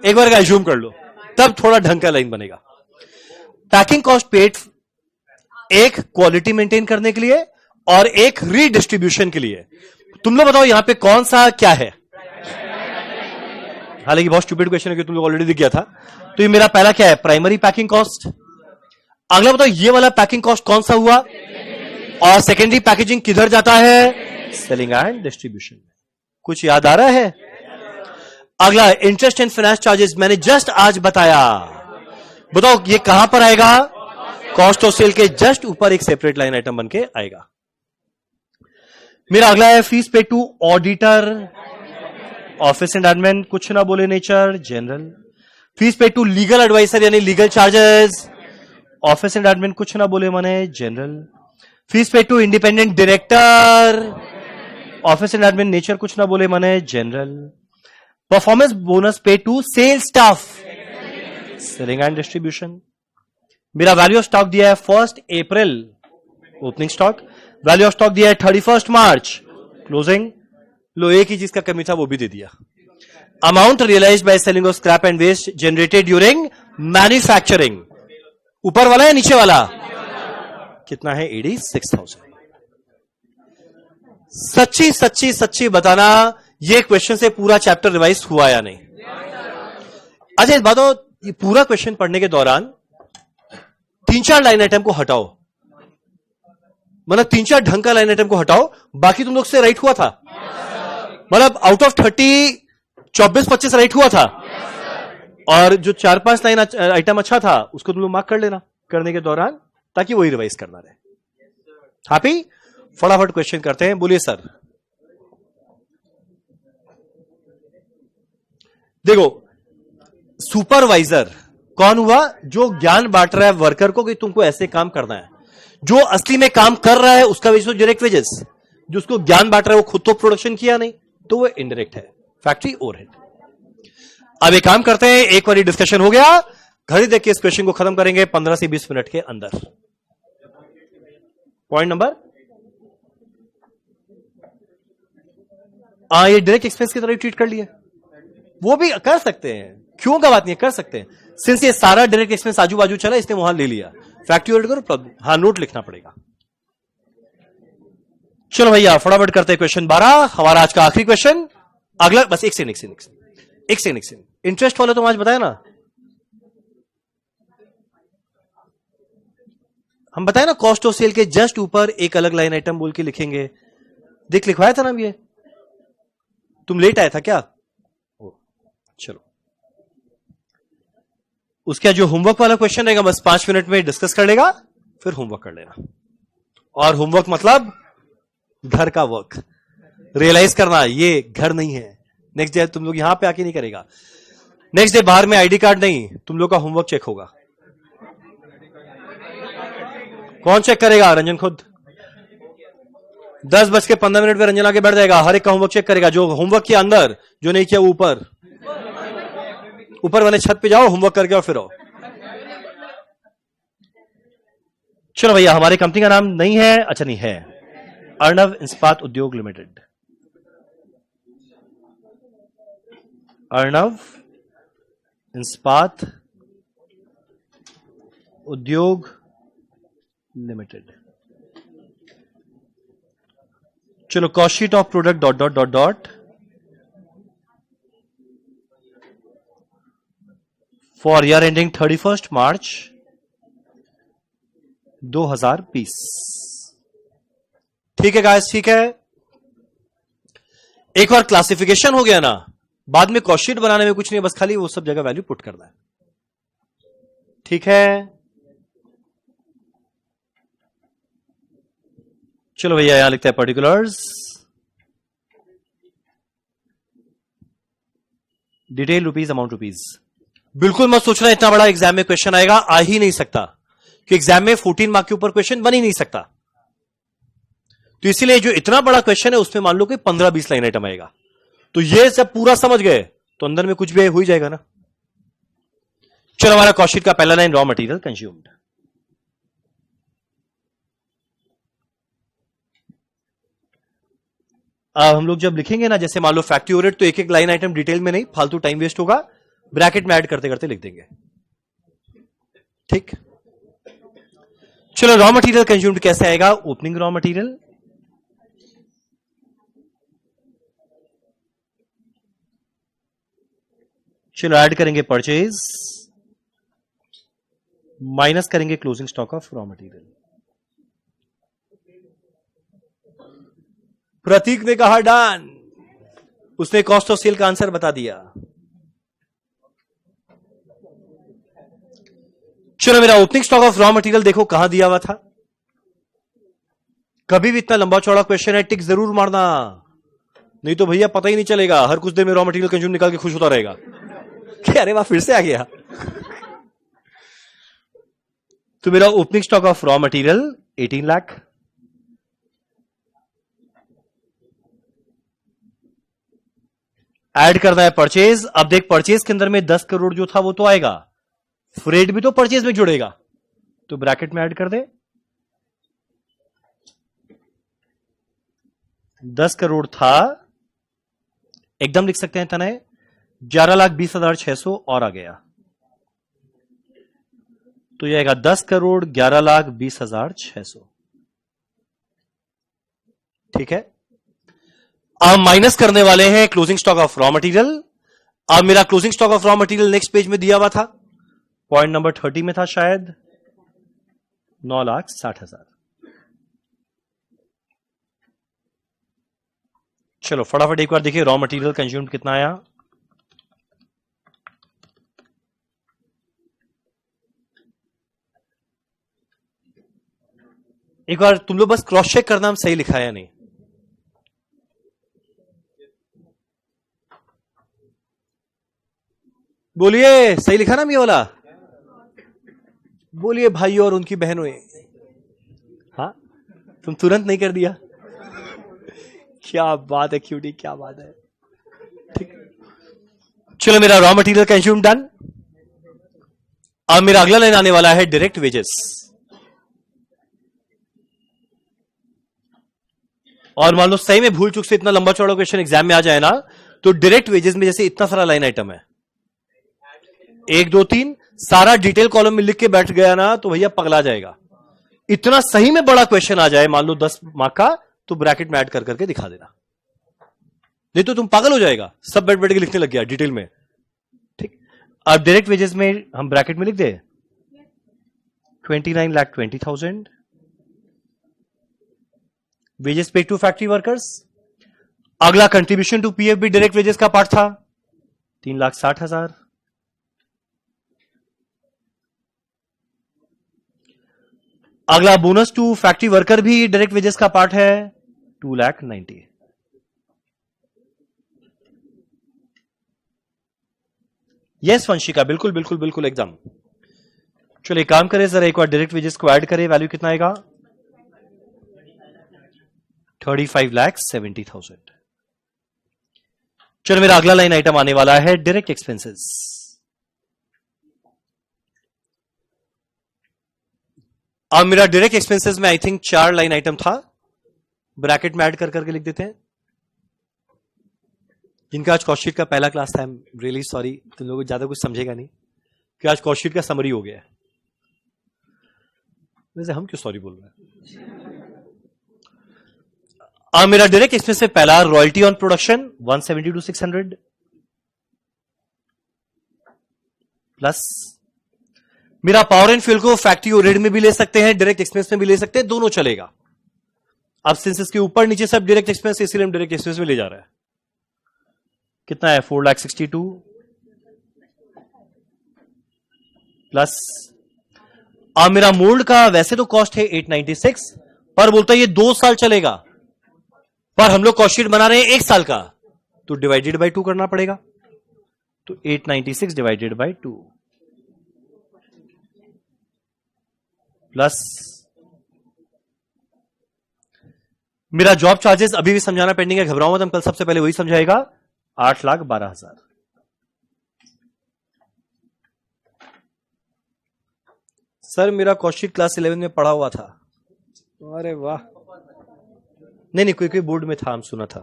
एक बार का अज्यूम कर लो, तब थोड़ा ढंग का लाइन बनेगा। पैकिंग कॉस्ट पेड, एक क्वालिटी मेंटेन करने के लिए और एक रीडिस्ट्रीब्यूशन के लिए। तुम लोग बताओ यहां पे कौन सा क्या है? हालांकि बहुत स्टूपिड क्वेश्चन है कि तुम लोग ऑलरेडी दिख गया था। तो ये मेरा पहला क्या है? Primary packing cost. अगला बताओ ये वाला पैकिंग कॉस्ट कौन सा हुआ? और सेकेंडरी पैकेजिंग किधर जाता है? Selling and distribution. कुछ याद आ रहा है? अगला इंटरेस्ट एंड फाइनेंस चार्जेस, मैंने जस्ट आज बताया, बताओ ये कहां पर आएगा? कॉस्ट ऑफ सेल के जस्ट ऊपर एक सेपरेट लाइन आइटम बन के आएगा। मेरा अगला है fees pay to auditor. Office and admin कुछ ना बोले, nature general. Fees pay to legal adviser यानी legal charges, office and admin कुछ ना बोले माने general. Fees pay to independent director, office and admin nature कुछ ना बोले माने general. Performance bonus pay to sales staff, selling and distribution. मेरा वैल्यू ऑफ स्टॉक दिया है 1 अप्रैल opening stock, value of stock दिया है 31 मार्च क्लोजिंग। लो एक ही चीज का कमी था वो भी दे दिया। Amount realised by selling of scrap and waste generated during manufacturing, ऊपर वाला है नीचे वाला? कितना है? 86,000। सच्ची सच्ची सच्ची बताना, ये क्वेश्चन से पूरा चैप्टर रिवाइज हुआ या नहीं? अच्छा इस बातों, ये पूरा क्वेश्चन पढ़ने के दौरान 3-4 लाइन आइटम को हटाओ, मतलब 3-4 ढंग का लाइन आइटम को हटाओ, बाकी तुम लोग से राइट हुआ था, मतलब आउट ऑफ 30 24-25 राइट हुआ था, और जो 4-5 लाइन आइटम अच्छा था उसको तुम लोग मार्क कर लेना करने के दौरान, ताकि वही रिवाइज करना रहे। हैप्पी? फटाफट क्वेश्चन करते हैं, बोलिए सर। देखो सुपरवाइजर कौन हुआ? जो ज्ञान बांट रहा है वर्कर को कि तुमको ऐसे काम करना है। जो असली में काम कर रहा है उसका वेजेस डायरेक्ट वेजेस, जो उसको ज्ञान बांट रहा है वो खुद तो प्रोडक्शन किया नहीं, तो वो इनडायरेक्ट है, फैक्ट्री ओवरहेड। अब एक काम करते हैं, एक बार डिस्कशन हो गया, घड़ी देख के इस क्वेश्चन को खत्म करेंगे 15 से 20 मिनट के अंदर। पॉइंट नंबर, ये डायरेक्ट एक्सपेंस की तरह ट्रीट कर लिया, वो भी कर सकते हैं, क्यों का बात नहीं है, कर सकते हैं। सिंस ये सारा डायरेक्ट एक्सपेंस आजू बाजू चला, इसने वहां ले लिया, फैक्ट्री ऑर्डर करो, हाँ नोट लिखना पड़ेगा। चलो भैया फटाफट करते हैं क्वेश्चन 12, हमारा आज का आखिरी क्वेश्चन। अगला बस एक सेकंड इंटरेस्ट वाला तो आज बताया ना, हम बताए ना कॉस्ट ऑफ सेल के जस्ट ऊपर एक अलग लाइन आइटम बोल के लिखेंगे, देख लिखवाया था ना ये, तुम लेट आया था क्या? चलो उसका जो होमवर्क वाला क्वेश्चन रहेगा बस 5 मिनट में डिस्कस कर लेगा, फिर होमवर्क कर लेना। और होमवर्क मतलब घर का वर्क, रियलाइज करना ये घर नहीं है। नेक्स्ट डे तुम लोग यहां पे आके नहीं करेगा, नेक्स्ट डे बाहर में आईडी कार्ड नहीं, तुम लोग का होमवर्क चेक होगा। कौन चेक करेगा? रंजन खुद। 10:15 पे रंजन आके बैठ जाएगा, हर एक का होमवर्क चेक करेगा। जो होमवर्क किया अंदर, जो नहीं किया ऊपर वाले छत पे जाओ, होमवर्क करके और फिर आओ। चलो भैया, हमारी कंपनी का नाम नहीं है, अच्छा नहीं है, अर्णव इस्पात उद्योग लिमिटेड। अर्णव इस्पात उद्योग लिमिटेड। चलो cost sheet of product dot dot dot dot for year ending 31 मार्च 2020। ठीक है गाइस, ठीक है। एक बार क्लासिफिकेशन हो गया ना, बाद में कॉस्ट शीट बनाने में कुछ नहीं, बस खाली वो सब जगह वैल्यू पुट करना है। ठीक है, चलो भैया यहां लिखते हैं particulars, detail rupees, amount rupees. बिल्कुल मत सोचना इतना बड़ा एग्जाम में क्वेश्चन आएगा, आ ही नहीं सकता, कि एग्जाम में 14 मार्क के ऊपर क्वेश्चन बन ही नहीं सकता। तो इसीलिए जो इतना बड़ा क्वेश्चन है उसमें मान लो कि 15-20 लाइन आइटम आएगा, तो ये सब पूरा समझ गए तो अंदर में कुछ भी हो ही जाएगा ना। चलो हमारा कॉस्ट शीट का पहला लाइन रॉ मटेरियल कंज्यूम्ड। अब हम लोग जब लिखेंगे ना, जैसे मान लो फैक्ट्री ओवरहेड, तो एक एक लाइन आइटम डिटेल में नहीं, फालतू टाइम वेस्ट होगा, ब्रैकेट में ऐड करते करते लिख देंगे। ठीक, चलो रॉ मटेरियल कंज्यूम्ड कैसे आएगा? ओपनिंग रॉ मटेरियल, चलो ऐड करेंगे परचेज, माइनस करेंगे closing stock of raw material. Prateek ने कहा डन, उसने कॉस्ट ऑफ सेल का आंसर बता दिया। चलो मेरा opening stock of raw material देखो कहां दिया हुआ था। कभी भी इतना लंबा चौड़ा क्वेश्चन है, टिक जरूर मारना, नहीं तो भैया पता ही नहीं चलेगा, हर कुछ देर में रॉ मटेरियल कंज्यूम निकाल के खुश होता रहेगा कि अरे वाह फिर से आ गया। तो मेरा opening stock of raw material 18 lakh, add करना है परचेज। अब देख परचेज के अंदर में 10 करोड़ जो था वो तो आएगा, फ्रेट भी तो परचेज में जुड़ेगा, तो ब्रैकेट में ऐड कर दे। 10 करोड़ था, एकदम लिख सकते हैं तनय 11,20,600 और आ गया, तो यह आएगा 10 करोड़ 11,20,600। ठीक है, अब माइनस करने वाले हैं closing stock of raw material. अब मेरा closing stock of raw material next page में दिया हुआ था, पॉइंट नंबर 30 में था शायद, 9,60,000। चलो फटाफट एक बार देखिए रॉ मटेरियल कंज्यूम्ड कितना आया। एक बार तुम लोग बस क्रॉस चेक करना हम सही लिखा है या नहीं। बोलिए सही लिखा ना ये वाला, बोलिए भाई और उनकी बहनों। हाँ तुम तुरंत नहीं कर दिया, क्या बात है क्यूटी, क्या बात है। ठीक, चलो मेरा रॉ मटेरियल कंज्यूम डन। अब मेरा अगला लाइन आने वाला है डायरेक्ट वेजेस। और मान लो सही में भूल चुक से इतना लंबा चौड़ा क्वेश्चन एग्जाम में आ जाए ना, तो डायरेक्ट वेजेस में जैसे इतना सारा लाइन आइटम है, 1 2 3 सारा डिटेल कॉलम में लिख के बैठ गया ना तो भैया पगला जाएगा। इतना सही में बड़ा क्वेश्चन आ जाए मान लो 10 मार्क का, तो ब्रैकेट में ऐड कर करके दिखा देना, नहीं तो तुम पागल हो जाएगा, सब बैठ बैठ के लिखने लग गया डिटेल में। ठीक, अब डायरेक्ट वेजेस में हम ब्रैकेट में लिख दे 29,20,000 वेजेस पे टू फैक्ट्री वर्कर्स। अगला कंट्रीब्यूशन टू पीएफ भी डायरेक्ट वेजेस का पार्ट था 3,60,000। अगला बोनस टू फैक्ट्री वर्कर भी डायरेक्ट वेजेस का पार्ट है 2,90,000। यस वंशिका, बिल्कुल बिल्कुल बिल्कुल एकदम। चलिए काम करें जरा, एक बार डायरेक्ट वेजेस को ऐड करें, वैल्यू कितना आएगा 35,70,000। चलो मेरा अगला लाइन आइटम आने वाला है डायरेक्ट एक्सपेंसेस। अब मेरा डायरेक्ट एक्सपेंसेस में आई थिंक 4 लाइन आइटम था, ब्रैकेट में ऐड कर करके लिख देते हैं। जिनका आज कॉस्ट शीट का पहला क्लास था, आई एम रियली सॉरी, तुम लोग ज्यादा कुछ समझेगा नहीं कि आज कॉस्ट शीट का समरी हो गया है। वैसे हम क्यों सॉरी बोल रहे हैं। अब मेरा डायरेक्ट एक्सपेंस में पहला royalty on production 170 to 600 plus मेरा पावर एंड फ्यूल को फैक्ट्री ओवरहेड में भी ले सकते हैं, डायरेक्ट एक्सपेंस में भी ले सकते हैं, दोनों चलेगा। अब सिंस इसके ऊपर नीचे सब डायरेक्ट एक्सपेंस, इसलिए हम डायरेक्ट एक्सपेंस में ले जा रहे हैं। कितना है 4,62,000 प्लस अब मेरा मोल्ड का वैसे तो कॉस्ट है 896, पर बोलता है ये 2 साल चलेगा, पर हम लोग कॉस्ट शीट बना रहे हैं 1 साल का, तो डिवाइडेड बाय 2 करना पड़ेगा। तो 896 डिवाइडेड बाय 2 प्लस मेरा जॉब चार्जेस अभी भी समझाना पेंडिंग है, घबराओ मत, हम कल सबसे पहले वही समझाएगा 8,12,000। सर मेरा कॉस्ट शीट क्लास 11 में पढ़ा हुआ था। अरे वाह, नहीं कोई कोई बोर्ड में था, हम सुना था।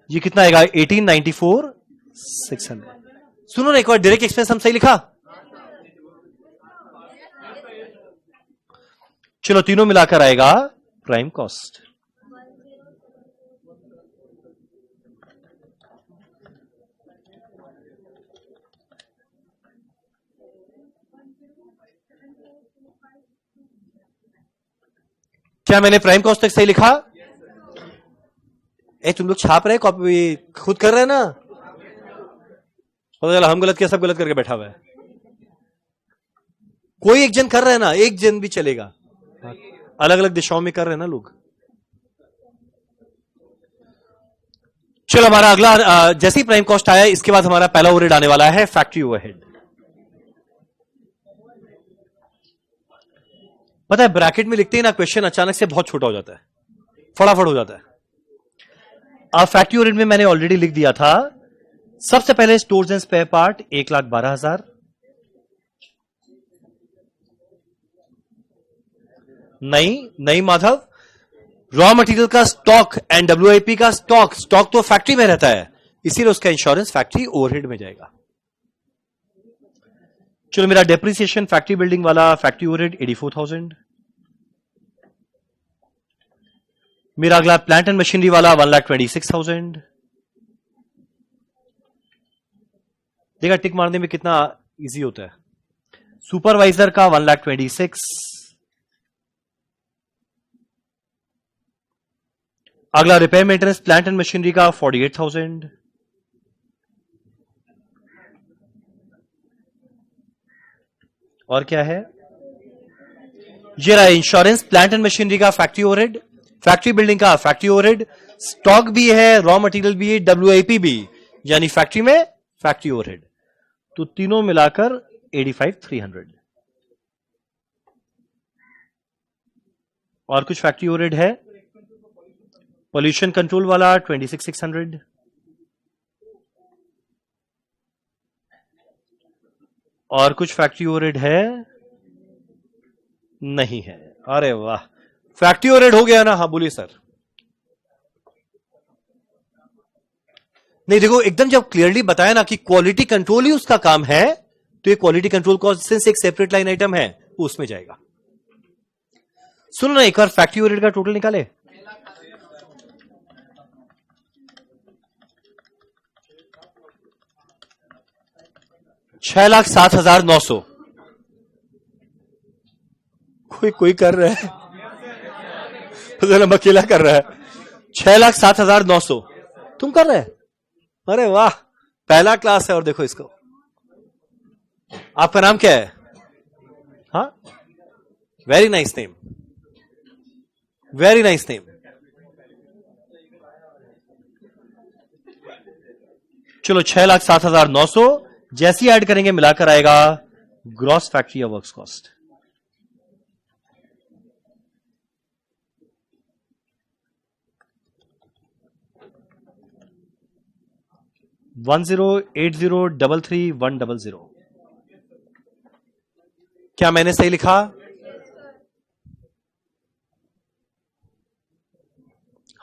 ये कितना आएगा 18,94,600। सुनो ना एक बार, डायरेक्ट एक्सपेंस हम सही लिखा, चलो तीनों मिलाकर आएगा प्राइम कॉस्ट। क्या मैंने प्राइम कॉस्ट तक सही लिखा? तुम लोग छाप रहे कॉपी, खुद कर रहे हैं ना, पता चला हम गलत किया, सब गलत करके बैठा हुआ है। कोई एक जन कर रहा है ना, एक जन भी चलेगा, अलग अलग दिशाओं में कर रहे हैं ना लोग। चलो हमारा अगला जैसे ही प्राइम कॉस्ट आया, इसके बाद हमारा पहला ओवरहेड आने वाला है फैक्ट्री ओवरहेड। पता है ब्रैकेट में लिखते ही ना क्वेश्चन अचानक से बहुत छोटा हो जाता है, फटाफट हो जाता है। अब फैक्ट्री ओवरहेड में मैंने ऑलरेडी लिख दिया था, सबसे पहले स्टोर्स एंड स्पेयर पार्ट 1,12,000, नहीं माधव, रॉ मटेरियल का स्टॉक एंड डब्ल्यूआईपी का स्टॉक तो फैक्ट्री में रहता है, इसीलिए उसका इंश्योरेंस फैक्ट्री ओवरहेड में जाएगा। चलो मेरा डेप्रिसिएशन फैक्ट्री बिल्डिंग वाला फैक्ट्री ओवरहेड 84,000। मेरा अगला प्लांट एंड मशीनरी वाला 1,26,000। देखा टिक मारने में कितना इजी होता है। सुपरवाइजर का 1,26,000। अगला repair maintenance plant and machinery का 48,000। और क्या है, ये रहा इंश्योरेंस प्लांट एंड मशीनरी का फैक्ट्री ओवरहेड, फैक्ट्री बिल्डिंग का फैक्ट्री ओवरहेड, स्टॉक भी है, रॉ मटेरियल भी है, डब्ल्यूआईपी भी, यानी फैक्ट्री में फैक्ट्री ओवरहेड, तो तीनों मिलाकर 85,300। और कुछ फैक्ट्री ओवरहेड है, पोल्यूशन कंट्रोल वाला 26,600। और कुछ फैक्ट्री ओवरहेड है नहीं है। अरे वाह, फैक्ट्री ओवरहेड हो गया ना? हाँ बोलिए सर। नहीं देखो, एकदम जब क्लियरली बताया ना कि क्वालिटी कंट्रोल ही उसका काम है, तो ये क्वालिटी कंट्रोल कॉस्ट सिंस एक सेपरेट लाइन आइटम है वो उसमें जाएगा। सुनो ना, एक बार फैक्ट्री ओवरहेड का टोटल निकाले। $6,07,900। कोई कर रहा है, मतलब अकेला कर रहा है। 6,07,900 तुम कर रहे? अरे वाह, पहला क्लास है। और देखो इसको, आपका नाम क्या है? हाँ, very nice name, very nice name. चलो 6,07,900 जैसी ऐड करेंगे मिलाकर आएगा ग्रॉस फैक्ट्री या वर्क्स कॉस्ट। $1080333100। क्या मैंने सही लिखा?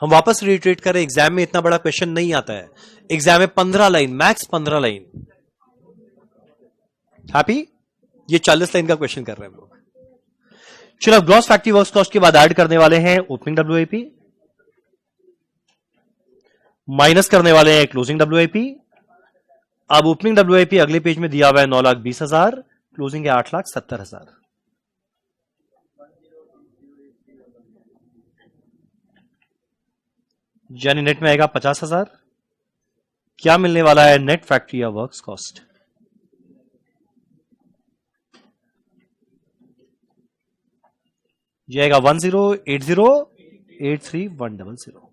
हम वापस रिट्रेट करें, एग्जाम में इतना बड़ा क्वेश्चन नहीं आता है। एग्जाम में 15 लाइन, मैक्स 15 लाइन। हैप्पी? ये 40 लाइन का क्वेश्चन कर रहे हैं हम लोग। चलो अब ग्रॉस फैक्ट्री वर्क्स कॉस्ट के बाद ऐड करने वाले हैं ओपनिंग डब्ल्यूआईपी, माइनस करने वाले हैं क्लोजिंग डब्ल्यूआईपी। अब ओपनिंग डब्ल्यूआईपी अगले पेज में दिया हुआ है 9,20,000, क्लोजिंग है 8,70,000। यानी नेट में आएगा 50,000। क्या मिलने वाला है नेट फैक्ट्री या वर्क्स कॉस्ट? ये आएगा 108083,100।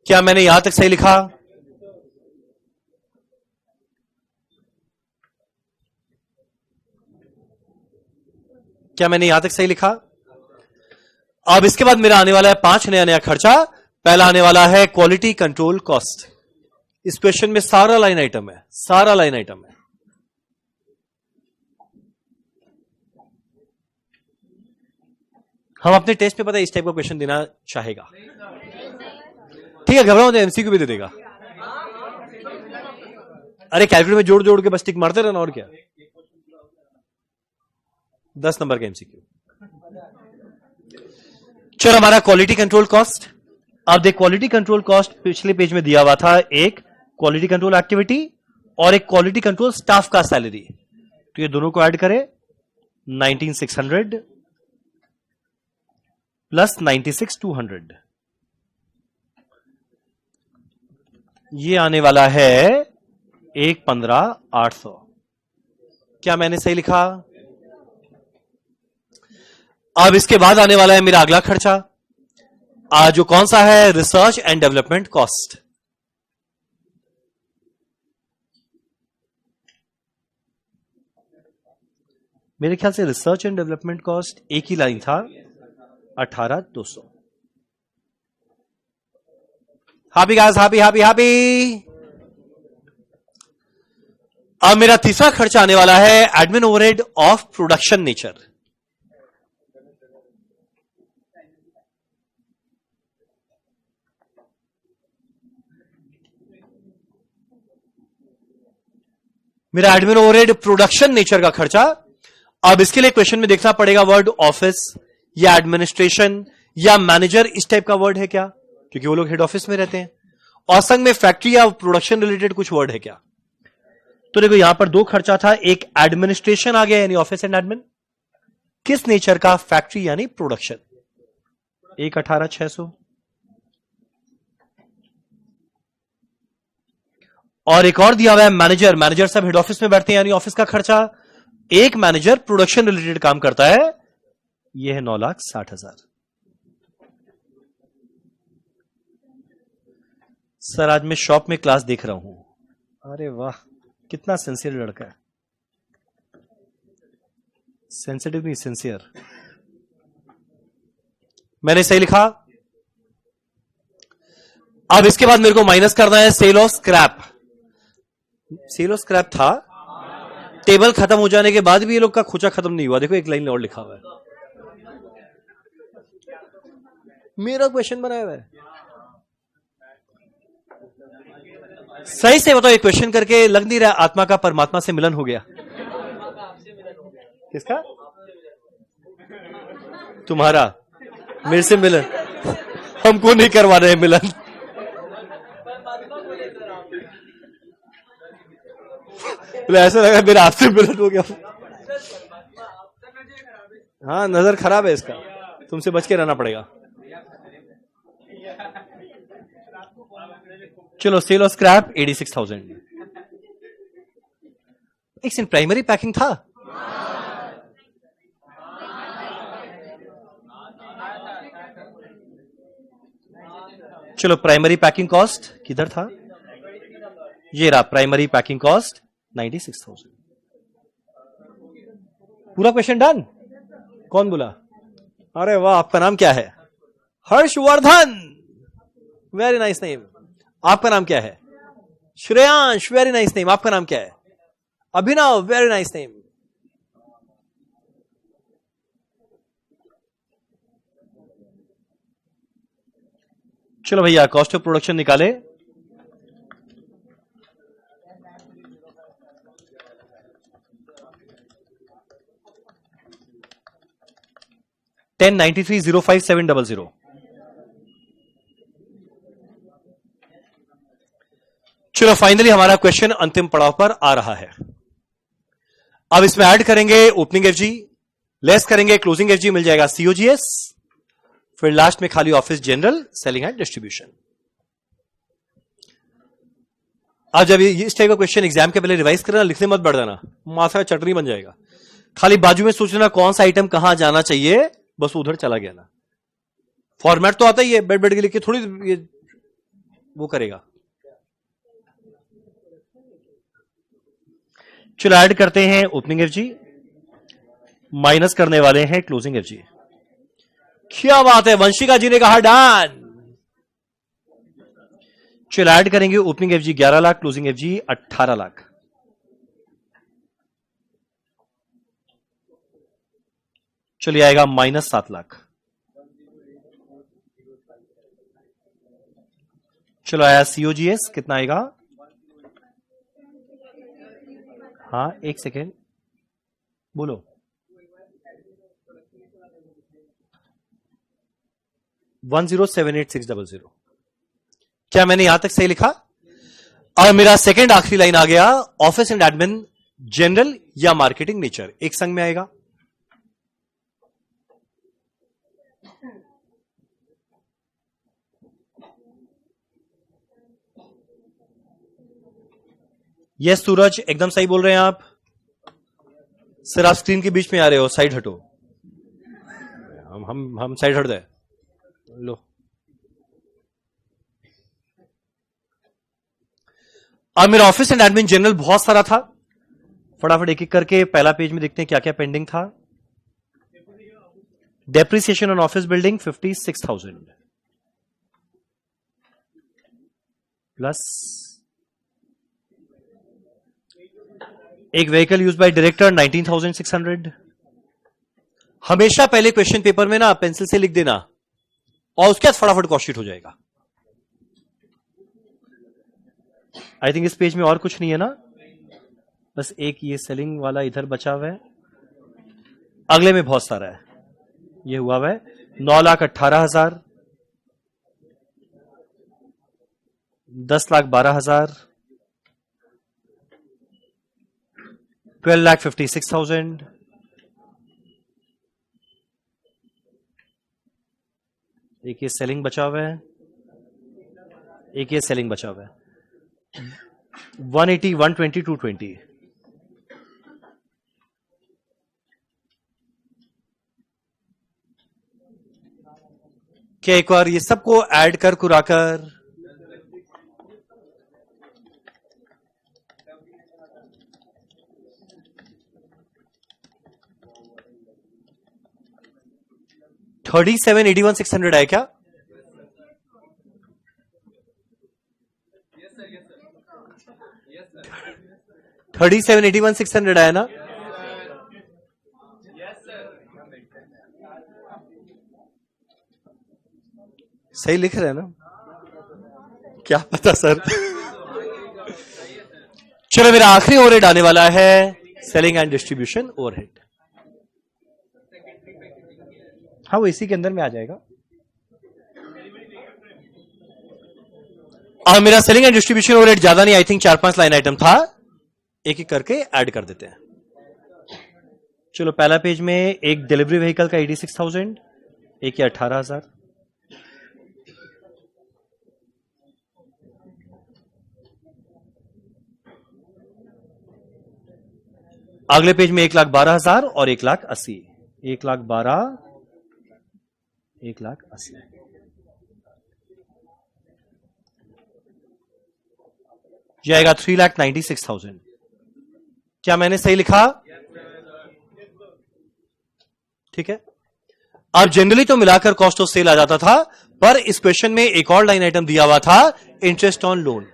क्या मैंने यहां तक सही लिखा? क्या मैंने यहां तक सही लिखा? अब इसके बाद मेरा आने वाला है 5 नया खर्चा। पहला आने वाला है क्वालिटी कंट्रोल कॉस्ट। इस क्वेश्चन में सारा लाइन आइटम है, सारा लाइन आइटम है। हम अपने टेस्ट में पता है इस टाइप का क्वेश्चन देना चाहेगा। ठीक है, घबराओ तो एमसीक्यू भी दे देगा। अरे कैलकुलेटर में जोड़ जोड़ के बस टिक मारते रहना, और क्या। 10 नंबर का एमसीक्यू। चलो हमारा क्वालिटी कंट्रोल कॉस्ट। अब देख, क्वालिटी कंट्रोल कॉस्ट पिछले पेज में दिया हुआ था, एक क्वालिटी कंट्रोल एक्टिविटी और एक क्वालिटी कंट्रोल स्टाफ का सैलरी। तो ये दोनों को ऐड करें, 19,600 प्लस 96,200, ये आने वाला है 1,15,800। क्या मैंने सही लिखा? अब इसके बाद आने वाला है मेरा अगला खर्चा, जो कौन सा है? Research and development cost. मेरे ख्याल से रिसर्च एंड डेवलपमेंट कॉस्ट एक ही लाइन था, 18,200। Happy guys, happy happy happy. अब मेरा तीसरा खर्चा आने वाला है admin overhead of production nature. मेरा एडमिन ओवरहेड प्रोडक्शन नेचर का खर्चा। अब इसके लिए क्वेश्चन में देखना पड़ेगा वर्ड ऑफिस या एडमिनिस्ट्रेशन या मैनेजर, इस टाइप का वर्ड है क्या, क्योंकि वो लोग हेड ऑफिस में रहते हैं। और संग में फैक्ट्री या प्रोडक्शन रिलेटेड कुछ वर्ड है क्या? तो देखो यहां पर दो खर्चा था, एक एडमिनिस्ट्रेशन आ गया यानी ऑफिस एंड एडमिन, किस नेचर का? फैक्ट्री यानी प्रोडक्शन, 1,18,600। और एक और दिया हुआ है मैनेजर, मैनेजर सब हेड ऑफिस में बैठते हैं यानी ऑफिस का खर्चा। एक मैनेजर प्रोडक्शन रिलेटेड काम करता है, यह है 9,60,000। सर आज मैं शॉप में क्लास देख रहा हूं। अरे वाह, कितना सिंसियर लड़का है। सेंसिटिव नहीं, सिंसियर। मैंने सही लिखा? अब इसके बाद मेरे को माइनस करना है sale of scrap. Sale of scrap था, टेबल खत्म हो जाने के बाद भी ये लोग का खोचा खत्म नहीं हुआ। देखो एक लाइन और लिखा हुआ है, मेरा क्वेश्चन बनाया हुआ है। सही से बताओ, ये क्वेश्चन करके लग नहीं रहा आत्मा का परमात्मा से मिलन हो गया? किसका? तुम्हारा मेरे से मिलन? हमको नहीं करवा रहे मिलन। बोले ऐसा लगा मेरा आपसे मिलन हो गया। हाँ, नजर खराब है इसका, तुमसे बच के रहना पड़ेगा। चलो, सेल और स्क्रैप 86,000। एक सेकंड, प्राइमरी पैकिंग था? चलो, प्राइमरी पैकिंग कॉस्ट किधर था? ये रहा, प्राइमरी पैकिंग कॉस्ट 96,000। पूरा क्वेश्चन डन? कौन बोला? अरे वाह, आपका नाम क्या है? Harshvardhan, very nice name. आपका नाम क्या है? Shreyansh, very nice name. आपका नाम क्या है? अभिनव, वेरी नाइस नेम। चलो भैया, कॉस्ट ऑफ प्रोडक्शन निकाले। $1093,05700। चलो, फाइनली हमारा क्वेश्चन अंतिम पड़ाव पर आ रहा है। अब इसमें ऐड करेंगे ओपनिंग एफजी, लेस करेंगे क्लोजिंग एफजी, मिल जाएगा सीओजीएस, फिर लास्ट में खाली office general, selling and distribution. अब जब इस टाइप का क्वेश्चन एग्जाम के पहले रिवाइज करना, लिखने मत बढ़ जाना, माथा चटनी बन जाएगा। खाली बाजू में सोच लेना कौन सा आइटम कहां जाना चाहिए, बस उधर चला गया ना। फॉर्मेट तो आता ही है, बैठ बैठ के लिख के थोड़ी ये वो करेगा। चलो, ऐड करते हैं ओपनिंग एफजी, माइनस करने वाले हैं क्लोजिंग एफजी। क्या बात है, वंशिका जी ने कहा डन। चलो, ऐड करेंगे opening FG 11 lakh, closing FG 18 lakh. चलिए, आएगा माइनस 7 लाख। चलो, आया सीओजीएस, कितना आएगा? हाँ, एक सेकेंड बोलो। 1078,600। क्या मैंने यहां तक सही लिखा? और मेरा सेकेंड आखिरी लाइन आ गया, ऑफिस एंड एडमिन जनरल या मार्केटिंग नेचर, एक संग में आएगा। यस सूरज, एकदम सही बोल रहे हैं आप। सर, आप स्क्रीन के बीच में आ रहे हो, साइड हटो। हम साइड हट गए। लो, अब मेरा ऑफिस एंड एडमिन जनरल बहुत सारा था, फटाफट एक एक करके पहला पेज में देखते हैं क्या क्या पेंडिंग था। Depreciation on office building 56,000 plus एक व्हीकल यूज बाय डायरेक्टर 19,600। हमेशा पहले क्वेश्चन पेपर में ना पेंसिल से लिख देना और उसके बाद फटाफट कॉस्ट शीट हो जाएगा। आई थिंक इस पेज में और कुछ नहीं है ना, बस एक ये सेलिंग वाला इधर बचा हुआ है, अगले में बहुत सारा है। ये हुआ हुआ है 9,18,000, 10,12,000, 12,56,000, एक ये सेलिंग बचा हुआ है, एक ये सेलिंग बचा हुआ है 180, 120, 220। क्या एक बार ये सबको ऐड कर कुराकर $37,81,600 है क्या? $37,81,600 है ना? सही लिख रहे हैं ना? क्या पता सर। चलो मेरा आखिरी ओवरहेड आने वाला है सेलिंग एंड डिस्ट्रीब्यूशन ओवरहेड। हाँ, वो इसी के अंदर में आ जाएगा। और मेरा सेलिंग एंड डिस्ट्रीब्यूशन ओवरहेड ज्यादा नहीं, आई थिंक 4-5 लाइन आइटम था, एक एक करके ऐड कर देते हैं। चलो पहला पेज में एक डिलीवरी व्हीकल का 86,000, एक या 18,000, अगले पेज में 1,12,000 और 1,80,000, 1,12,000, 1,80,000। जाएगा 3,96,000। क्या मैंने सही लिखा? ठीक है। अब जनरली तो मिलाकर कॉस्ट ऑफ सेल आ जाता था, पर इस क्वेश्चन में एक और लाइन आइटम दिया हुआ था, इंटरेस्ट ऑन लोन।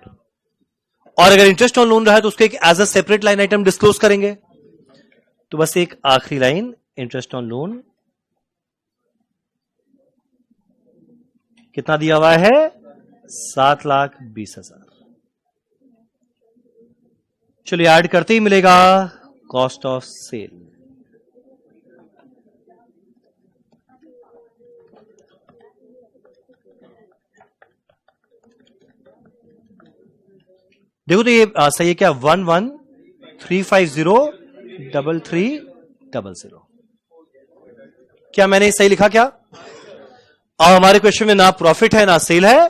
और अगर इंटरेस्ट ऑन लोन रहा है तो उसको एक as a separate line item disclose करेंगे। तो बस एक आखिरी लाइन, इंटरेस्ट ऑन लोन कितना दिया हुआ है? 7,20,000। चलिए ऐड करते ही मिलेगा कॉस्ट ऑफ सेल। देखो तो ये सही है क्या? 11,350,3300। क्या मैंने सही लिखा क्या? और हमारे क्वेश्चन में ना प्रॉफिट है ना सेल है,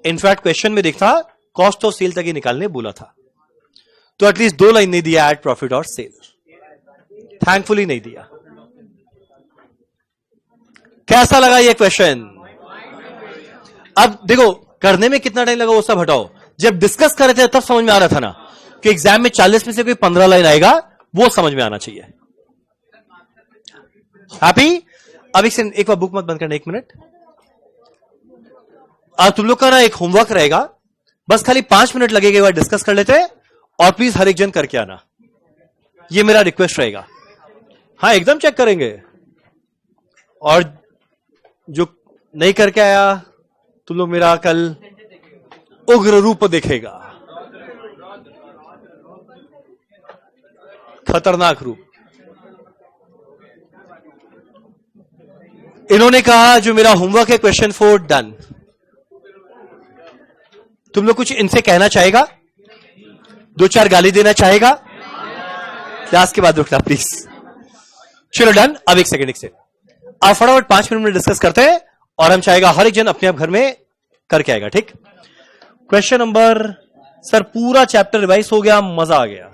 इनफैक्ट क्वेश्चन में देखा कॉस्ट ऑफ सेल तक ही निकालने बोला था, तो एटलीस्ट 2 लाइन नहीं दिया एट प्रॉफिट और सेल, थैंकफुली नहीं दिया। कैसा लगा ये क्वेश्चन? अब देखो करने में कितना टाइम लगा वो सब हटाओ, जब डिस्कस कर रहे थे तब समझ में आ रहा था ना कि एग्जाम में 40 में से कोई 15 लाइन आएगा, वो समझ में आना चाहिए। हैप्पी? अब एक बार बुक मत बंद करना, 1 मिनट। अब तुम लोग का ना एक होमवर्क रहेगा, बस खाली 5 मिनट लगेगा, एक बार डिस्कस कर लेते हैं और प्लीज हर एक जन करके आना, ये मेरा रिक्वेस्ट रहेगा। हाँ एकदम चेक करेंगे, और जो नहीं करके आया तुम लोग मेरा कल उग्र रूप देखेगा, खतरनाक रूप। इन्होंने कहा जो मेरा होमवर्क है क्वेश्चन 4 डन। तुम लोग कुछ इनसे कहना चाहेगा? 2-4 गाली देना चाहेगा? क्लास के बाद रुकना प्लीज। चलो डन। अब 1 सेकेंड से आप फटाफट 5 मिनट में डिस्कस करते हैं, और हम चाहेगा हर एक जन अपने आप घर में करके आएगा, ठीक? क्वेश्चन नंबर, सर पूरा चैप्टर रिवाइज हो गया, मजा आ गया।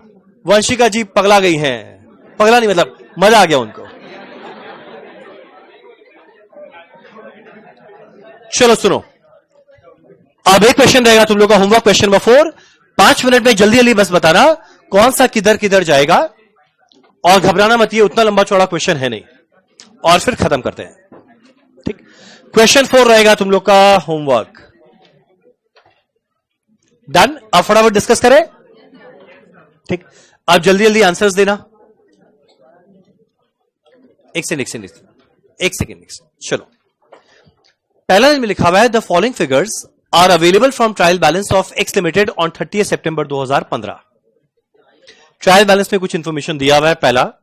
वंशिका जी पगला गई हैं, पगला नहीं मतलब मजा आ गया उनको। चलो सुनो, अब एक क्वेश्चन रहेगा तुम लोग का होमवर्क, क्वेश्चन नंबर 4। 5 मिनट में जल्दी जल्दी बस बताना कौन सा किधर किधर जाएगा, और घबराना मत, ये उतना लंबा चौड़ा क्वेश्चन है नहीं, और फिर खत्म करते हैं, ठीक? क्वेश्चन 4 रहेगा तुम लोग का होमवर्क। डन? अब फटाफट डिस्कस करें, ठीक? अब जल्दी जल्दी आंसर्स देना। एक सेकेंड। चलो पहला लाइन में लिखा हुआ है the following figures are available from trial balance of X limited on 30 सितंबर 2015। ट्रायल बैलेंस में कुछ इंफॉर्मेशन दिया हुआ है। पहला,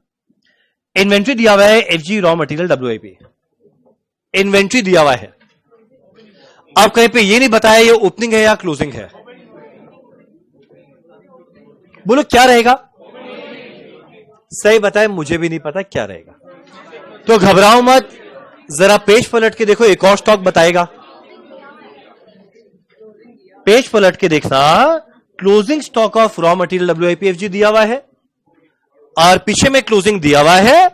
इन्वेंट्री दिया हुआ है FG raw material WIP, inventory दिया हुआ है। अब कहीं पे ये नहीं बताया ये ओपनिंग है या क्लोजिंग है, बोलो क्या रहेगा? सही बताए, मुझे भी नहीं पता क्या रहेगा, तो घबराओ मत, जरा पेज पलट के देखो, एक और स्टॉक बताएगा। पेज पलट के देखना, closing stock of raw material WIP FG दिया हुआ है, और पीछे में क्लोजिंग दिया हुआ है,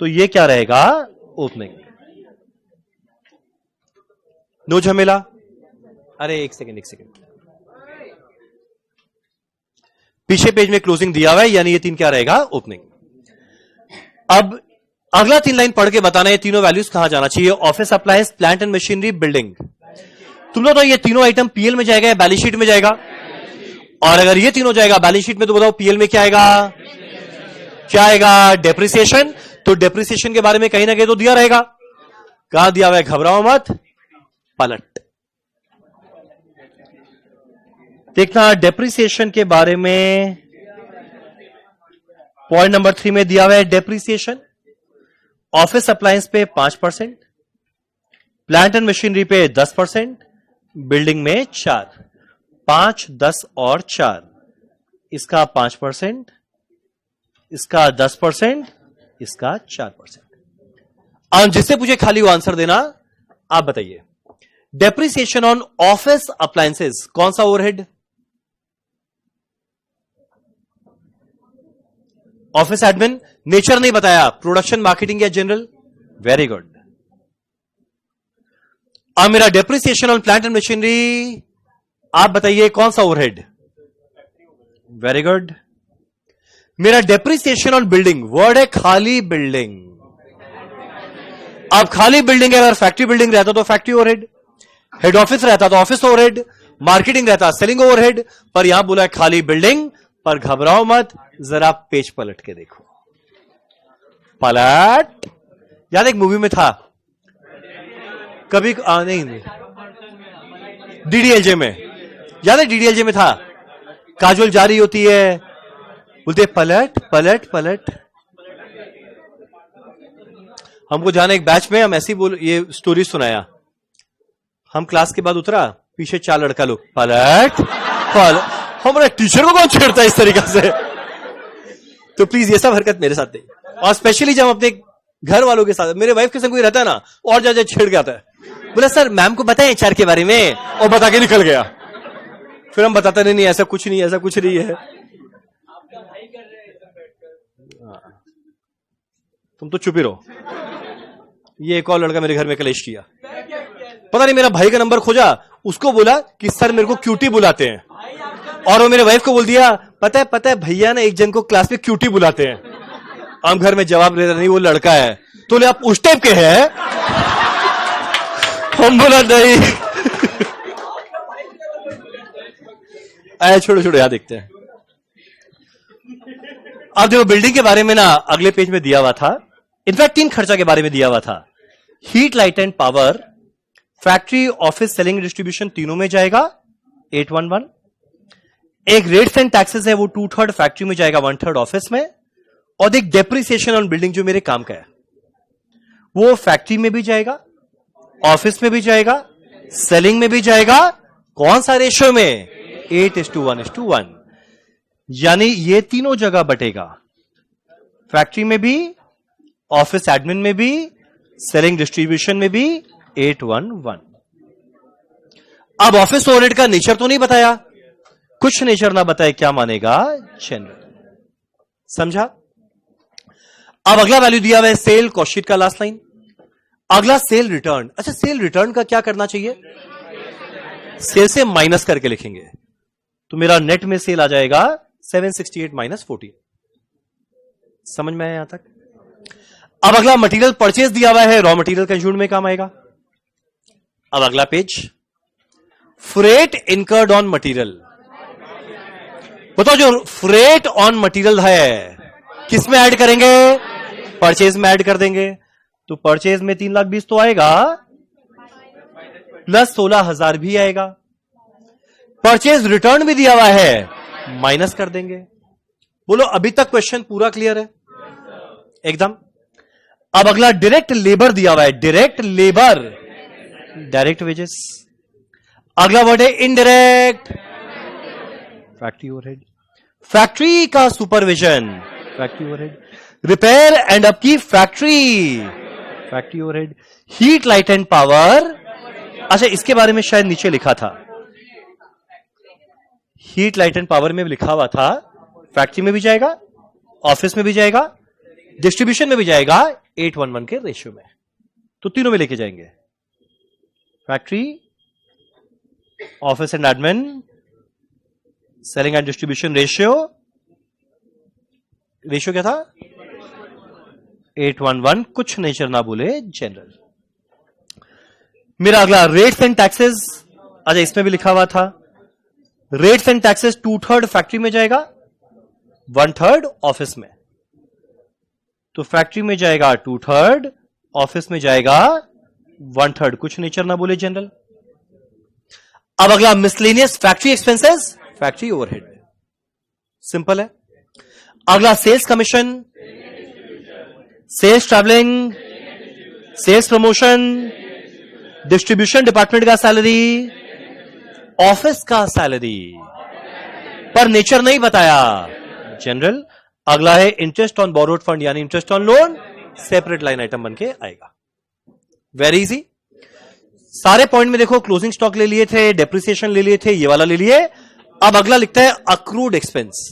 तो ये क्या रहेगा? ओपनिंग। नो झमेला। अरे एक सेकेंड, पीछे पेज में क्लोजिंग दिया हुआ है, यानी ये 3 क्या रहेगा? ओपनिंग। अब अगला 3 लाइन पढ़ के बताना ये तीनों वैल्यूज कहां जाना चाहिए? Office appliance, plant and machinery, building. तुम लोग तो ये तीनों आइटम पीएल में जाएगा या बैलेंस शीट में जाएगा? और अगर ये तीनों जाएगा बैलेंस शीट में, तो बताओ पीएल में क्या आएगा? क्या आएगा? डेप्रिसिएशन। तो डेप्रिसिएशन के बारे में कहीं ना कहीं तो दिया रहेगा, कहां दिया हुआ है? घबराओ मत, पलट देखना। डेप्रिसिएशन के बारे में पॉइंट नंबर 3 में दिया हुआ है डेप्रिसिएशन। ऑफिस अप्लायंस पे 5%, प्लांट एंड मशीनरी पे 10%, बिल्डिंग में 4, 5, 10 और 4, इसका 5%, इसका 10%, इसका 4%। अब जिससे पूछे खाली वो आंसर देना। आप बताइए, डेप्रिसिएशन ऑन ऑफिस अप्लायंसेस कौन सा ओवरहेड? ऑफिस एडमिन, नेचर नहीं बताया, प्रोडक्शन, मार्केटिंग या जनरल? Very good. अब मेरा depreciation on plant and machinery, आप बताइए कौन सा ओवरहेड? Very good. मेरा डेप्रिसिएशन ऑन बिल्डिंग, वर्ड है खाली बिल्डिंग। अब खाली बिल्डिंग है, अगर फैक्ट्री बिल्डिंग रहता तो फैक्ट्री ओवरहेड, हेड ऑफिस रहता तो ऑफिस ओवरहेड, मार्केटिंग रहता सेलिंग ओवरहेड, पर यहां बोला है खाली बिल्डिंग। पर घबराओ मत, जरा पेज पलट के देखो। पलट, याद एक मूवी में था कभी नहीं, डीडीएलजे में, याद है डीडीएलजे में था, काजोल जा रही होती है, बोलते पलट पलट पलट। हमको जाना एक बैच में, हम ऐसी ये स्टोरी सुनाया। हम क्लास के बाद उतरा, पीछे 4 लड़का लोग, पलट पलट। हमारे टीचर को कौन छेड़ता है इस तरीका से? तो प्लीज ये सब हरकत मेरे साथ नहीं, और स्पेशली जब अपने घर वालों के साथ, मेरे वाइफ के संग कोई रहता है ना, और जा छेड़ के आता है, बोला सर मैम को बताएं एचआर के बारे में, और बता के निकल गया। फिर हम बताते नहीं, ऐसा कुछ नहीं, ऐसा कुछ नहीं है। तुम तो चुप ही रहो। ये एक और लड़का मेरे घर में कलेश किया, पता नहीं मेरा भाई का नंबर खोजा, उसको बोला कि सर मेरे को क्यूटी बुलाते हैं, और वो मेरे वाइफ को बोल दिया पता है भैया ना एक जन को क्लास में क्यूटी बुलाते हैं। हम घर में जवाब दे रहे, नहीं वो लड़का है। तो ले आप उस टाइप के हैं? हम बोला नहीं। आया छोड़ो छोड़ो, यहां देखते हैं। अब देखो बिल्डिंग के बारे में ना अगले पेज में दिया हुआ था, इनफैक्ट 3 खर्चा के बारे में दिया हुआ था। Heat, light and power, factory, office, selling, distribution तीनों में जाएगा 811। एक रेट्स एंड टैक्सेस है, वो 2/3 फैक्ट्री में जाएगा, 1/3 ऑफिस में। और एक डेप्रिसिएशन ऑन बिल्डिंग जो मेरे काम का है, वो फैक्ट्री में भी जाएगा, ऑफिस में भी जाएगा, सेलिंग में भी जाएगा। कौन सा रेशियो में? 8:1:1। यानी ये तीनों जगह बटेगा, फैक्ट्री में भी, ऑफिस एडमिन में भी, सेलिंग डिस्ट्रीब्यूशन में भी 8:1:1। अब ऑफिस ओवरहेड का नेचर तो नहीं बताया, कुछ नेचर ना बताए क्या मानेगा? जनरल। समझा? अब अगला वैल्यू दिया हुआ है सेल, कॉस्टशीट का लास्ट लाइन। अगला सेल रिटर्न। अच्छा, सेल रिटर्न का क्या करना चाहिए? सेल से माइनस करके लिखेंगे, तो मेरा नेट में सेल आ जाएगा 768 माइनस 40। समझ में आया यहां तक? अब अगला मटेरियल परचेज दिया हुआ है, रॉ मटेरियल कंज्यूम्ड में काम आएगा। अब अगला page, freight incurred on material. बताओ जो फ्रेट ऑन मटेरियल है किस में ऐड करेंगे? परचेज में ऐड कर देंगे। तो परचेज में 3,20,000 तो आएगा, प्लस 16,000 भी आएगा। परचेज रिटर्न भी दिया हुआ है, माइनस कर देंगे। बोलो अभी तक क्वेश्चन पूरा क्लियर है? एकदम। अब अगला डायरेक्ट लेबर दिया हुआ है, डायरेक्ट लेबर, डायरेक्ट वेजेस। अगला वर्ड है इनडायरेक्ट, फैक्ट्री ओवरहेड। फैक्ट्री का supervision, factory overhead. Repair and upkeep, factory, factory overhead. Heat, light and power. अच्छा, इसके बारे में शायद नीचे लिखा था, हीट, लाइट एंड पावर में भी लिखा हुआ था, फैक्ट्री में भी जाएगा, ऑफिस में भी जाएगा, डिस्ट्रीब्यूशन में भी जाएगा, 8:1:1 के रेशियो में। तो तीनों में लेके जाएंगे, factory, office and admin, selling and distribution ratio. Ratio क्या था? 8:1:1। कुछ नेचर ना बोले, जनरल। मेरा अगला रेट्स एंड टैक्सेस। अच्छा, इसमें भी लिखा हुआ था, रेट्स एंड टैक्सेस 2/3 फैक्ट्री में जाएगा, 1/3 ऑफिस में। तो फैक्ट्री में जाएगा 2/3, ऑफिस में जाएगा 1/3। कुछ नेचर ना बोले, जनरल। अब अगला miscellaneous factory expenses, factory overhead. Simple है। अगला sales commission, sales travelling, sales promotion, distribution department का सैलरी, ऑफिस का सैलरी, पर नेचर नहीं बताया, जनरल। अगला है इंटरेस्ट ऑन बोरोड फंड यानी interest on loan, separate line item बन के आएगा। Very easy. सारे पॉइंट में देखो, क्लोजिंग स्टॉक ले लिए थे, डेप्रिसिएशन ले लिए थे, ये वाला ले लिए। अब अगला लिखता है अक्रूड एक्सपेंस।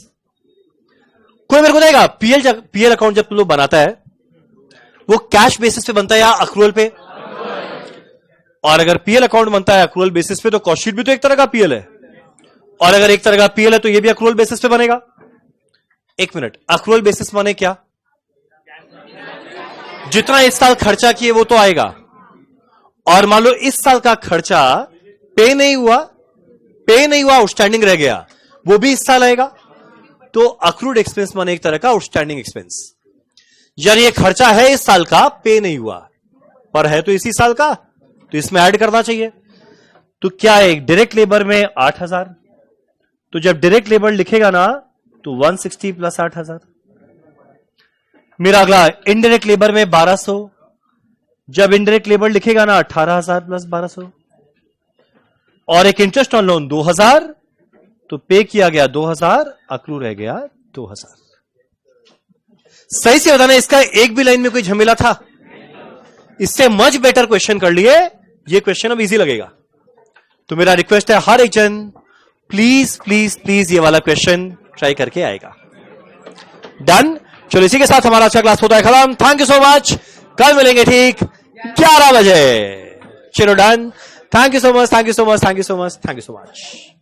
कोई मेरे को देगा पीएल अकाउंट जब तुम लोग बनाता है वो कैश बेसिस पे बनता है या अक्रूवल पे? और अगर पीएल अकाउंट बनता है अक्रूवल बेसिस पे तो कॉस्ट शीट भी तो एक तरह का पीएल है, और अगर एक तरह का पीएल है तो ये भी अक्रूवल बेसिस पे बनेगा। एक मिनट, अक्रूवल बेसिस माने क्या? जितना इस साल खर्चा किए वो तो आएगा, और मान लो इस साल का खर्चा पे नहीं हुआ, आउटस्टैंडिंग रह गया, वो भी इस साल आएगा। तो अक्रूड एक्सपेंस माने एक तरह का आउटस्टैंडिंग एक्सपेंस, यानी ये खर्चा है इस साल का, पे नहीं हुआ, पर है तो इसी साल का, तो इसमें ऐड करना चाहिए। तो क्या है, डायरेक्ट लेबर में 8,000, तो जब डायरेक्ट लेबर लिखेगा ना तो 160 प्लस 8,000। मेरा अगला इनडायरेक्ट लेबर में 1200, जब इनडायरेक्ट लेबर लिखेगा ना 18,000 प्लस 1200, और एक इंटरेस्ट ऑन लोन 2,000, तो पे किया गया 2,000, अक्रू रह गया 2,000। सही से बताना, इसका एक भी लाइन में कोई झमेला था? इससे मच बेटर क्वेश्चन कर लिए, ये क्वेश्चन अब इजी लगेगा। तो मेरा रिक्वेस्ट है हर एक जन प्लीज प्लीज प्लीज ये वाला क्वेश्चन ट्राई करके आएगा। डन। चलो इसी के साथ हमारा अच्छा क्लास होता है खत्म। Thank you so much. कल मिलेंगे ठीक 11 बजे। चलो done. Thank you so much, thank you so much, thank you so much, thank you so much.